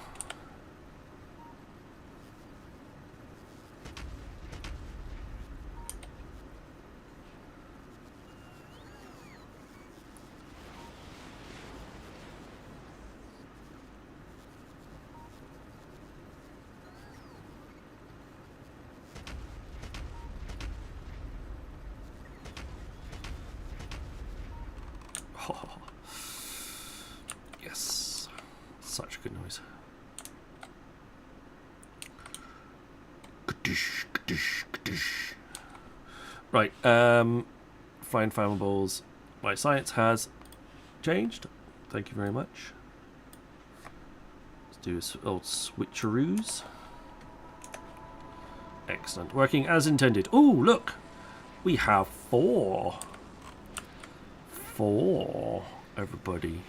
Yes, such a good noise. Right, flying flammables. My science has changed. Thank you very much. Let's do some old switcheroos. Excellent, working as intended. Oh, look, we have 4. 4, everybody.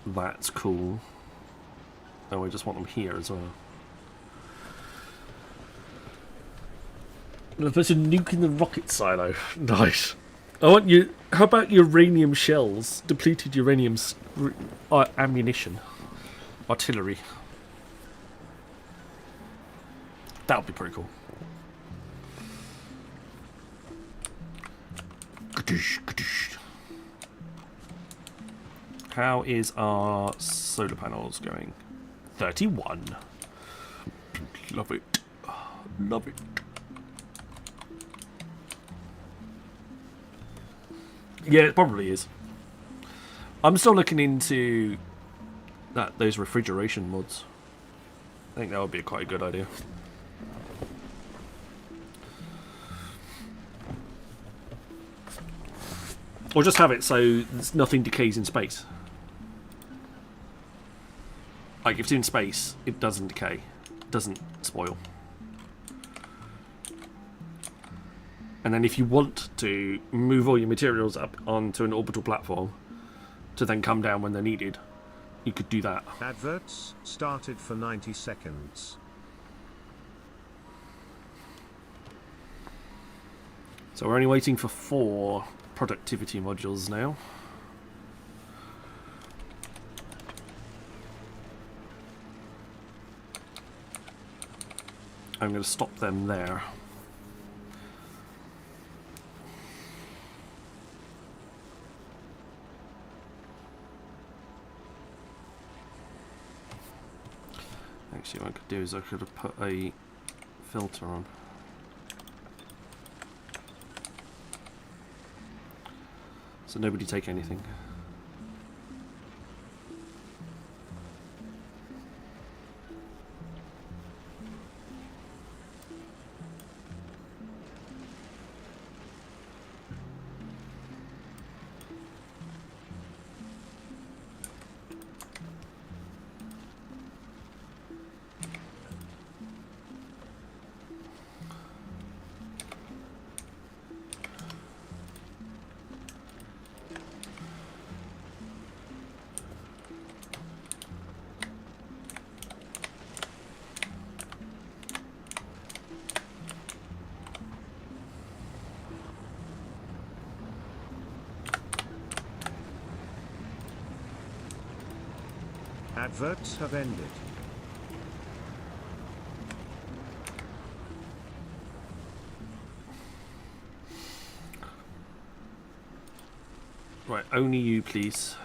That's cool. Oh, I just want them here as well. There's a nuke in the rocket silo. Nice. I want you. How about uranium shells? Depleted uranium ammunition. Artillery. That would be pretty cool. How is our solar panels going? 31. Love it. Love it. Yeah, it probably is. I'm still looking into those refrigeration mods. I think that would be quite a good idea. Or just have it so nothing decays in space. Like, if it's in space, it doesn't decay. It doesn't spoil. And then if you want to move all your materials up onto an orbital platform to then come down when they're needed, you could do that. Adverts started for 90 seconds. So we're only waiting for 4 productivity modules now. I'm going to stop them there. Actually, what I could do is I could have put a filter on. So nobody take anything. Adverts have ended. Right, only you, please.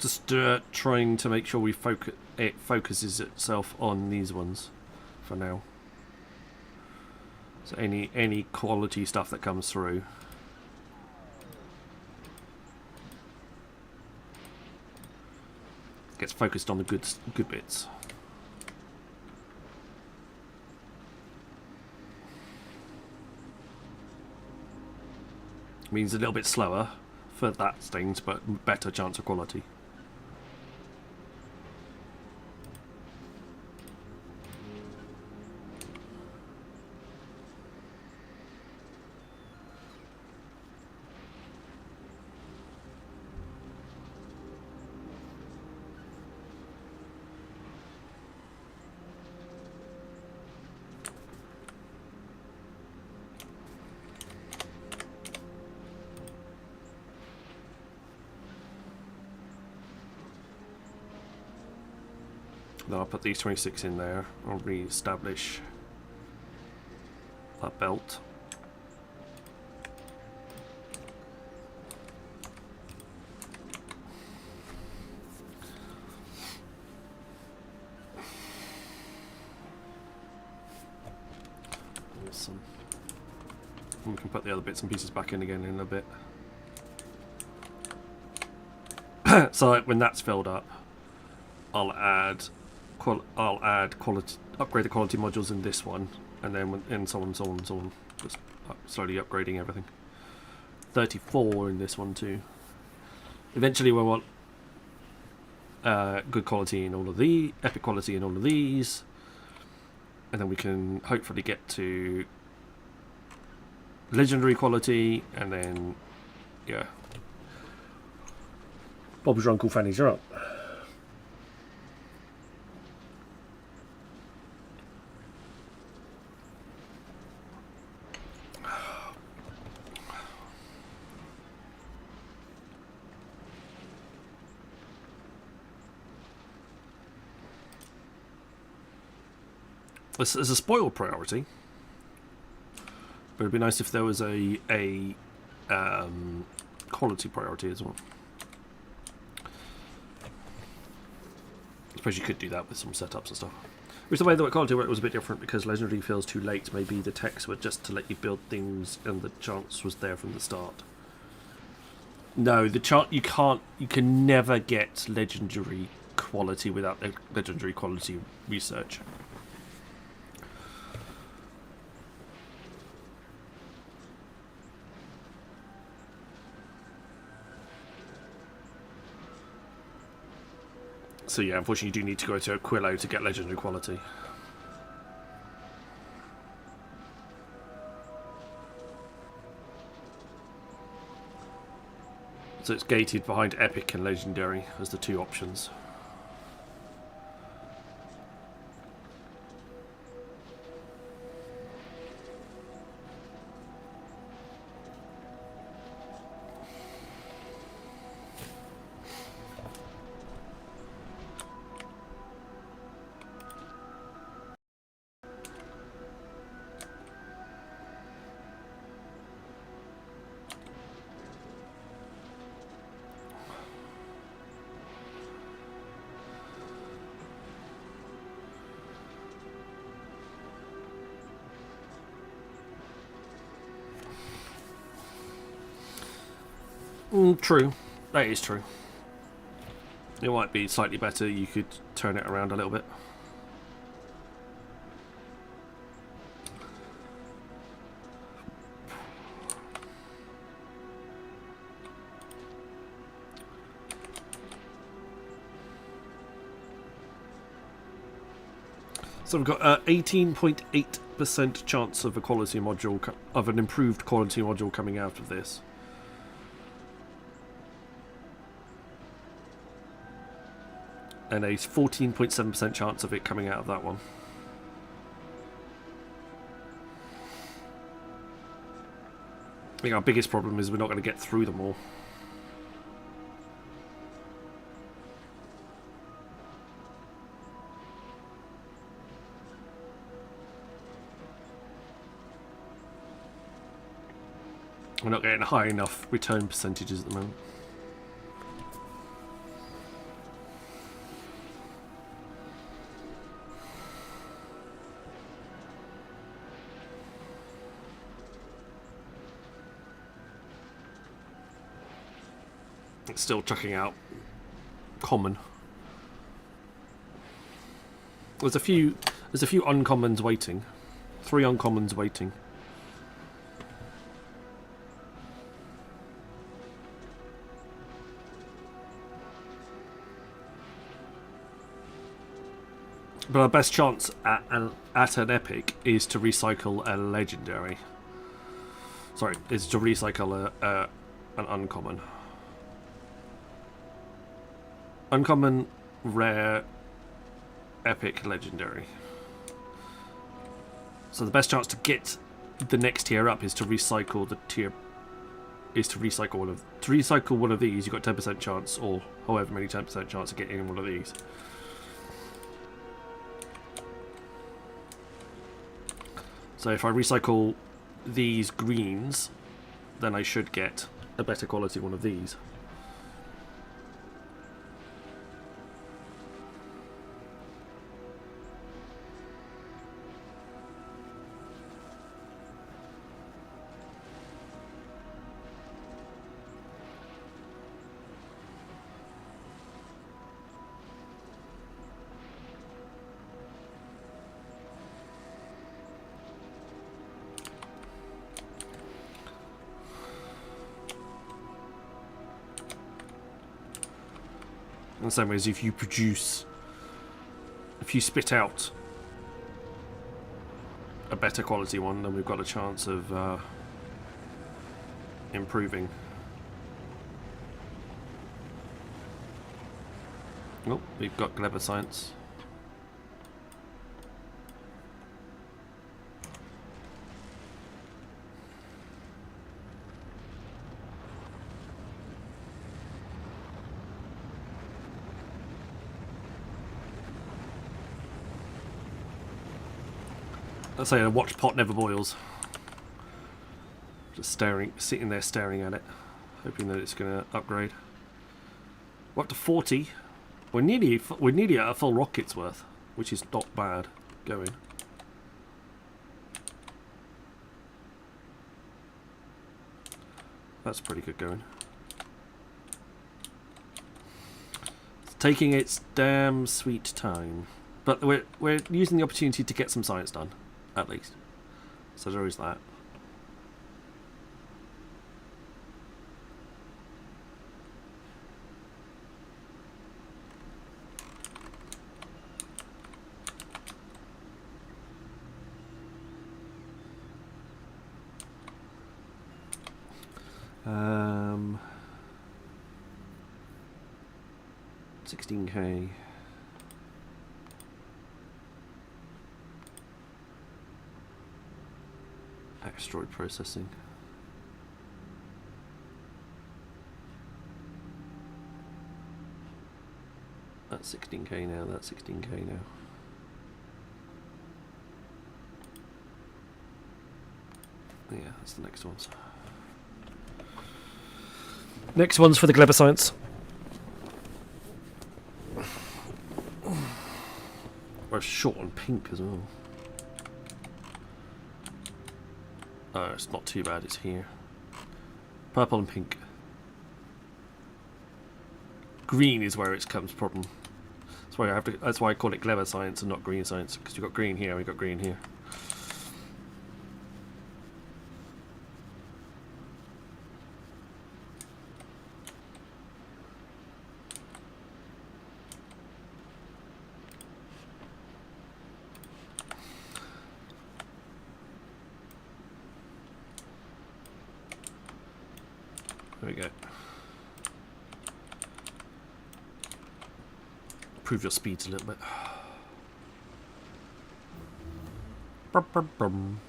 Just trying to make sure it focuses itself on these ones for now. So any quality stuff that comes through. Gets focused on the good bits. Means a little bit slower for that things, but better chance of quality. Then I'll put these 26 in there. I'll re-establish that belt. Awesome. And we can put the other bits and pieces back in again in a bit. So when that's filled up, I'll upgrade the quality modules in this one, and then and so on, so on, so on. Just slowly upgrading everything. 34 in this one too. Eventually we want good quality in all of the epic quality in all of these, and then we can hopefully get to legendary quality, and then yeah, Bob's your Uncle Fanny's your aunt. This is a spoil priority, but it'd be nice if there was a quality priority as well. I suppose you could do that with some setups and stuff. Which the way that quality worked was a bit different because legendary feels too late. Maybe the text were just to let you build things, and the chance was there from the start. No, the chart you can never get legendary quality without legendary quality research. So yeah, unfortunately you do need to go to Aquillo to get legendary quality. So it's gated behind epic and legendary as the two options. True. That is true. It might be slightly better. You could turn it around a little bit. So we've got 18.8% chance of a quality module, of an improved quality module coming out of this. And a 14.7% chance of it coming out of that one. I think our biggest problem is we're not going to get through them all. We're not getting high enough return percentages at the moment. It's still chucking out common. There's a few uncommons waiting. 3 uncommons waiting. But our best chance at an epic is to recycle a legendary. Sorry, is to recycle an uncommon. Uncommon, rare, epic, legendary. So the best chance to get the next tier up is to recycle the tier. Is to recycle one of these. You've got 10% chance, or however many 10% chance of getting one of these. So if I recycle these greens, then I should get a better quality one of these. the same way as if you spit out a better quality one, then we've got a chance of improving. Oh, we've got clever science. Let's say a watch pot never boils. Just sitting there staring at it, hoping that it's going to upgrade. We're up to 40. We're nearly at a full rocket's worth, which is not bad going. That's pretty good going. It's taking its damn sweet time, but we're using the opportunity to get some science done, at least. So there is that. Um, 16K. Asteroid processing. That's 16K now, that's 16K now. Yeah, that's the next ones. Next one's for the clever science. We're short on pink as well. Oh, it's not too bad, it's here. Purple and pink. Green is where it comes problem. That's why I call it clever science and not green science, because you've got green here, we've got green here. There we go. Improve your speeds a little bit. Brum, brum, brum.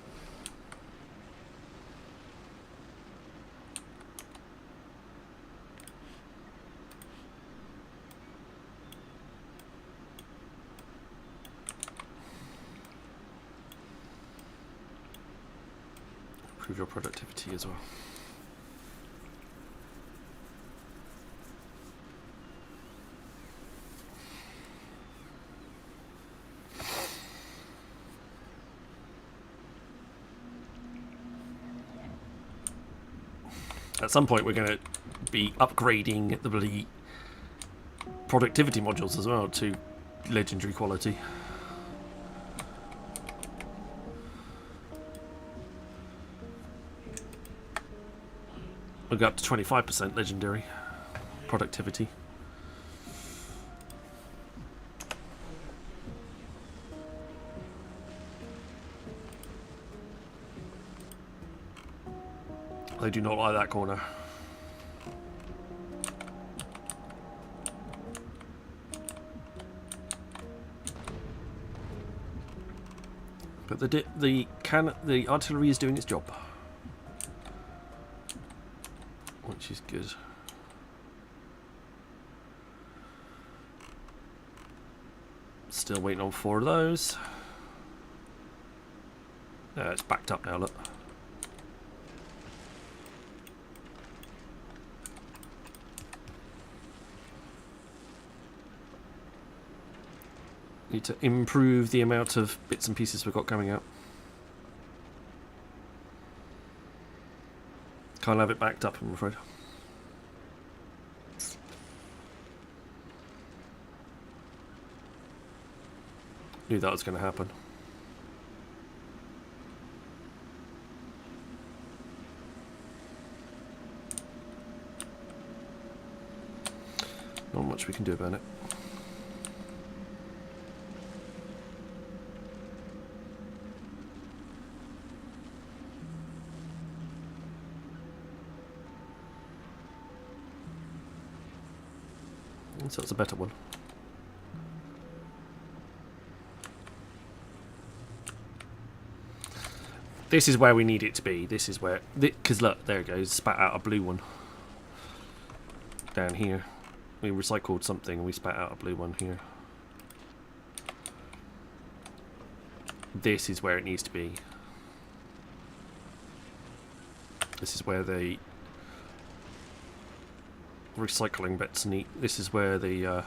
Improve your productivity as well. At some point we're going to be upgrading the bloody productivity modules as well to legendary quality. We'll go up to 25% legendary productivity. They do not like that corner. But the artillery is doing its job, which is good. Still waiting on 4 of those. No, it's backed up now, look. Need to improve the amount of bits and pieces we've got coming out. Can't have it backed up, I'm afraid. Knew that was going to happen. Not much much we can do about it. So it's a better one. This is where we need it to be. This is where... Because look, there it goes. Spat out a blue one. Down here. We recycled something and we spat out a blue one here. This is where it needs to be. This is where the recycling bits need. This is where the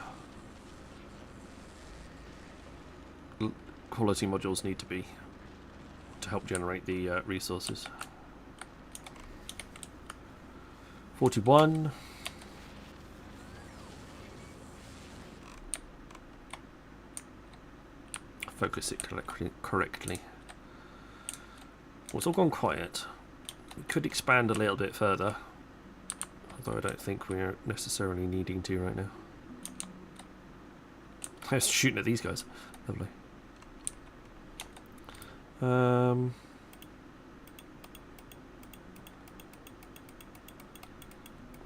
quality modules need to be to help generate the resources. 41. Focus it correctly. Well, it's all gone quiet. We could expand a little bit further, although I don't think we're necessarily needing to right now. I was shooting at these guys. Lovely. I'm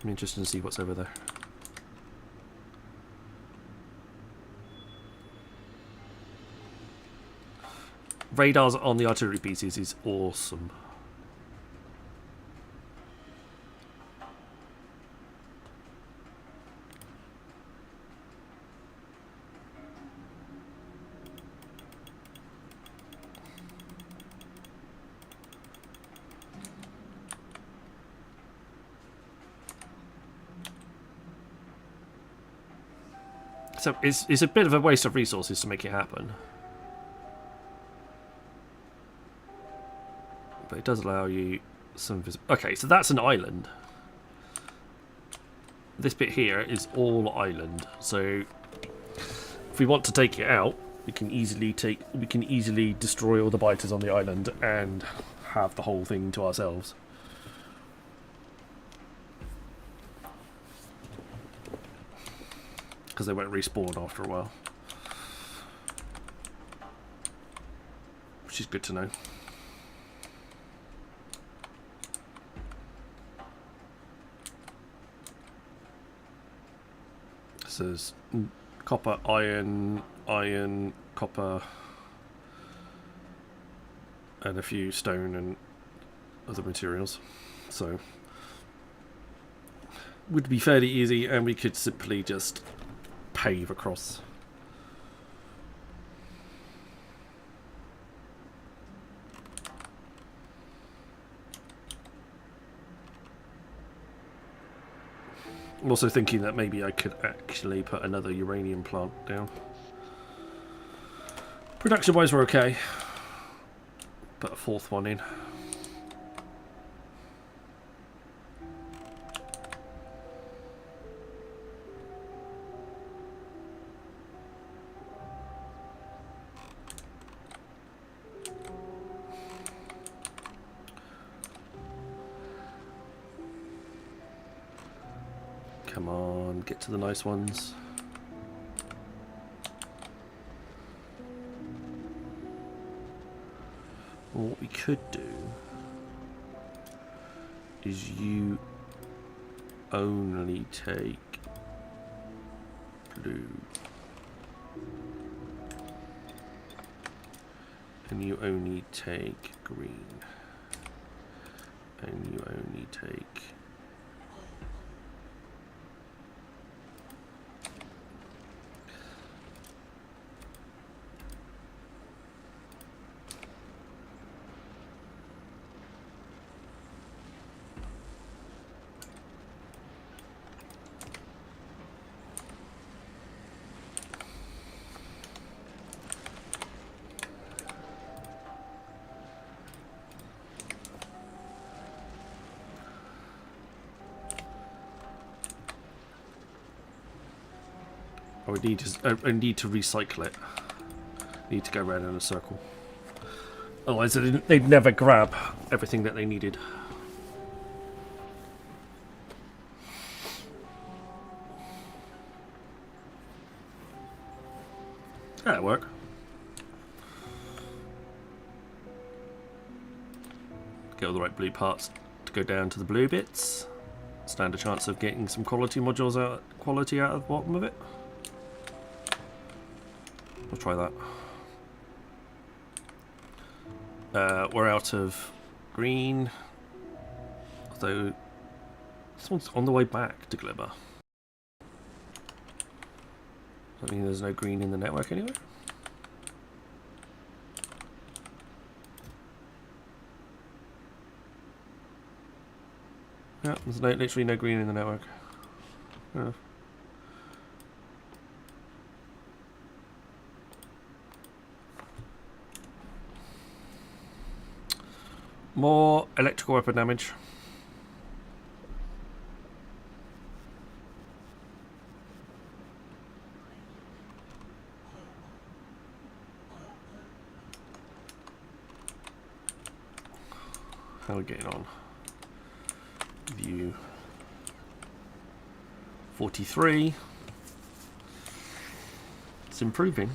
interested to see what's over there. Radars on the artillery pieces is awesome. So it's a bit of a waste of resources to make it happen. But it does allow you some okay, so that's an island. This bit here is all island. So if we want to take it out, we can easily destroy all the biters on the island and have the whole thing to ourselves. Because they won't respawn after a while. Which is good to know. So there's copper, iron, copper, and a few stone and other materials. So would be fairly easy, and we could simply just pave across. I'm also thinking that maybe I could actually put another uranium plant down. Production wise we're okay. Put a fourth one in. Come on, get to the nice ones. What we could do is you only take blue and you only take green and you only take I need to recycle it. I need to go around in a circle. Otherwise they'd never grab everything that they needed. That'll work. Get all the right blue parts to go down to the blue bits. Stand a chance of getting some quality modules out of the bottom of it. I'll try that. We're out of green. Although this one's on the way back to Glimmer. Does that mean there's no green in the network anywhere? Yeah, there's literally no green in the network. Yeah. More electrical weapon damage. How are we getting on? View 43. It's improving.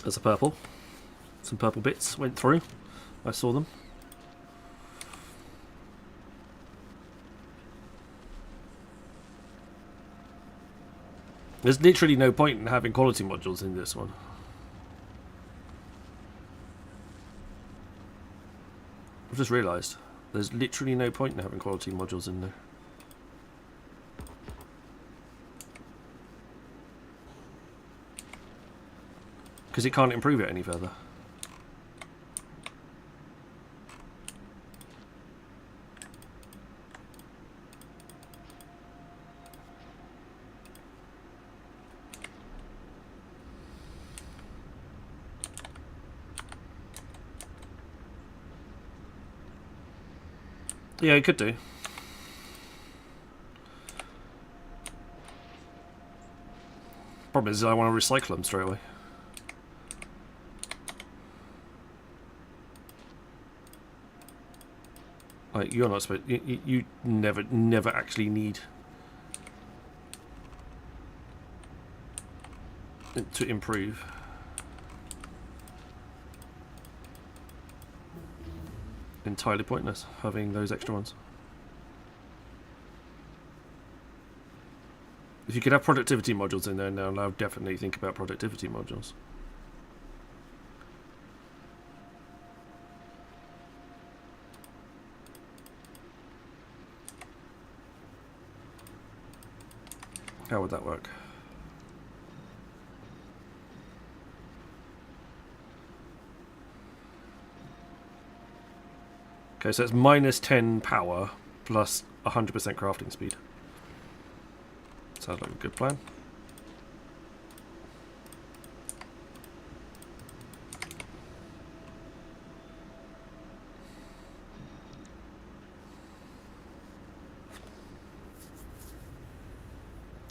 There's a purple. Some purple bits went through. I saw them. There's literally no point in having quality modules in this one. I've just realised there's literally no point in having quality modules in there. Because it can't improve it any further. Yeah, it could do. Problem is, I want to recycle them straight away. Like, you're not supposed. You never actually need it to improve. Entirely pointless having those extra ones. If you could have productivity modules in there now, I would definitely think about productivity modules. How would that work? Okay, so it's minus 10 power plus 100% crafting speed. Sounds like a good plan.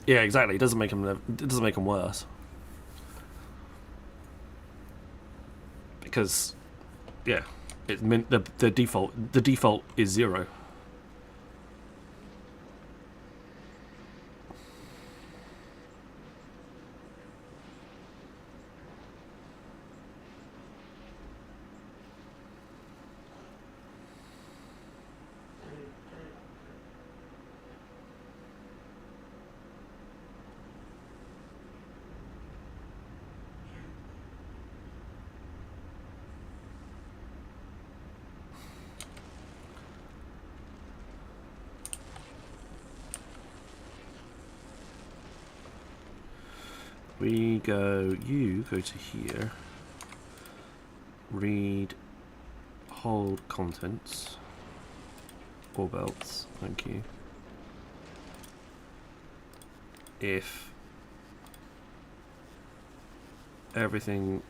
Yeah, exactly. It doesn't make them worse. Because, yeah, it meant the default is 0. You go to here, read hold contents, or belts, thank you. If everything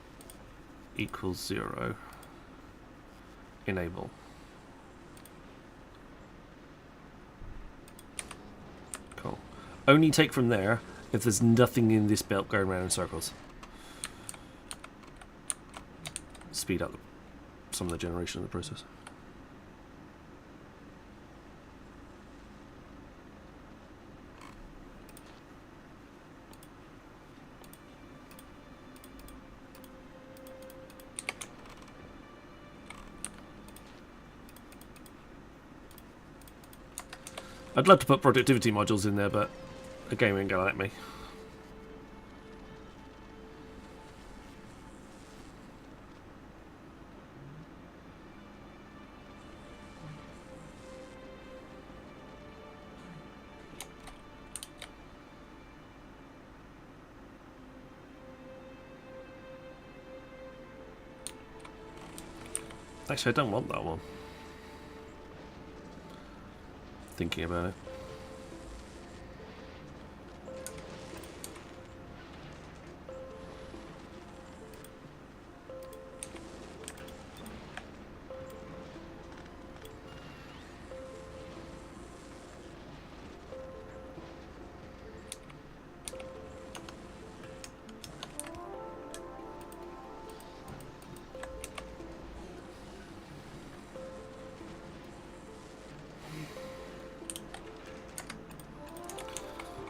equals 0, enable. Only take from there if there's nothing in this belt going around in circles. Speed up some of the generation of the process. I'd love to put productivity modules in there, but the game ain't gonna let me. Actually, I don't want that one. Thinking about it.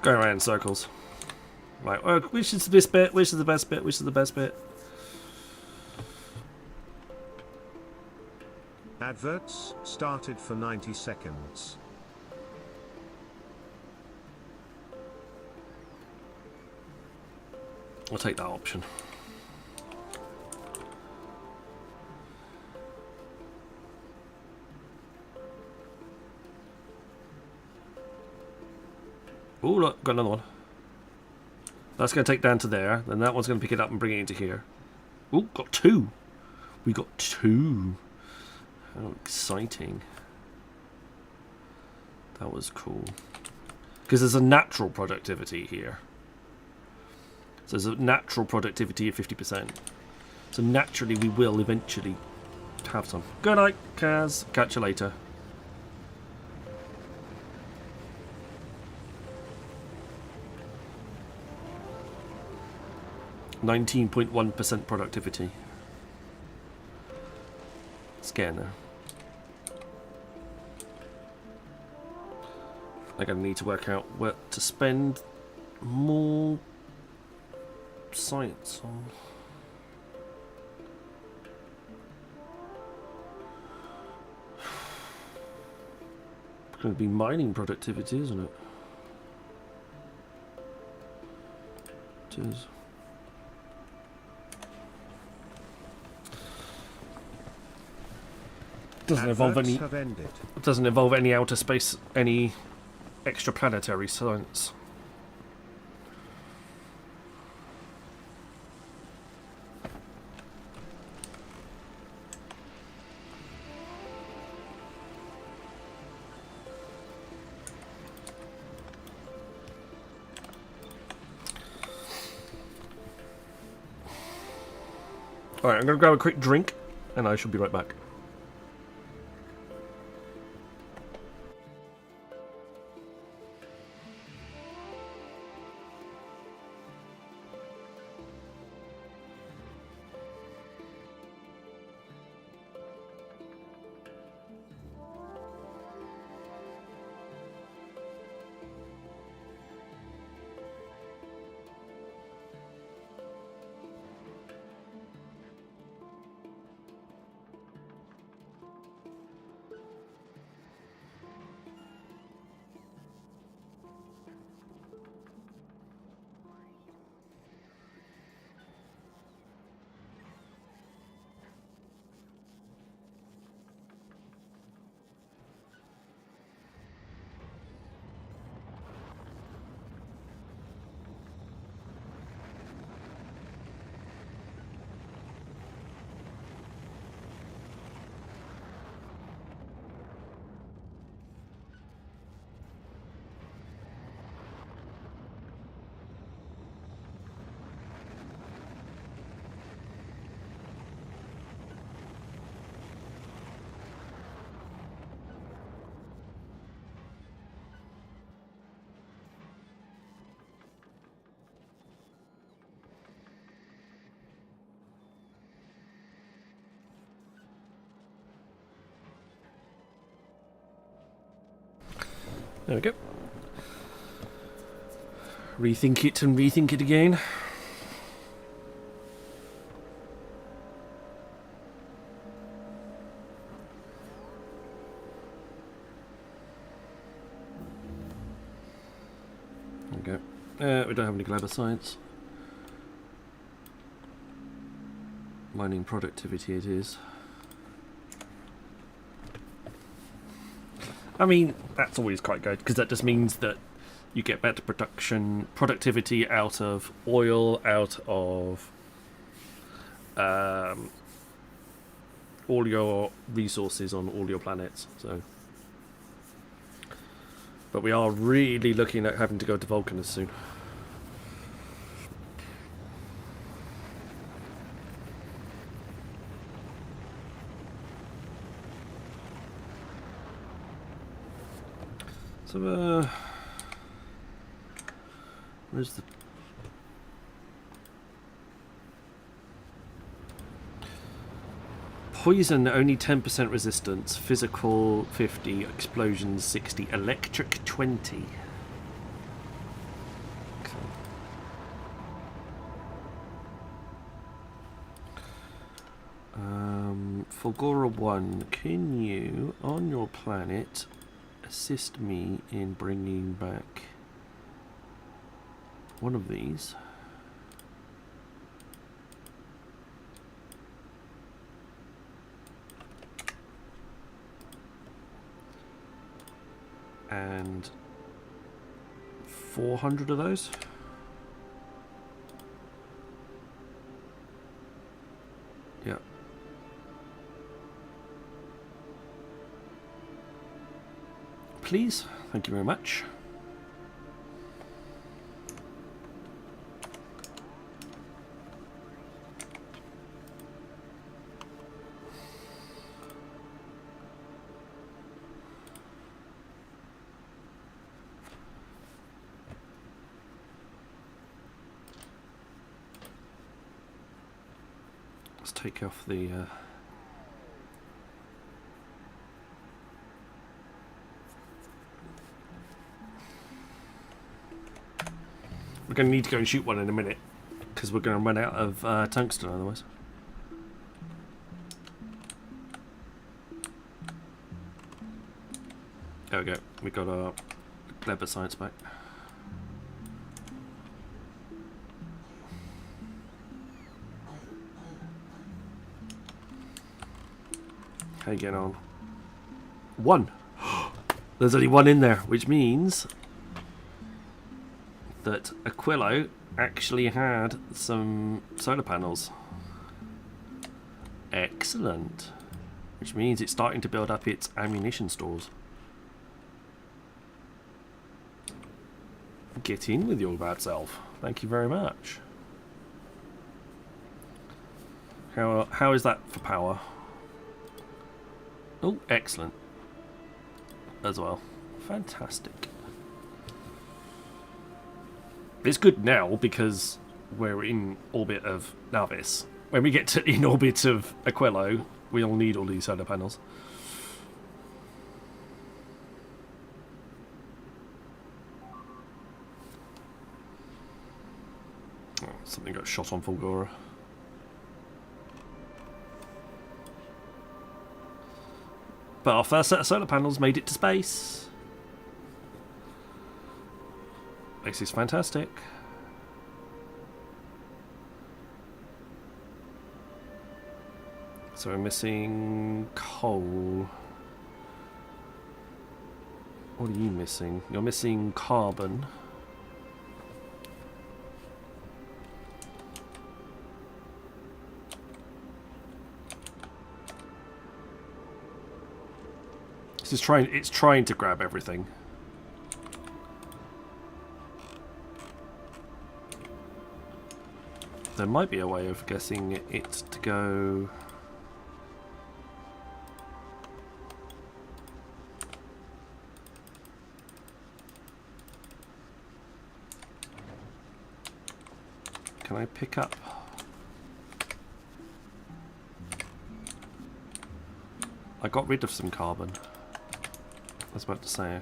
Going around in circles. Right, which is this bit? Which is the best bit? Which is the best bit? Adverts started for 90 seconds. I'll take that option. Oh, look, got another one. That's going to take down to there. Then that one's going to pick it up and bring it into here. Oh, got two. We got two. How exciting. That was cool. Because there's a natural productivity here. So there's a natural productivity of 50%. So naturally we will eventually have some. Good night, Kaz. Catch you later. 19.1% productivity. Scanner. I'm going to need to work out where to spend more science on. It's going to be mining productivity, isn't it? It is. Doesn't involve any outer space, any extraplanetary science. Alright, I'm going to grab a quick drink and I shall be right back. There we go. Rethink it and rethink it again. There we go. We don't have any clever science. Mining productivity it is. I mean, that's always quite good, because that just means that you get better productivity out of oil, out of all your resources on all your planets. So, but we are really looking at having to go to Vulcanus soon. So, where's the... Poison, only 10% resistance. Physical, 50. Explosions, 60. Electric, 20. Okay. Fulgora 1, can you, on your planet, assist me in bringing back one of these? And 400 of those? Yeah. Please, thank you very much. Let's take off the we're going to need to go and shoot one in a minute, because we're going to run out of tungsten otherwise. There we go. We got our clever science back. How you getting on? One! There's only one in there, which means that Aquillo actually had some solar panels. Excellent. Which means it's starting to build up its ammunition stores. Get in with your bad self. Thank you very much. How is that for power? Oh, excellent. As well. Fantastic. It's good now because we're in orbit of Navis. When we get to in orbit of Aquillo, we'll need all these solar panels. Oh, something got shot on Fulgora. But our first set of solar panels made it to space. This is fantastic. So we're missing coal. What are you missing? You're missing carbon. It's trying to grab everything. There might be a way of guessing it to go. Can I pick up? I got rid of some carbon. I was about to say.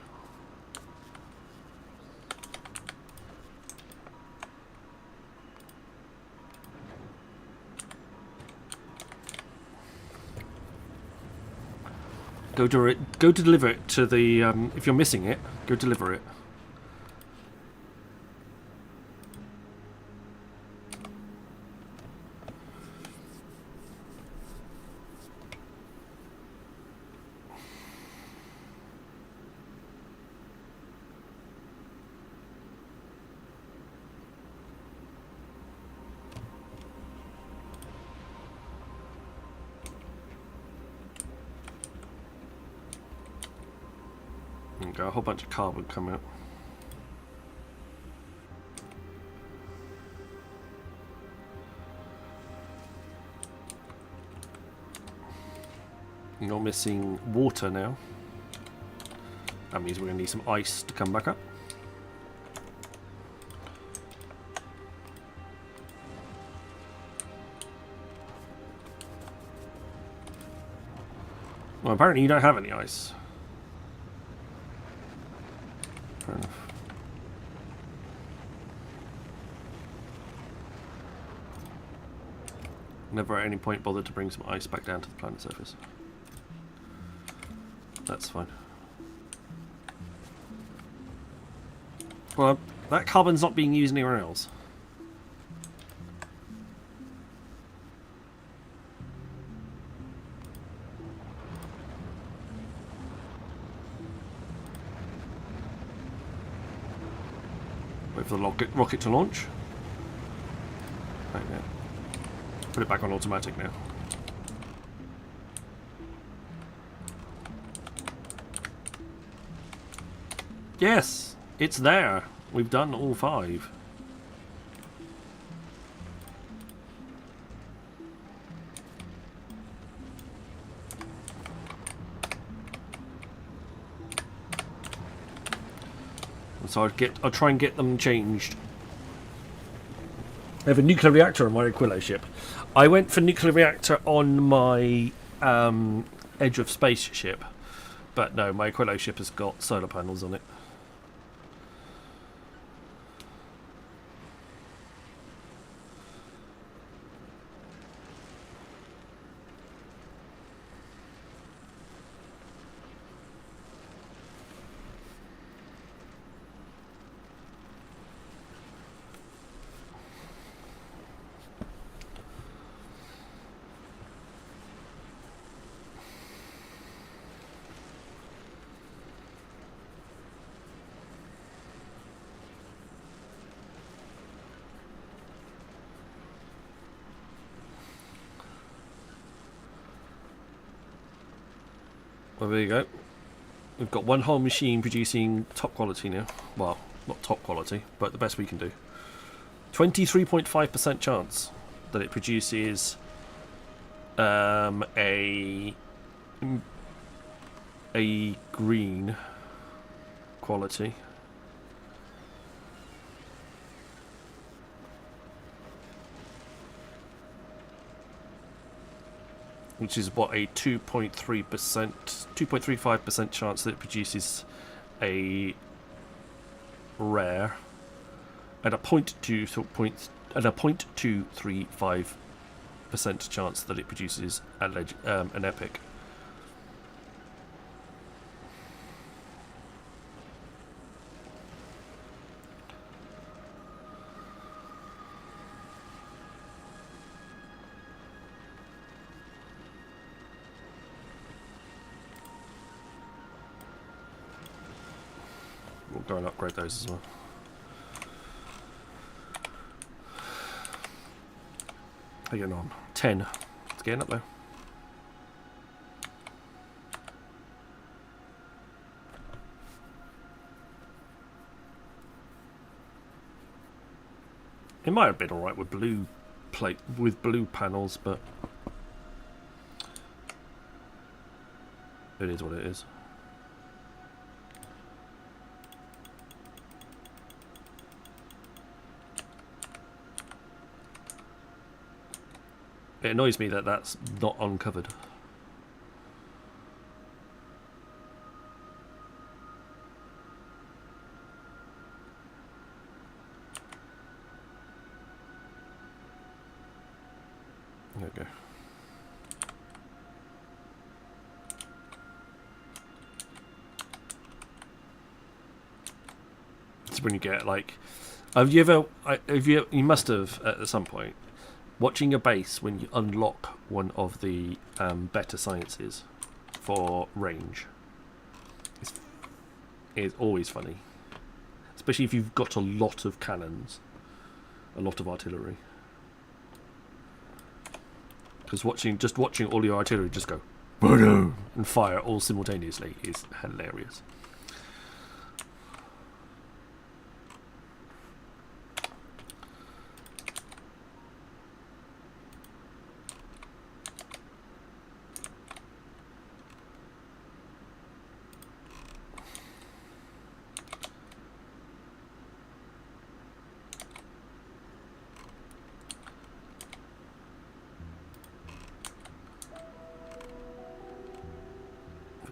Go deliver it to the. If you're missing it, go deliver it. Got a whole bunch of carbon come out. You're missing water now. That means we're going to need some ice to come back up. Well, apparently you don't have any ice. Fair enough. Never at any point bothered to bring some ice back down to the planet's surface. That's fine. Well, that carbon's not being used anywhere else. Wait for the rocket to launch. Right, yeah. Put it back on automatic now. Yes, it's there. We've done all 5. So I'll try and get them changed. I have a nuclear reactor on my Aquillo ship. I went for nuclear reactor on my Edge of Space ship, but no, my Aquillo ship has got solar panels on it. Well, there you go. We've got one whole machine producing top quality now. Well, not top quality, but the best we can do. 23.5% chance that it produces a green quality. Which is what, a 2.3%, 2.35% chance that it produces a rare, and a 0.235% chance that it produces an epic. We'll go and upgrade those as well. How are you getting on? 10. It's getting up there. It might have been alright with blue panels, but it is what it is. It annoys me that that's not uncovered. There we go. is when you get like, you must have at some point watching your base when you unlock one of the better sciences for range. Is always funny, especially if you've got a lot of cannons, a lot of artillery. Because just watching all your artillery just go and fire all simultaneously is hilarious.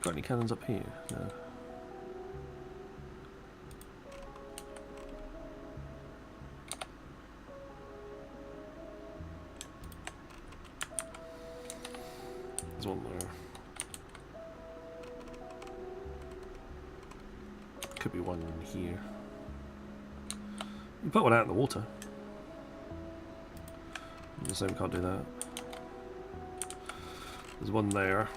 Got any cannons up here? No. There's one there. Could be one here. You put one out in the water. The same can't do that. There's one there.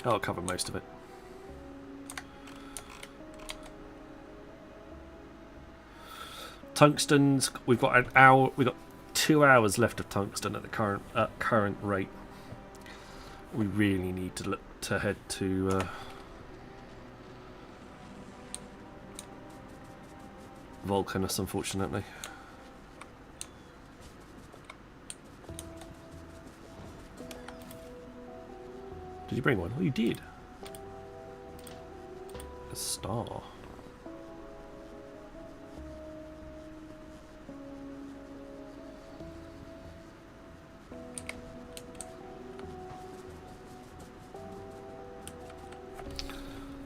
I'll cover most of it. Tungstens, we've got an hour. We've got 2 hours left of tungsten at the current rate. We really need to look to head to Vulcanus, unfortunately. Did you bring one? Oh, you did. A star.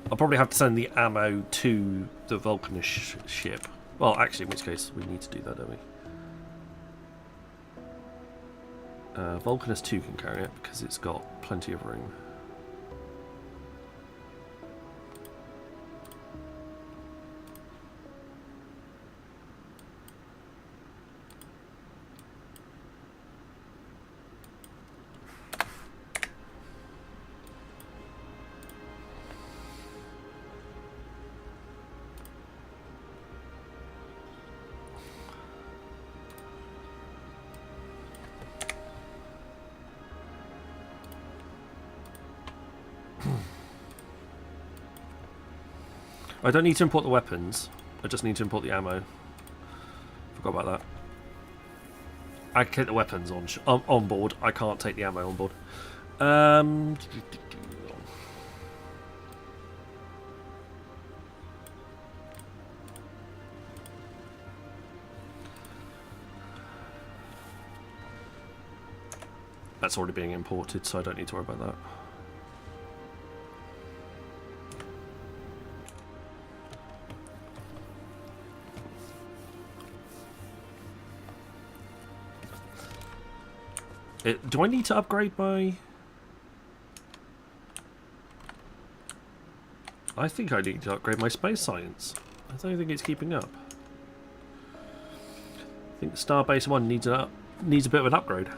I'll probably have to send the ammo to the Vulcanus ship. Well, actually, in which case we need to do that, don't we? Vulcanus 2 can carry it because it's got plenty of room. I don't need to import the weapons. I just need to import the ammo. Forgot about that. I can take the weapons on board. I can't take the ammo on board. That's already being imported, so I don't need to worry about that. Do I need to upgrade my... I think I need to upgrade my space science. I don't think it's keeping up. I think Starbase 1 needs a bit of an upgrade.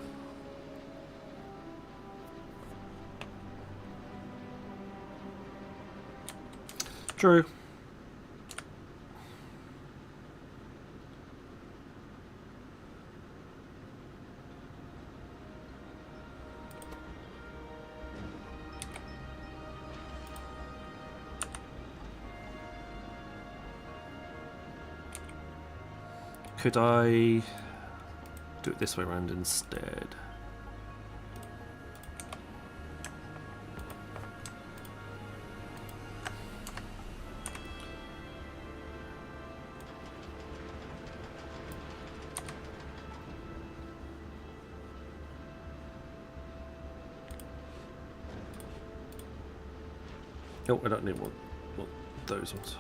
True. Could I do it this way around instead? Oh, I don't need one. Well, those ones.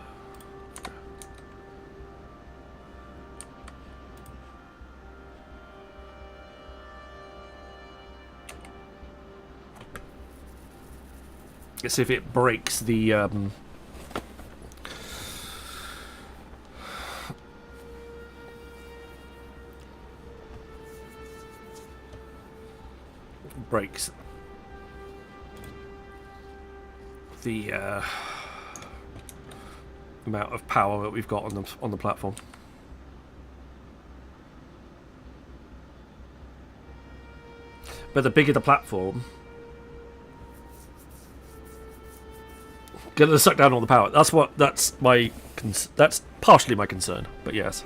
It's if it breaks the breaks the amount of power that we've got on the platform. But the bigger the platform, gonna suck down all the power. That's partially my concern. But yes.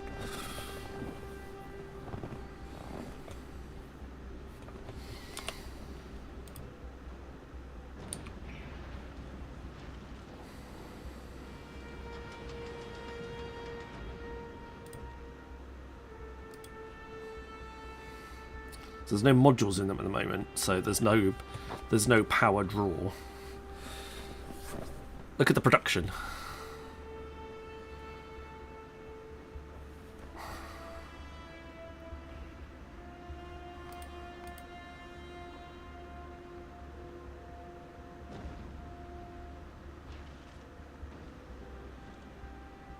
So there's no modules in them at the moment, so there's no power draw. Look at the production.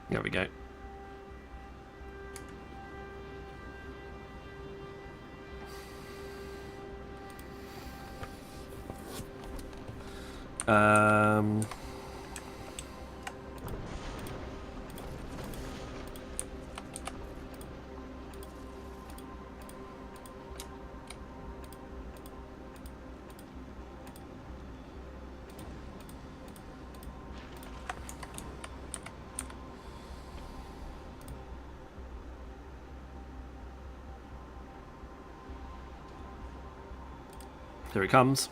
There we go. Here it comes.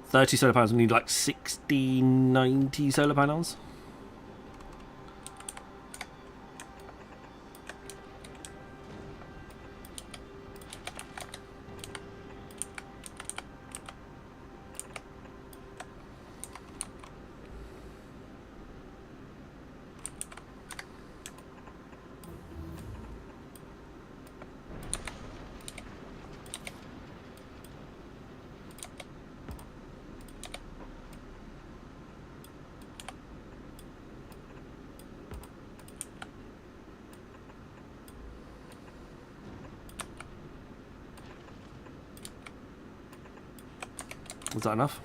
30 solar panels, we need like 90 solar panels. Is that enough?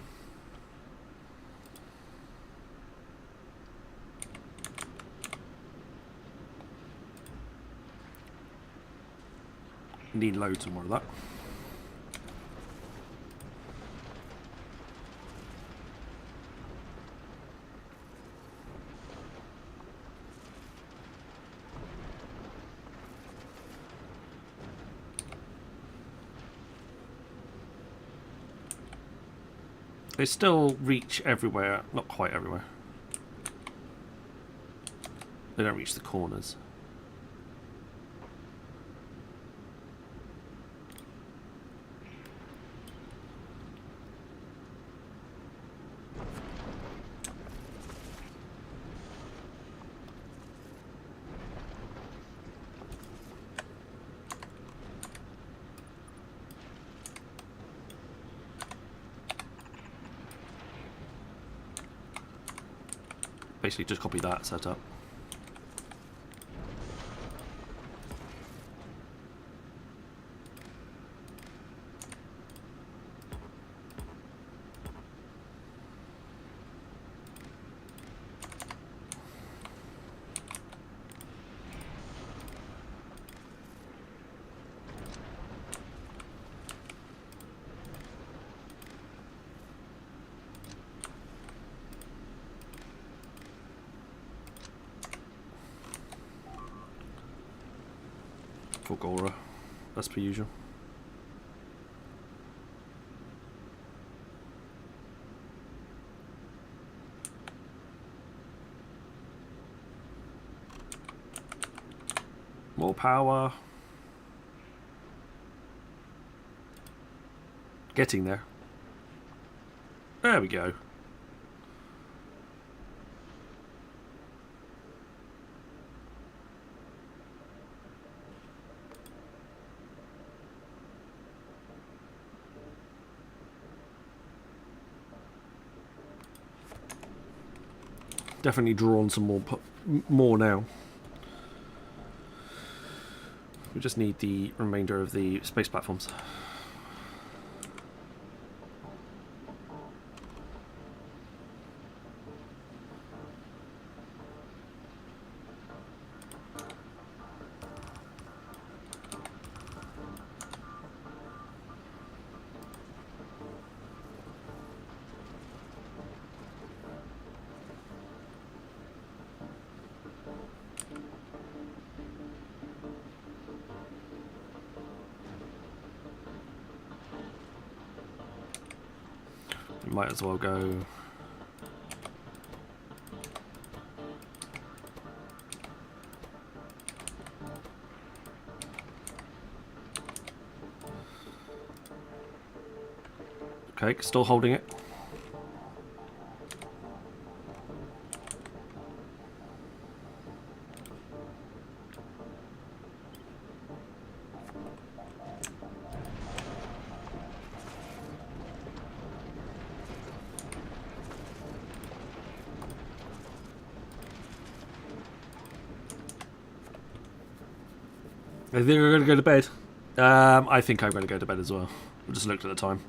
Need loads more of that. They still reach everywhere, not quite everywhere. They don't reach the corners. Basically just copy that setup. For Gora, as per usual. More power. Getting there. There we go. definitely drawn some more now. We just need the remainder of the space platforms. Might as well go. Okay, still holding it. I think we're going to go to bed. I think I'm going to go to bed as well. I just looked at the time.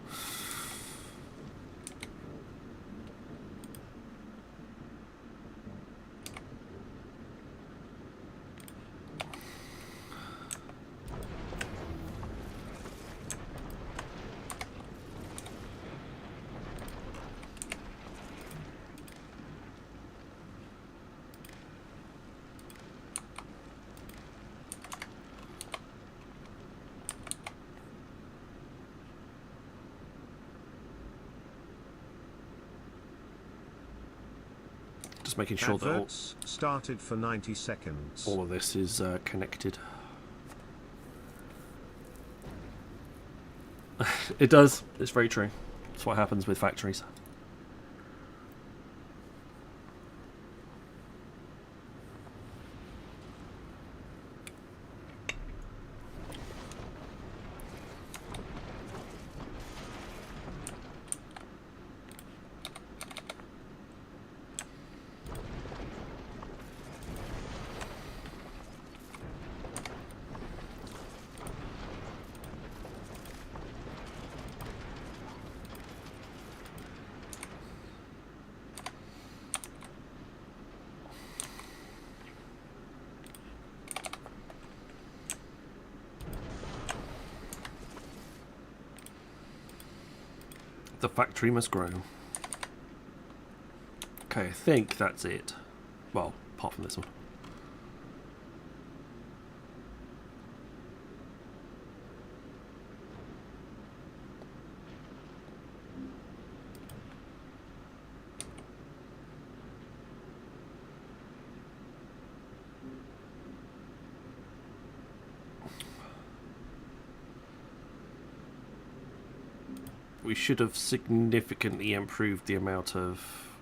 Just making sure Adverts started for 90 seconds. All of this is connected. It does. It's very true. It's what happens with factories. The factory must grow. Okay, I think that's it. Well, apart from this one. We should have significantly improved the amount of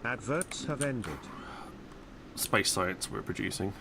adverts have ended. Space science we're producing.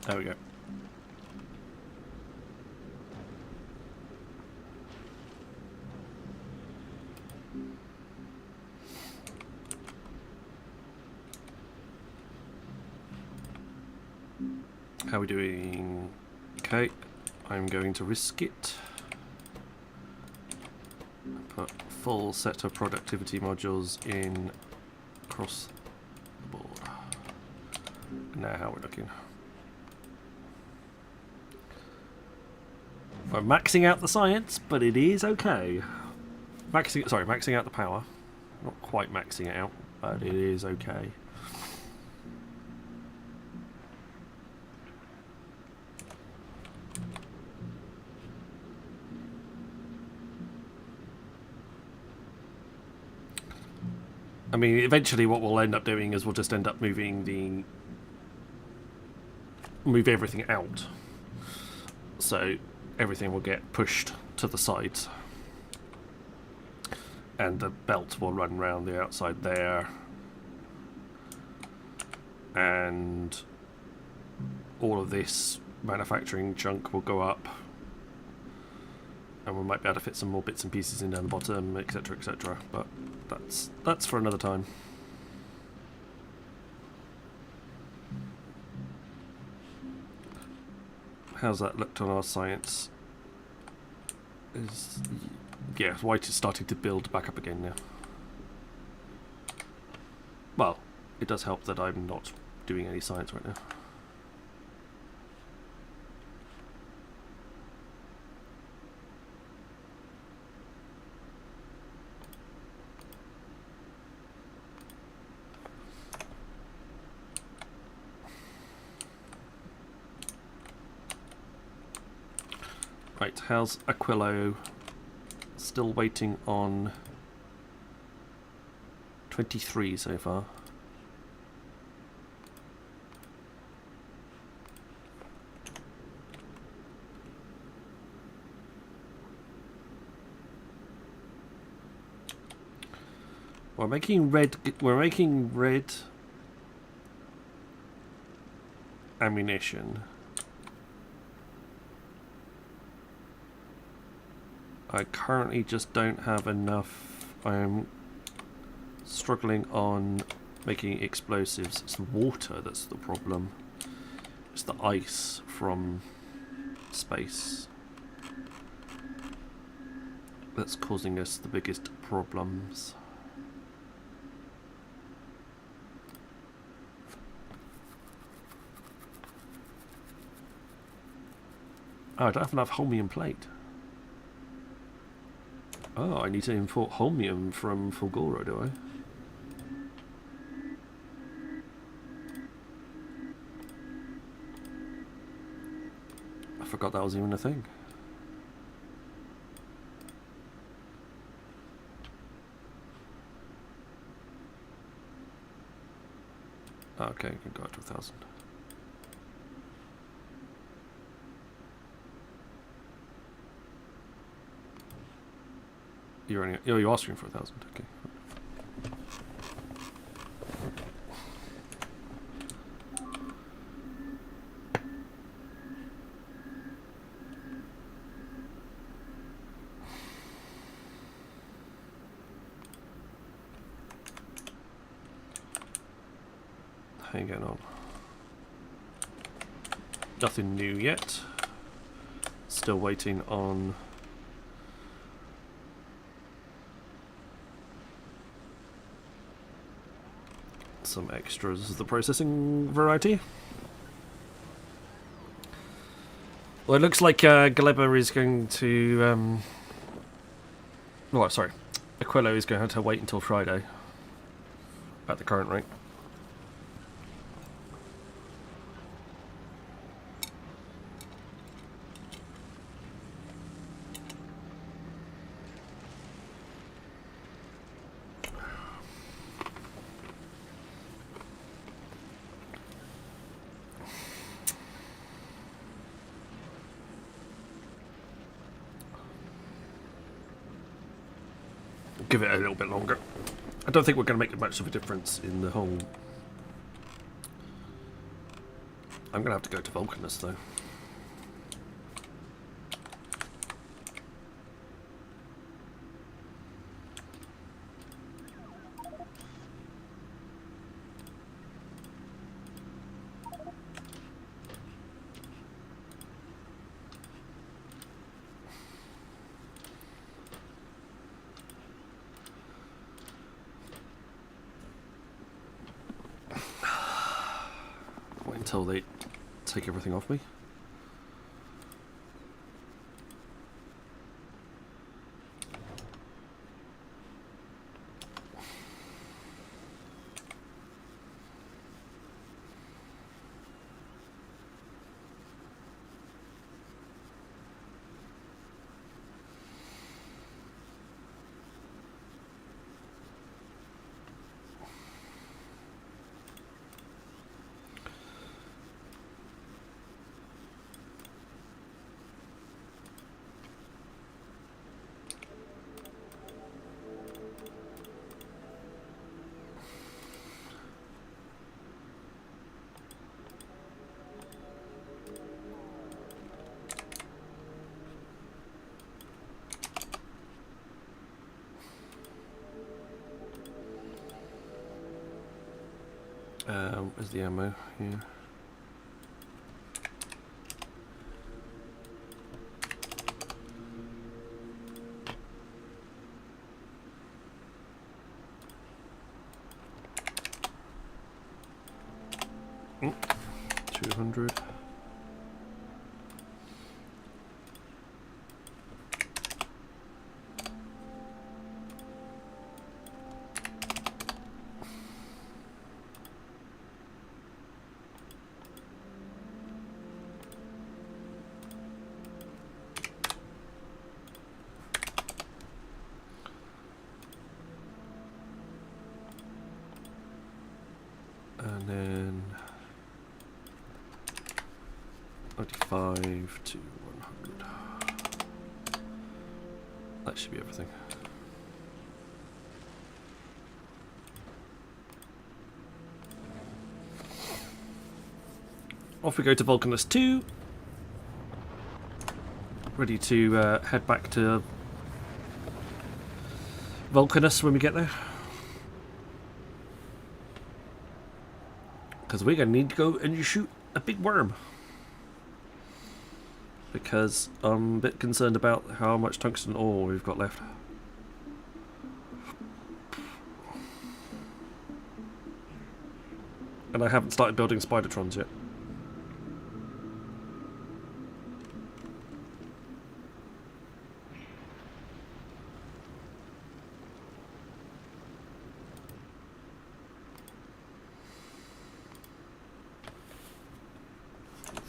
There we go. How are we doing? Okay, I'm going to risk it. Put full set of productivity modules in across the board. Now how we're looking. We're maxing out the science, but it is okay. Maxing out the power. Not quite maxing it out, but it is okay. I mean, eventually what we'll end up doing is we'll just end up move everything out. So everything will get pushed to the sides. And the belt will run round the outside there. And all of this manufacturing chunk will go up. And we might be able to fit some more bits and pieces in down the bottom, etc, etc. But that's for another time. How's that looked on our science? Yeah, white is starting to build back up again now. Well, it does help that I'm not doing any science right now. Right, how's Aquillo? Still waiting on 23 so far. We're making red ammunition. I currently just don't have enough. I'm struggling on making explosives. It's the water that's the problem. It's the ice from space that's causing us the biggest problems. Oh, I don't have enough holmium plate. Oh, I need to import holmium from Fulgora, do I? I forgot that was even a thing. Okay, you can go up to 1,000. You're asking for 1,000, okay. Hang on. Nothing new yet. Still waiting on some extras of the processing variety. Well, it looks like Gleba is going to well, sorry, Aquillo is going to have to wait until Friday at the current rate. Give it a little bit longer. I don't think we're going to make much of a difference in the whole... I'm going to have to go to Vulcanus though. Until they take everything off me. Where's the ammo? Here. Oh, 200. And then 95 to 100. That should be everything. Off we go to Vulcanus 2. Ready to head back to Vulcanus when we get there. Because we're going to need to go and shoot a big worm. Because I'm a bit concerned about how much tungsten ore we've got left. And I haven't started building Spidertrons yet.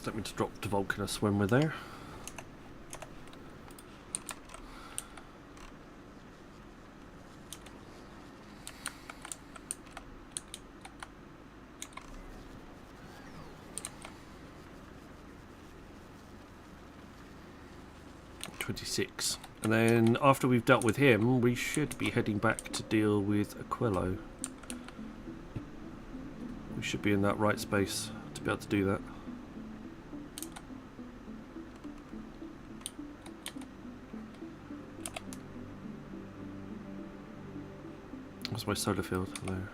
Let me to drop to Vulcanus when we're there. .26. And then after we've dealt with him, we should be heading back to deal with Aquillo. We should be in that right space to be able to do that. What's my solar field? There.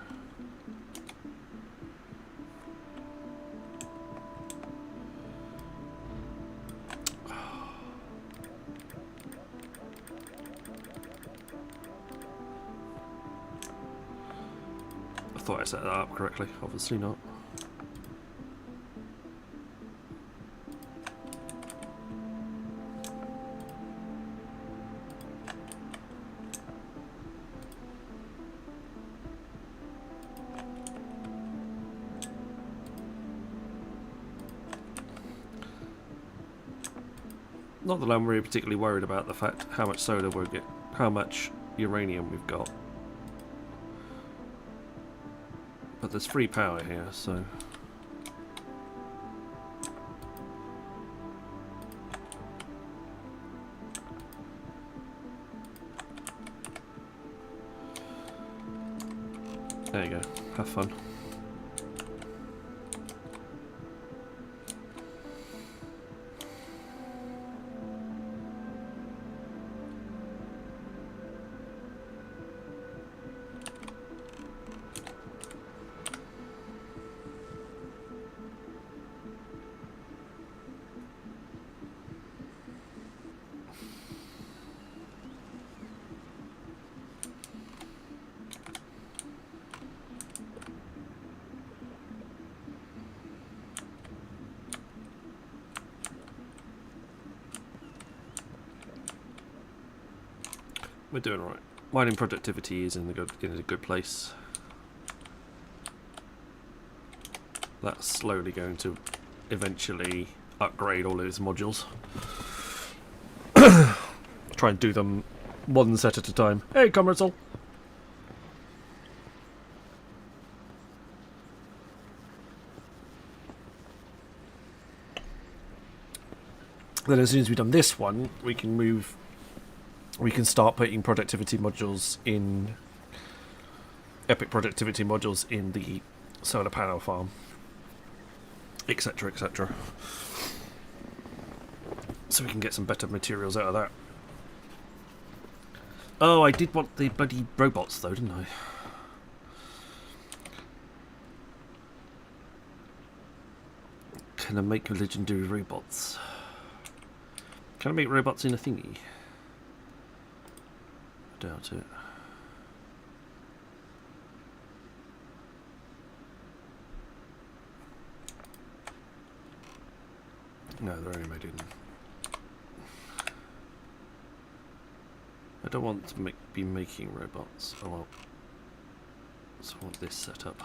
I thought I set that up correctly, obviously not. Not that I'm really particularly worried about the fact how much solar we'll get, how much uranium we've got. But there's free power here, so... There you go, have fun. We're doing alright. Mining productivity is in a good place. That's slowly going to eventually upgrade all of its modules. Try and do them one set at a time. Hey, Comrade Sol! Then as soon as we've done this one, we can move... We can start putting productivity modules in... Epic productivity modules in the solar panel farm. Etc, etc. So we can get some better materials out of that. Oh, I did want the bloody robots though, didn't I? Can I make legendary robots? Can I make robots in a thingy? I doubt it. No, they're only made in. I don't want to be making robots. I want this set up.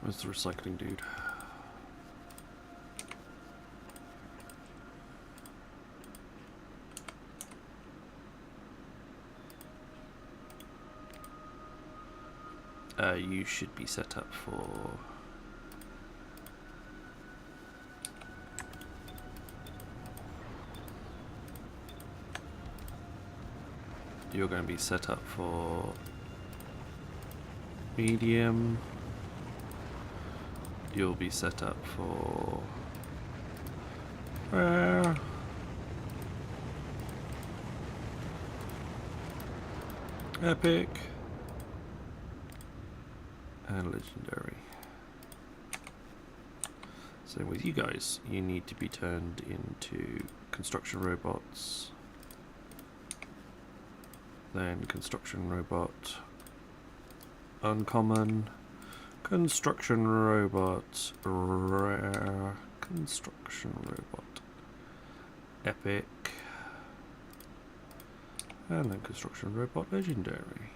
Where's the recycling dude? You should be set up for... You're going to be set up for medium. You'll be set up for rare. Epic. And legendary. So with you guys, you need to be turned into construction robots. Then construction robot. Uncommon. Construction robot. Rare. Construction robot. Epic. And then construction robot legendary.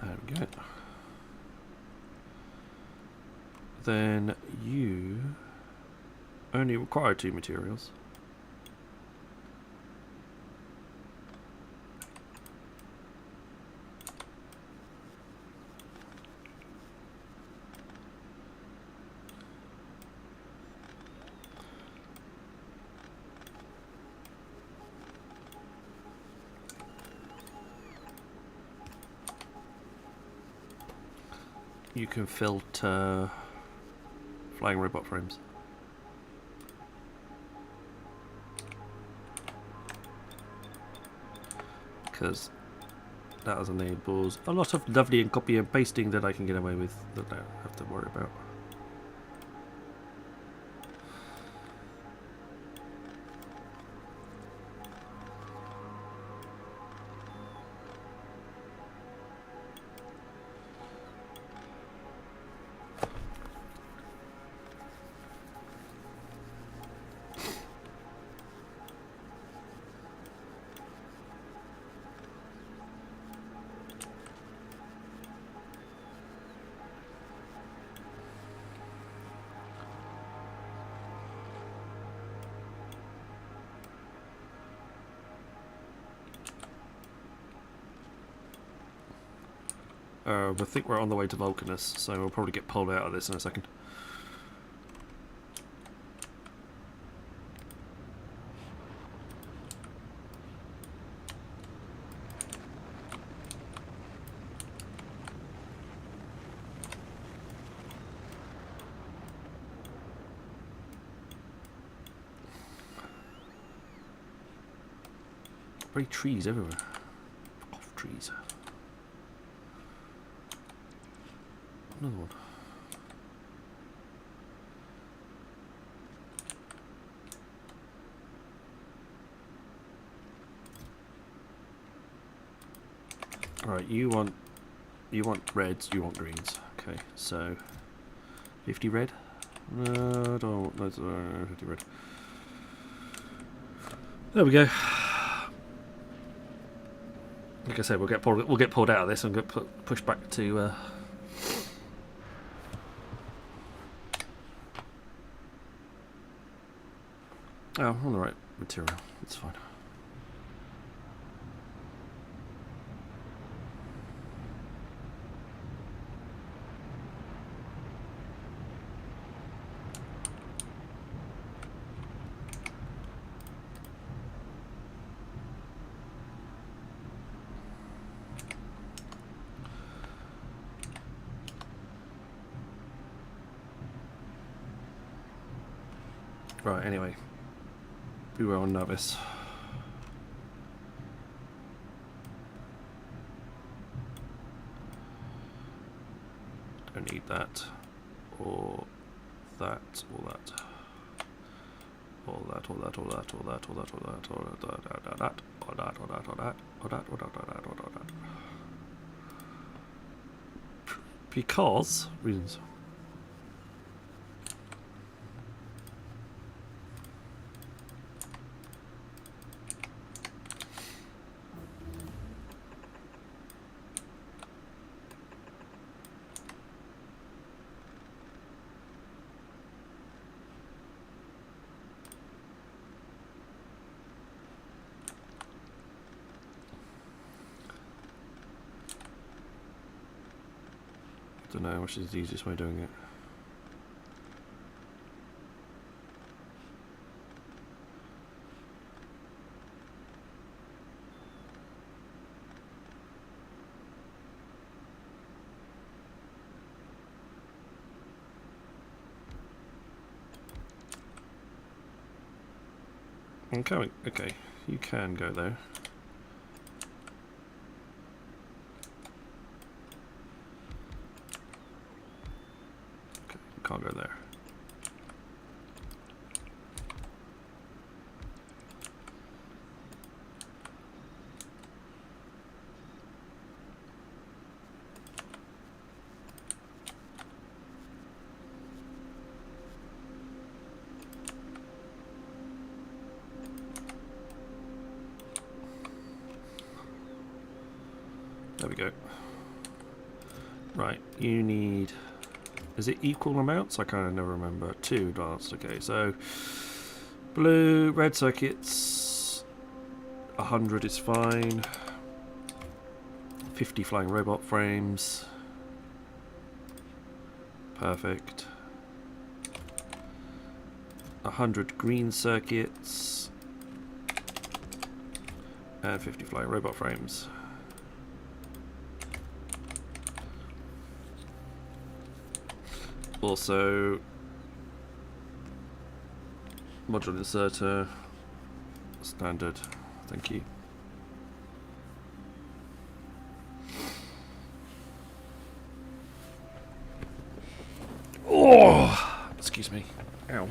There we go. Then you only require 2 materials. You can filter flying robot frames. Because that enables a lot of lovely and copy and pasting that I can get away with that I don't have to worry about. I think we're on the way to Vulcanus, so we'll probably get pulled out of this in a second. Very trees everywhere. Fuck off, trees. Another one. Alright, you want reds, you want greens. Okay, so 50 red? No, I don't want 50 red. There we go. Like I said, we'll get pulled out of this and get pushed back to oh, on the right material. It's fine. Right, anyway. We were on Navis. Don't need that. Or that, or that. Or that, or that, or that, or that, or that, or that, or that, or that, or that, or that, or that, or that, or that, or that, or that. Because reasons. I don't know which is the easiest way of doing it. Okay, you can go there. Okay, you can't go there. There we go. Right, you need... Is it equal amounts? I kind of never remember. 2 advanced, okay. So, blue, red circuits, 100 is fine. 50 flying robot frames. Perfect. 100 green circuits. And 50 flying robot frames. Also, module inserter, standard, thank you. Oh, excuse me. Ow.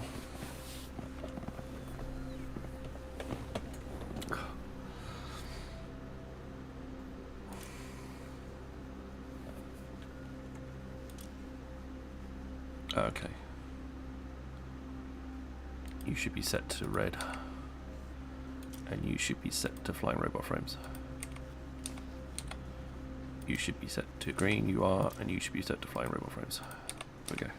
Okay. You should be set to red. And you should be set to flying robot frames. You should be set to green, you are, and you should be set to flying robot frames. Okay.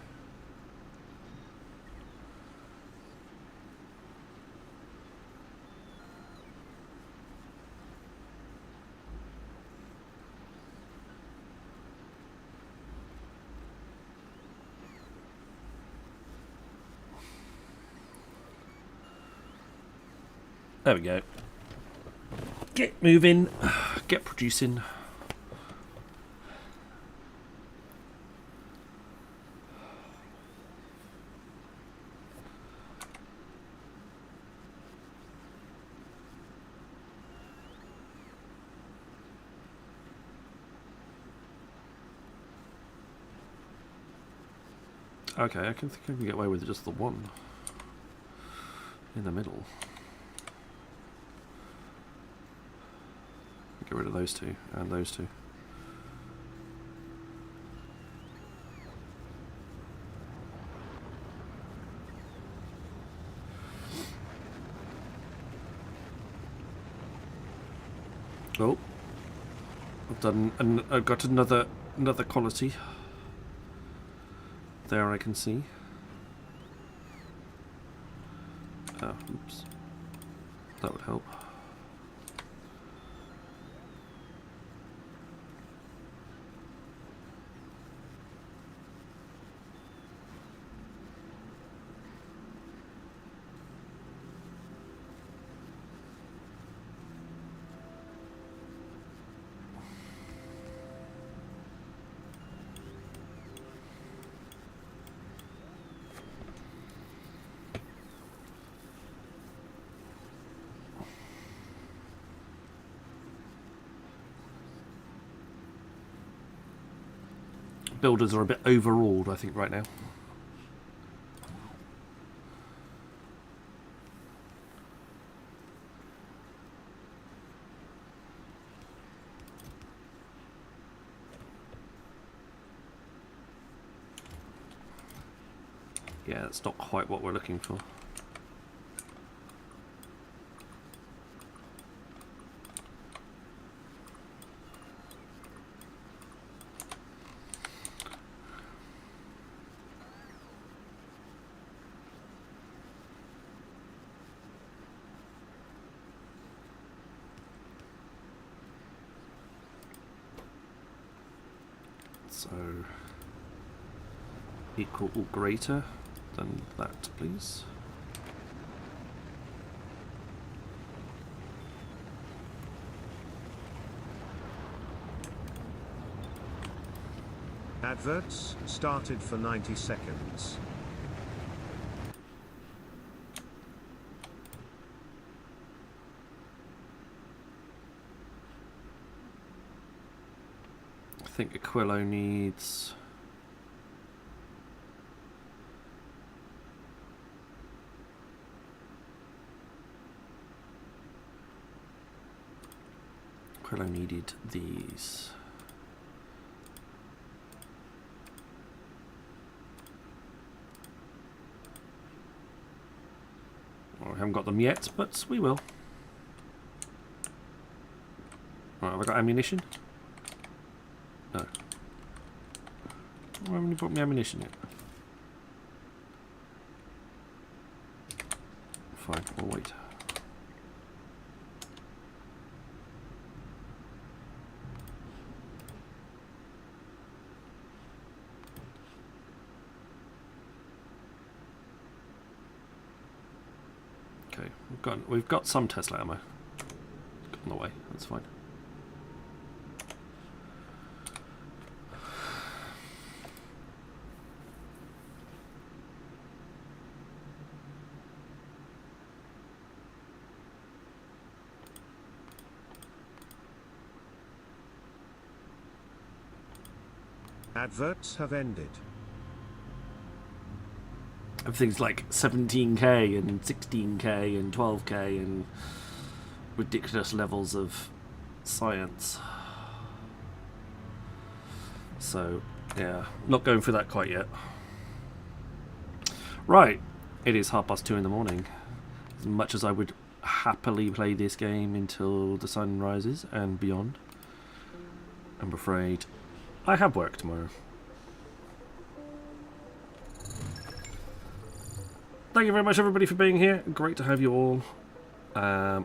There we go. Get moving, get producing. Okay, I think I can get away with just the one in the middle. Get rid of those two and those two. Oh, I've got another quality. There I can see. Oh, oops. That would help. Builders are a bit overawed, I think, right now. Yeah, that's not quite what we're looking for. So, equal or greater than that, please. Adverts started for 90 seconds. I think Aquillo needs... Aquillo needed these. Well, we haven't got them yet, but we will. Right, have I got ammunition? No. Why haven't you brought me ammunition yet? Fine, we'll wait. Okay, we've got some Tesla ammo. On the way, that's fine. Adverts have ended. Everything's like 17k and 16k and 12k and ridiculous levels of science. So, yeah, not going through that quite yet. Right, it is 2:30 in the morning. As much as I would happily play this game until the sun rises and beyond, I'm afraid I have work tomorrow. Thank you very much, everybody, for being here. Great to have you all. I'm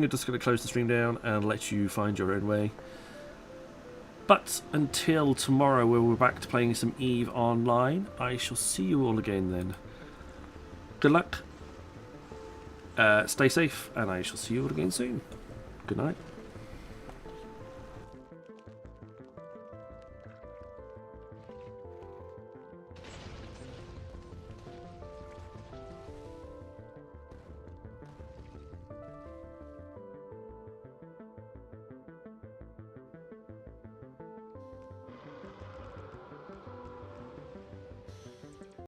just going to close the stream down and let you find your own way. But until tomorrow, where we're back to playing some EVE Online, I shall see you all again then. Good luck. Stay safe, and I shall see you all again soon. Good night.